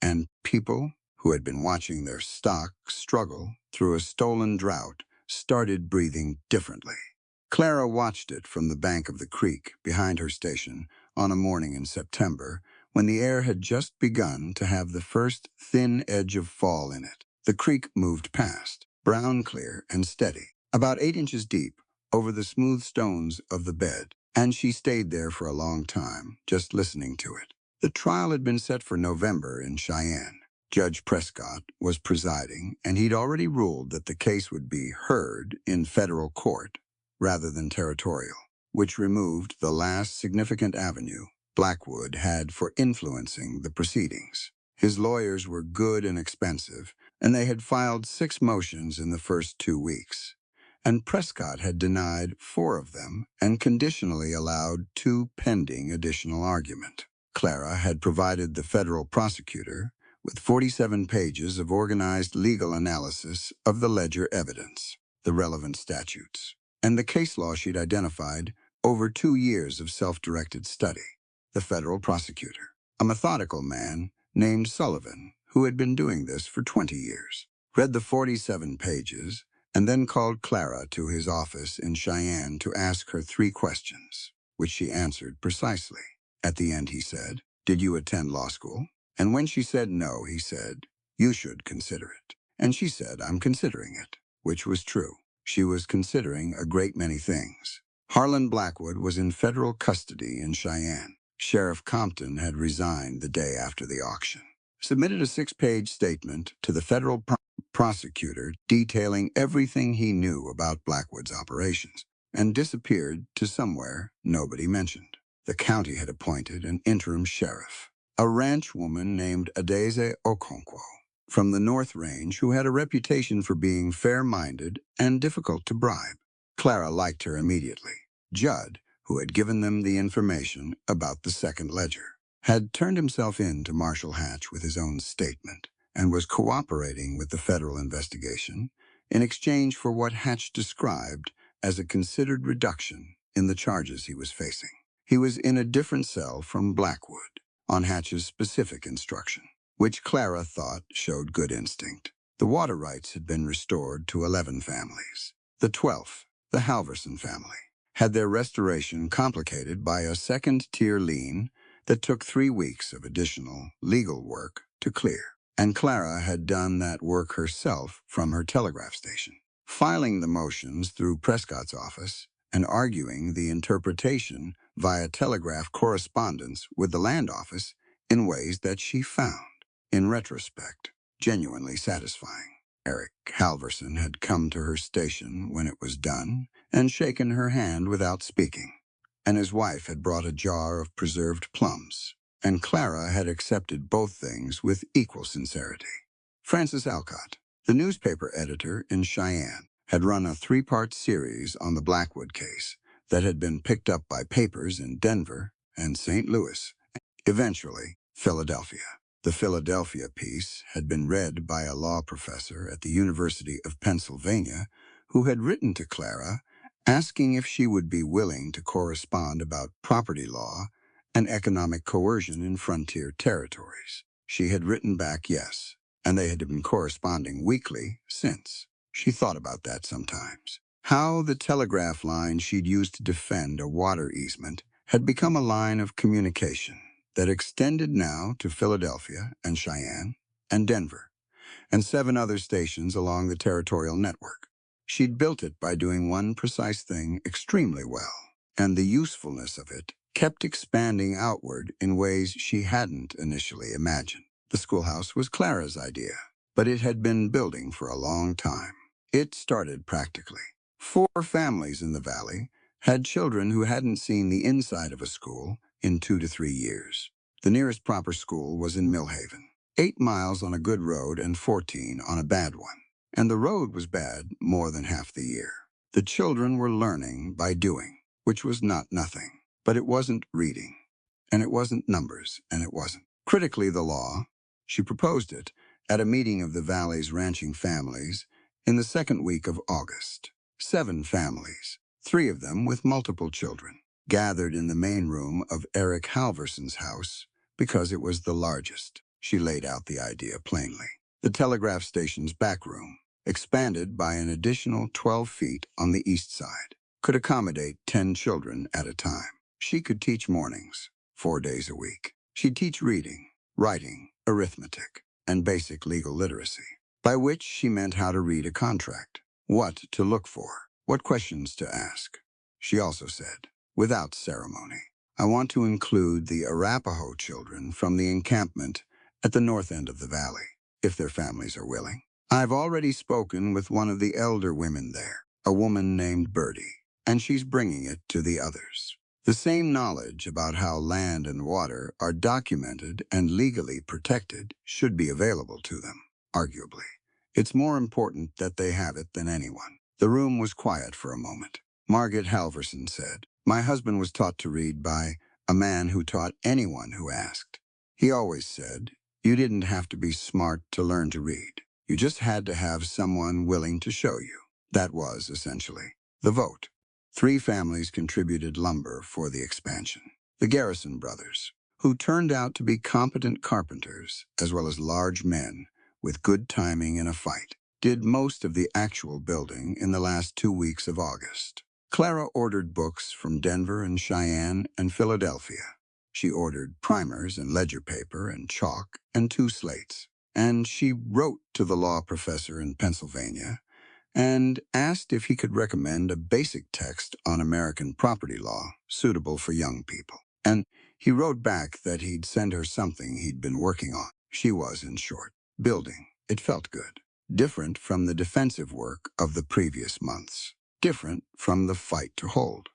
And people who had been watching their stock struggle through a stolen drought started breathing differently. Clara watched it from the bank of the creek behind her station on a morning in September when the air had just begun to have the first thin edge of fall in it. The creek moved past, brown clear and steady, about 8 inches deep, over the smooth stones of the bed, and she stayed there for a long time, just listening to it. The trial had been set for November in Cheyenne. Judge Prescott was presiding, and he'd already ruled that the case would be heard in federal court rather than territorial, which removed the last significant avenue Blackwood had for influencing the proceedings. His lawyers were good and expensive, and they had filed 6 motions in the first 2 weeks. And Prescott had denied 4 of them and conditionally allowed 2 pending additional argument. Clara had provided the federal prosecutor with 47 pages of organized legal analysis of the ledger evidence, the relevant statutes, and the case law she'd identified over 2 years of self-directed study. The federal prosecutor, a methodical man named Sullivan, who had been doing this for 20 years, read the 47 pages and then called Clara to his office in Cheyenne to ask her 3 questions, which she answered precisely. At the end, he said, "Did you attend law school?" And when she said no, he said, "You should consider it." And she said, "I'm considering it," which was true. She was considering a great many things. Harlan Blackwood was in federal custody in Cheyenne. Sheriff Compton had resigned the day after the auction. Submitted a 6-page statement to the federal prosecutor detailing everything he knew about Blackwood's operations, and disappeared to somewhere nobody mentioned. The county had appointed an interim sheriff, a ranch woman named Adaeze Okonkwo, from the North Range, who had a reputation for being fair-minded and difficult to bribe. Clara liked her immediately. Judd, who had given them the information about the second ledger, had turned himself in to Marshal Hatch with his own statement and was cooperating with the federal investigation in exchange for what Hatch described as a considered reduction in the charges he was facing. He was in a different cell from Blackwood, on Hatch's specific instruction, which Clara thought showed good instinct. The water rights had been restored to 11 families. The 12th, the Halverson family, had their restoration complicated by a second-tier lien that took 3 weeks of additional legal work to clear. And Clara had done that work herself from her telegraph station, filing the motions through Prescott's office and arguing the interpretation via telegraph correspondence with the land office in ways that she found, in retrospect, genuinely satisfying. Eric Halverson had come to her station when it was done and shaken her hand without speaking, and his wife had brought a jar of preserved plums, and Clara had accepted both things with equal sincerity. Francis Alcott, the newspaper editor in Cheyenne, had run a 3-part series on the Blackwood case that had been picked up by papers in Denver and St. Louis, eventually Philadelphia. The Philadelphia piece had been read by a law professor at the University of Pennsylvania who had written to Clara asking if she would be willing to correspond about property law and economic coercion in frontier territories. She had written back yes, and they had been corresponding weekly since. She thought about that sometimes. How the telegraph line she'd used to defend a water easement had become a line of communication that extended now to Philadelphia and Cheyenne and Denver and 7 other stations along the territorial network. She'd built it by doing one precise thing extremely well, and the usefulness of it kept expanding outward in ways she hadn't initially imagined. The schoolhouse was Clara's idea, but it had been building for a long time. It started practically. 4 families in the valley had children who hadn't seen the inside of a school in 2 to 3 years. The nearest proper school was in Millhaven, 8 miles on a good road and 14 on a bad one. And the road was bad more than half the year. The children were learning by doing, which was not nothing. But it wasn't reading, and it wasn't numbers, and it wasn't critically the law. She proposed it at a meeting of the Valley's ranching families in the second week of August. 7 families, 3 of them with multiple children, gathered in the main room of Eric Halverson's house because it was the largest. She laid out the idea plainly. The telegraph station's back room, expanded by an additional 12 feet on the east side, could accommodate 10 children at a time. She could teach mornings, 4 days a week. She'd teach reading, writing, arithmetic, and basic legal literacy, by which she meant how to read a contract, what to look for, what questions to ask. She also said, without ceremony, I want to include the Arapaho children from the encampment at the north end of the valley, if their families are willing. I've already spoken with one of the elder women there, a woman named Birdie, and she's bringing it to the others. The same knowledge about how land and water are documented and legally protected should be available to them, arguably. It's more important that they have it than anyone. The room was quiet for a moment. Margaret Halverson said, my husband was taught to read by a man who taught anyone who asked. He always said, you didn't have to be smart to learn to read. You just had to have someone willing to show you. That was, essentially, the vote. 3 families contributed lumber for the expansion. The Garrison brothers, who turned out to be competent carpenters, as well as large men with good timing in a fight, did most of the actual building in the last 2 weeks of August. Clara ordered books from Denver and Cheyenne and Philadelphia. She ordered primers and ledger paper and chalk and 2 slates. And she wrote to the law professor in Pennsylvania and asked if he could recommend a basic text on American property law suitable for young people. And he wrote back that he'd send her something he'd been working on. She was, in short, building. It felt good. Different from the defensive work of the previous months. Different from the fight to hold.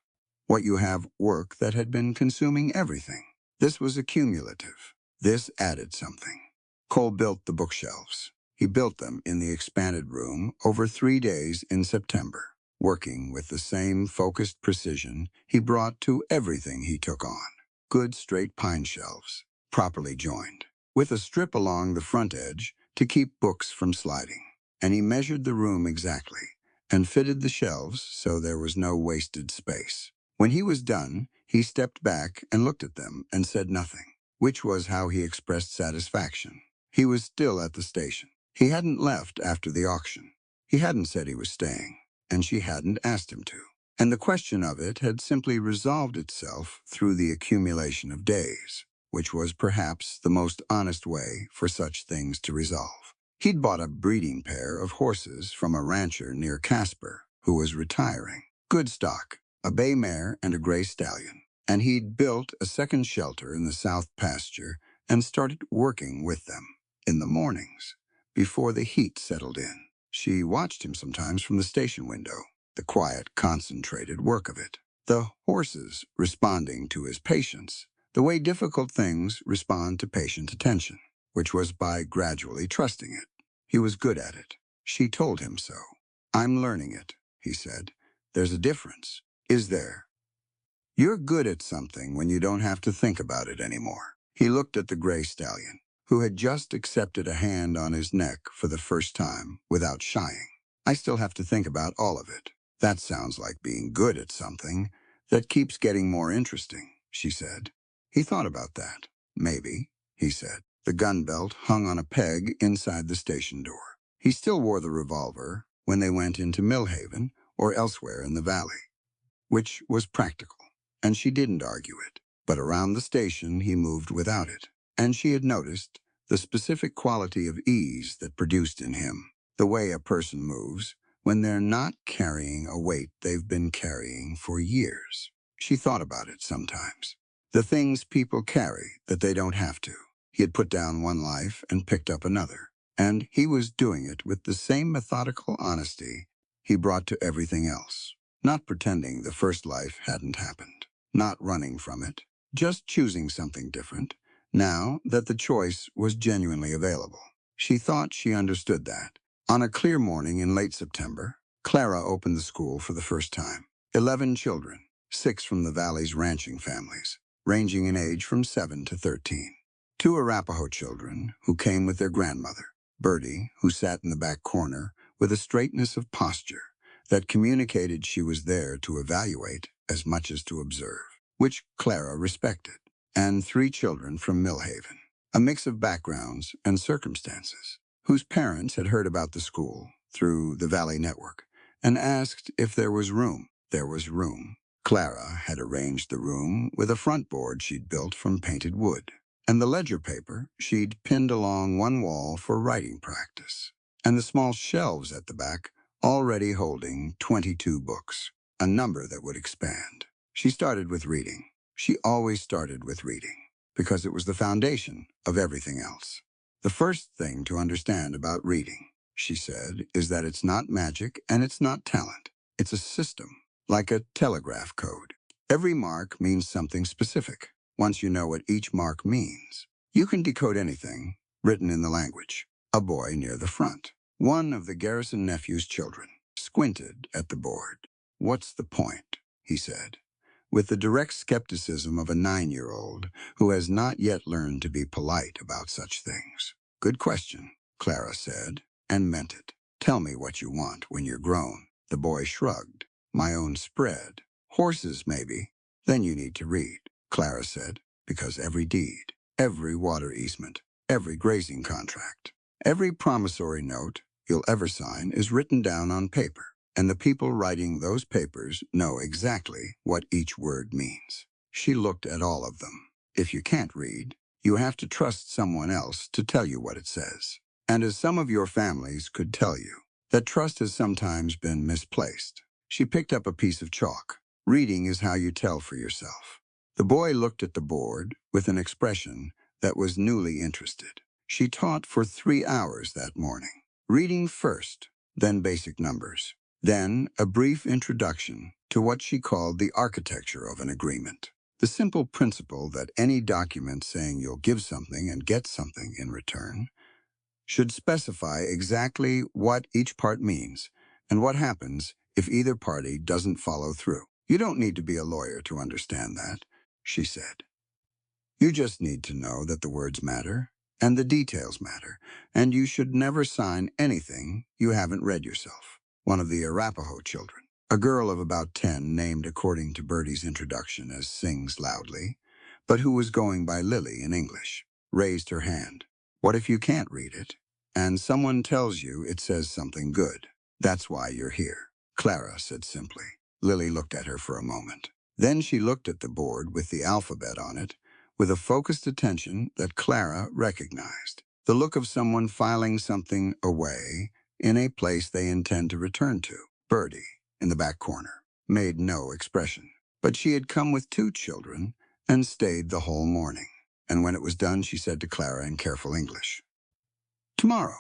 What you have work that had been consuming everything. This was accumulative. This added something. Cole built the bookshelves. He built them in the expanded room over 3 days in September, working with the same focused precision he brought to everything he took on. Good straight pine shelves, properly joined, with a strip along the front edge to keep books from sliding. And he measured the room exactly and fitted the shelves so there was no wasted space. When he was done, he stepped back and looked at them and said nothing, which was how he expressed satisfaction. He was still at the station. He hadn't left after the auction. He hadn't said he was staying, and she hadn't asked him to. And the question of it had simply resolved itself through the accumulation of days, which was perhaps the most honest way for such things to resolve. He'd bought a breeding pair of horses from a rancher near Casper who was retiring. Good stock, a bay mare and a gray stallion. And he'd built a second shelter in the south pasture and started working with them in the mornings, before the heat settled in. She watched him sometimes from the station window, the quiet, concentrated work of it. The horses responding to his patience, the way difficult things respond to patient attention, which was by gradually trusting it. He was good at it. She told him so. I'm learning it, he said. There's a difference. Is there? You're good at something when you don't have to think about it anymore. He looked at the gray stallion, who had just accepted a hand on his neck for the first time without shying. I still have to think about all of it. That sounds like being good at something that keeps getting more interesting, she said. He thought about that. Maybe, he said. The gun belt hung on a peg inside the station door. He still wore the revolver when they went into Millhaven or elsewhere in the valley, which was practical, and she didn't argue it. But around the station he moved without it, and she had noticed the specific quality of ease that produced in him, the way a person moves when they're not carrying a weight they've been carrying for years. She thought about it sometimes. The things people carry that they don't have to. He had put down one life and picked up another, and he was doing it with the same methodical honesty he brought to everything else, not pretending the first life hadn't happened, not running from it, just choosing something different, now that the choice was genuinely available. She thought she understood that. On a clear morning in late September, Clara opened the school for the first time. 11 children, 6 from the valley's ranching families, ranging in age from 7 to 13. 2 Arapaho children who came with their grandmother, Bertie, who sat in the back corner with a straightness of posture that communicated she was there to evaluate as much as to observe, which Clara respected, and 3 children from Millhaven, a mix of backgrounds and circumstances, whose parents had heard about the school through the Valley Network and asked if there was room. There was room. Clara had arranged the room with a front board she'd built from painted wood, and the ledger paper she'd pinned along one wall for writing practice, and the small shelves at the back already holding 22 books, a number that would expand. She started with reading. She always started with reading, because it was the foundation of everything else. The first thing to understand about reading, she said, is that it's not magic and it's not talent. It's a system, like a telegraph code. Every mark means something specific. Once you know what each mark means, you can decode anything written in the language. A boy near the front, one of the Garrison nephew's children, squinted at the board. "What's the point?" he said, with the direct skepticism of a 9-year-old who has not yet learned to be polite about such things. "Good question," Clara said, and meant it. "Tell me what you want when you're grown." The boy shrugged. "My own spread. Horses, maybe." "Then you need to read," Clara said, "because every deed, every water easement, every grazing contract, every promissory note you'll ever sign is written down on paper, and the people writing those papers know exactly what each word means." She looked at all of them. "If you can't read, you have to trust someone else to tell you what it says. And as some of your families could tell you, that trust has sometimes been misplaced." She picked up a piece of chalk. "Reading is how you tell for yourself." The boy looked at the board with an expression that was newly interested. She taught for 3 hours that morning. Reading first, then basic numbers, then a brief introduction to what she called the architecture of an agreement. The simple principle that any document saying you'll give something and get something in return should specify exactly what each part means and what happens if either party doesn't follow through. "You don't need to be a lawyer to understand that," she said. "You just need to know that the words matter and the details matter, and you should never sign anything you haven't read yourself." One of the Arapaho children, a girl of about 10 named according to Bertie's introduction as Sings Loudly, but who was going by Lily in English, raised her hand. "What if you can't read it, and someone tells you it says something good? That's why you're here," Clara said simply. Lily looked at her for a moment. Then she looked at the board with the alphabet on it, with a focused attention that Clara recognized. The look of someone filing something away in a place they intend to return to. Bertie, in the back corner, made no expression. But she had come with 2 children and stayed the whole morning. And when it was done, she said to Clara in careful English, "Tomorrow,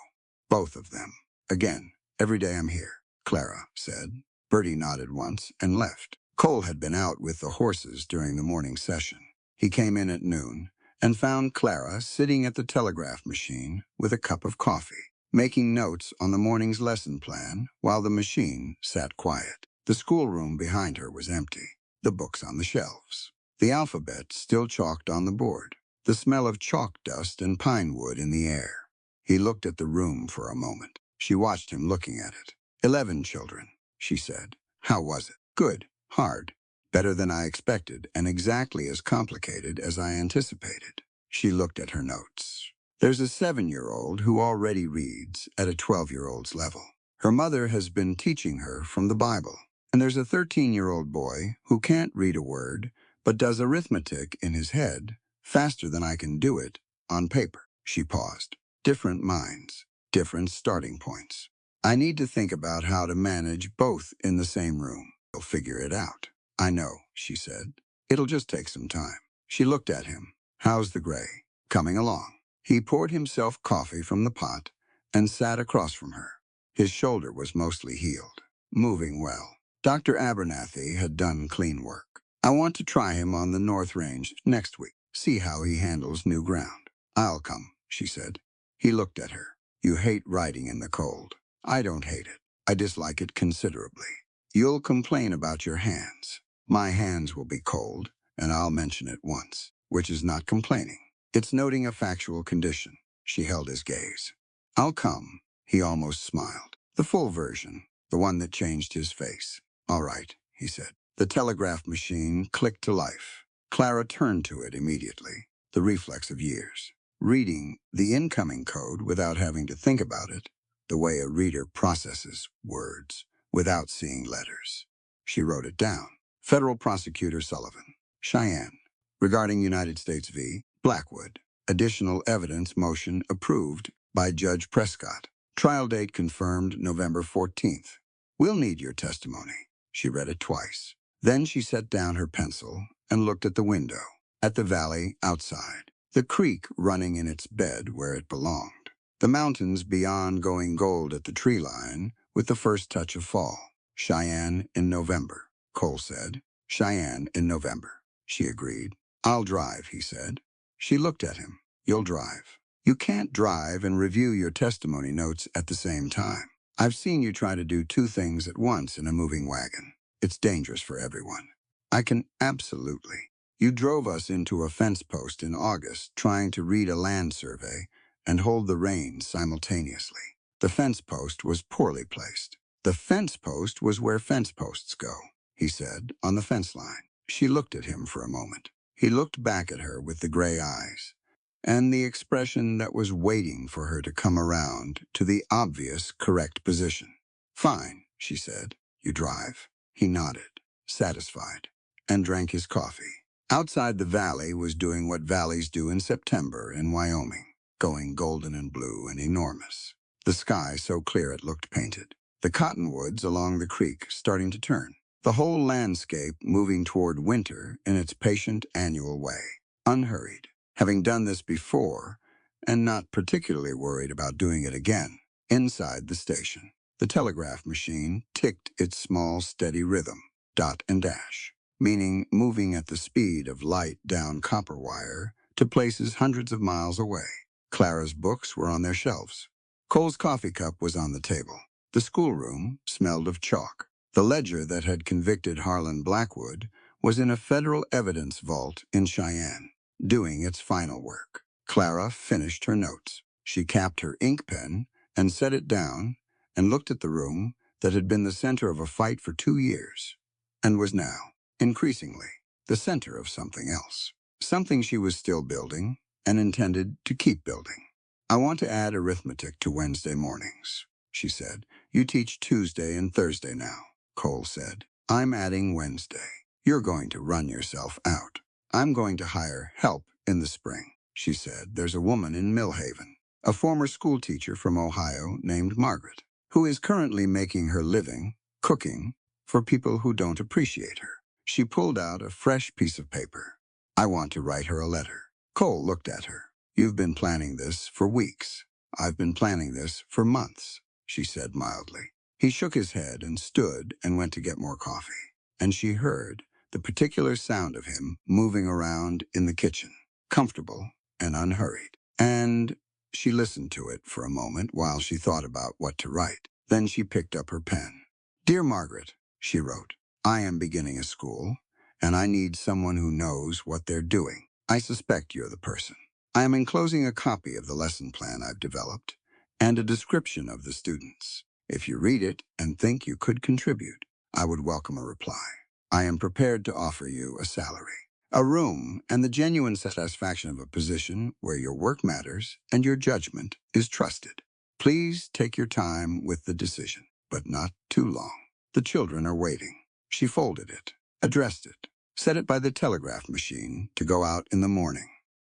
both of them. Again, every day I'm here," Clara said. Bertie nodded once and left. Cole had been out with the horses during the morning session. He came in at noon and found Clara sitting at the telegraph machine with a cup of coffee, making notes on the morning's lesson plan while the machine sat quiet. The schoolroom behind her was empty, the books on the shelves, the alphabet still chalked on the board, the smell of chalk dust and pine wood in the air. He looked at the room for a moment. She watched him looking at it. 11 children, she said. "How was it?" "Good. Hard. Better than I expected, and exactly as complicated as I anticipated." She looked at her notes. "There's a 7-year-old who already reads at a 12-year-old's level. Her mother has been teaching her from the Bible. And there's a 13-year-old boy who can't read a word, but does arithmetic in his head faster than I can do it on paper." She paused. "Different minds, different starting points. I need to think about how to manage both in the same room. You'll figure it out." "I know," she said. "It'll just take some time." She looked at him. "How's the gray?" "Coming along." He poured himself coffee from the pot and sat across from her. His shoulder was mostly healed. "Moving well." Dr. Abernathy had done clean work. "I want to try him on the North Range next week, see how he handles new ground." "I'll come," she said. He looked at her. "You hate riding in the cold." "I don't hate it. I dislike it considerably." "You'll complain about your hands." My hands will be cold, and I'll mention it once, which is not complaining. It's noting a factual condition. She held his gaze. I'll come, he almost smiled. The full version, the one that changed his face. All right, he said. The telegraph machine clicked to life. Clara turned to it immediately, the reflex of years. Reading the incoming code without having to think about it, the way a reader processes words without seeing letters. She wrote it down. Federal Prosecutor Sullivan, Cheyenne, regarding United States v. Blackwood. Additional evidence motion approved by Judge Prescott. Trial date confirmed November 14th. We'll need your testimony. She read it twice. Then she set down her pencil and looked at the window, at the valley outside, the creek running in its bed where it belonged, the mountains beyond going gold at the tree line with the first touch of fall. Cheyenne in November, Cole said. Cheyenne in November, she agreed. I'll drive, he said. She looked at him. You'll drive. You can't drive and review your testimony notes at the same time. I've seen you try to do two things at once in a moving wagon. It's dangerous for everyone. I can absolutely. You drove us into a fence post in August trying to read a land survey and hold the reins simultaneously. The fence post was poorly placed. The fence post was where fence posts go, he said, on the fence line. She looked at him for a moment. He looked back at her with the gray eyes, and the expression that was waiting for her to come around to the obvious correct position. Fine, she said. You drive. He nodded, satisfied, and drank his coffee. Outside the valley was doing what valleys do in September in Wyoming, going golden and blue and enormous. The sky so clear it looked painted. The cottonwoods along the creek starting to turn. The whole landscape moving toward winter in its patient annual way, unhurried. Having done this before, and not particularly worried about doing it again, inside the station, the telegraph machine ticked its small, steady rhythm, dot and dash, meaning moving at the speed of light down copper wire to places hundreds of miles away. Clara's books were on their shelves. Cole's coffee cup was on the table. The schoolroom smelled of chalk. The ledger that had convicted Harlan Blackwood was in a federal evidence vault in Cheyenne, doing its final work. Clara finished her notes. She capped her ink pen and set it down and looked at the room that had been the center of a fight for 2 years and was now, increasingly, the center of something else. Something she was still building and intended to keep building. I want to add arithmetic to Wednesday mornings, she said. You teach Tuesday and Thursday now, Cole said. I'm adding Wednesday. You're going to run yourself out. I'm going to hire help in the spring, she said. There's a woman in Millhaven, a former school teacher from Ohio named Margaret, who is currently making her living cooking for people who don't appreciate her. She pulled out a fresh piece of paper. I want to write her a letter. Cole looked at her. You've been planning this for weeks. I've been planning this for months, she said mildly. He shook his head and stood and went to get more coffee, and she heard the particular sound of him moving around in the kitchen, comfortable and unhurried. And she listened to it for a moment while she thought about what to write. Then she picked up her pen. Dear Margaret, she wrote, I am beginning a school, and I need someone who knows what they're doing. I suspect you're the person. I am enclosing a copy of the lesson plan I've developed and a description of the students. If you read it and think you could contribute, I would welcome a reply. I am prepared to offer you a salary, a room, and the genuine satisfaction of a position where your work matters and your judgment is trusted. Please take your time with the decision, but not too long. The children are waiting. She folded it, addressed it, set it by the telegraph machine to go out in the morning.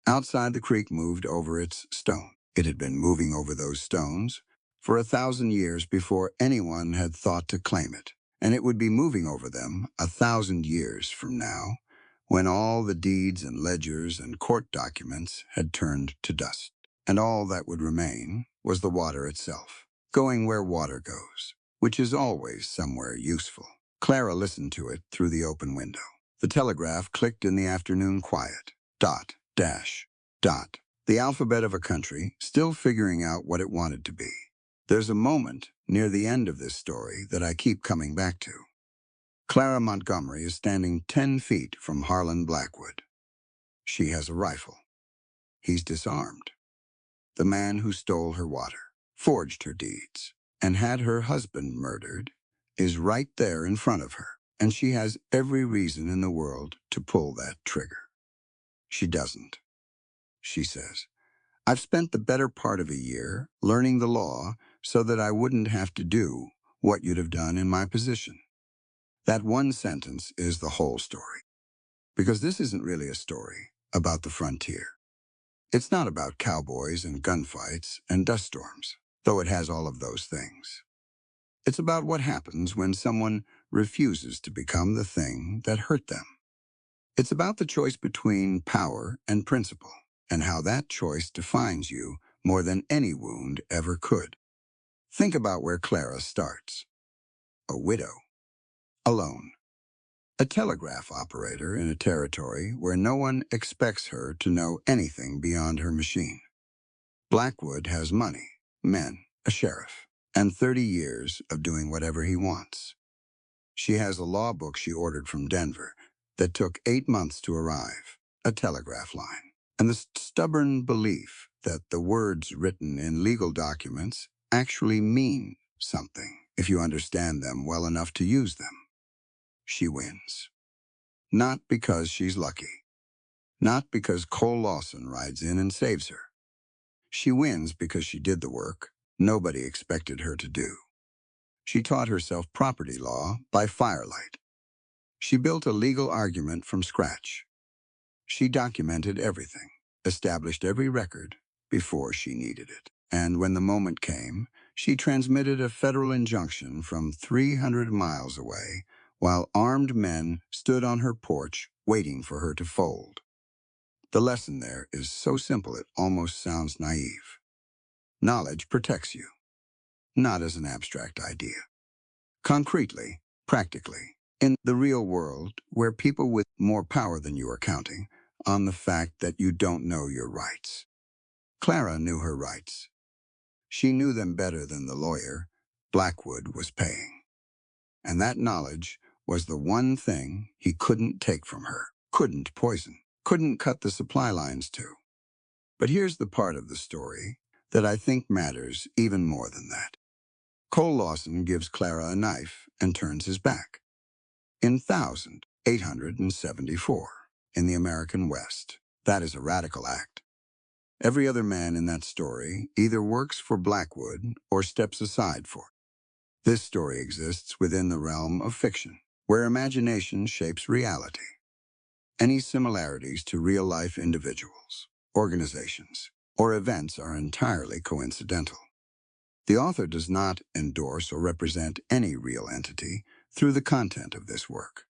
Outside, the creek moved over its stone. It had been moving over those stones for 1,000 years before anyone had thought to claim it, and it would be moving over them 1,000 years from now, when all the deeds and ledgers and court documents had turned to dust, and all that would remain was the water itself, going where water goes, which is always somewhere useful. Clara listened to it through the open window. The telegraph clicked in the afternoon quiet. Dot, dash, dot. The alphabet of a country, still figuring out what it wanted to be. There's a moment near the end of this story that I keep coming back to. Clara Montgomery is standing 10 feet from Harlan Blackwood. She has a rifle. He's disarmed. The man who stole her water, forged her deeds, and had her husband murdered is right there in front of her, and she has every reason in the world to pull that trigger. She doesn't. She says, "I've spent the better part of a year learning the law so that I wouldn't have to do what you'd have done in my position." That one sentence is the whole story. Because this isn't really a story about the frontier. It's not about cowboys and gunfights and dust storms, though it has all of those things. It's about what happens when someone refuses to become the thing that hurt them. It's about the choice between power and principle, and how that choice defines you more than any wound ever could. Think about where Clara starts. A widow. Alone. A telegraph operator in a territory where no one expects her to know anything beyond her machine. Blackwood has money, men, a sheriff, and 30 years of doing whatever he wants. She has a law book she ordered from Denver that took 8 months to arrive, a telegraph line, and the stubborn belief that the words written in legal documents actually mean something if you understand them well enough to use them. She wins. Not because she's lucky. Not because Cole Lawson rides in and saves her. She wins because she did the work nobody expected her to do. She taught herself property law by firelight. She built a legal argument from scratch. She documented everything, established every record before she needed it. And when the moment came, she transmitted a federal injunction from 300 miles away while armed men stood on her porch waiting for her to fold. The lesson there is so simple it almost sounds naive. Knowledge protects you, not as an abstract idea. Concretely, practically, in the real world, where people with more power than you are counting on the fact that you don't know your rights. Clara knew her rights. She knew them better than the lawyer Blackwood was paying. And that knowledge was the one thing he couldn't take from her, couldn't poison, couldn't cut the supply lines to. But here's the part of the story that I think matters even more than that. Cole Lawson gives Clara a knife and turns his back. In 1874, in the American West, that is a radical act. Every other man in that story either works for Blackwood or steps aside for it. This story exists within the realm of fiction, where imagination shapes reality. Any similarities to real-life individuals, organizations, or events are entirely coincidental. The author does not endorse or represent any real entity through the content of this work.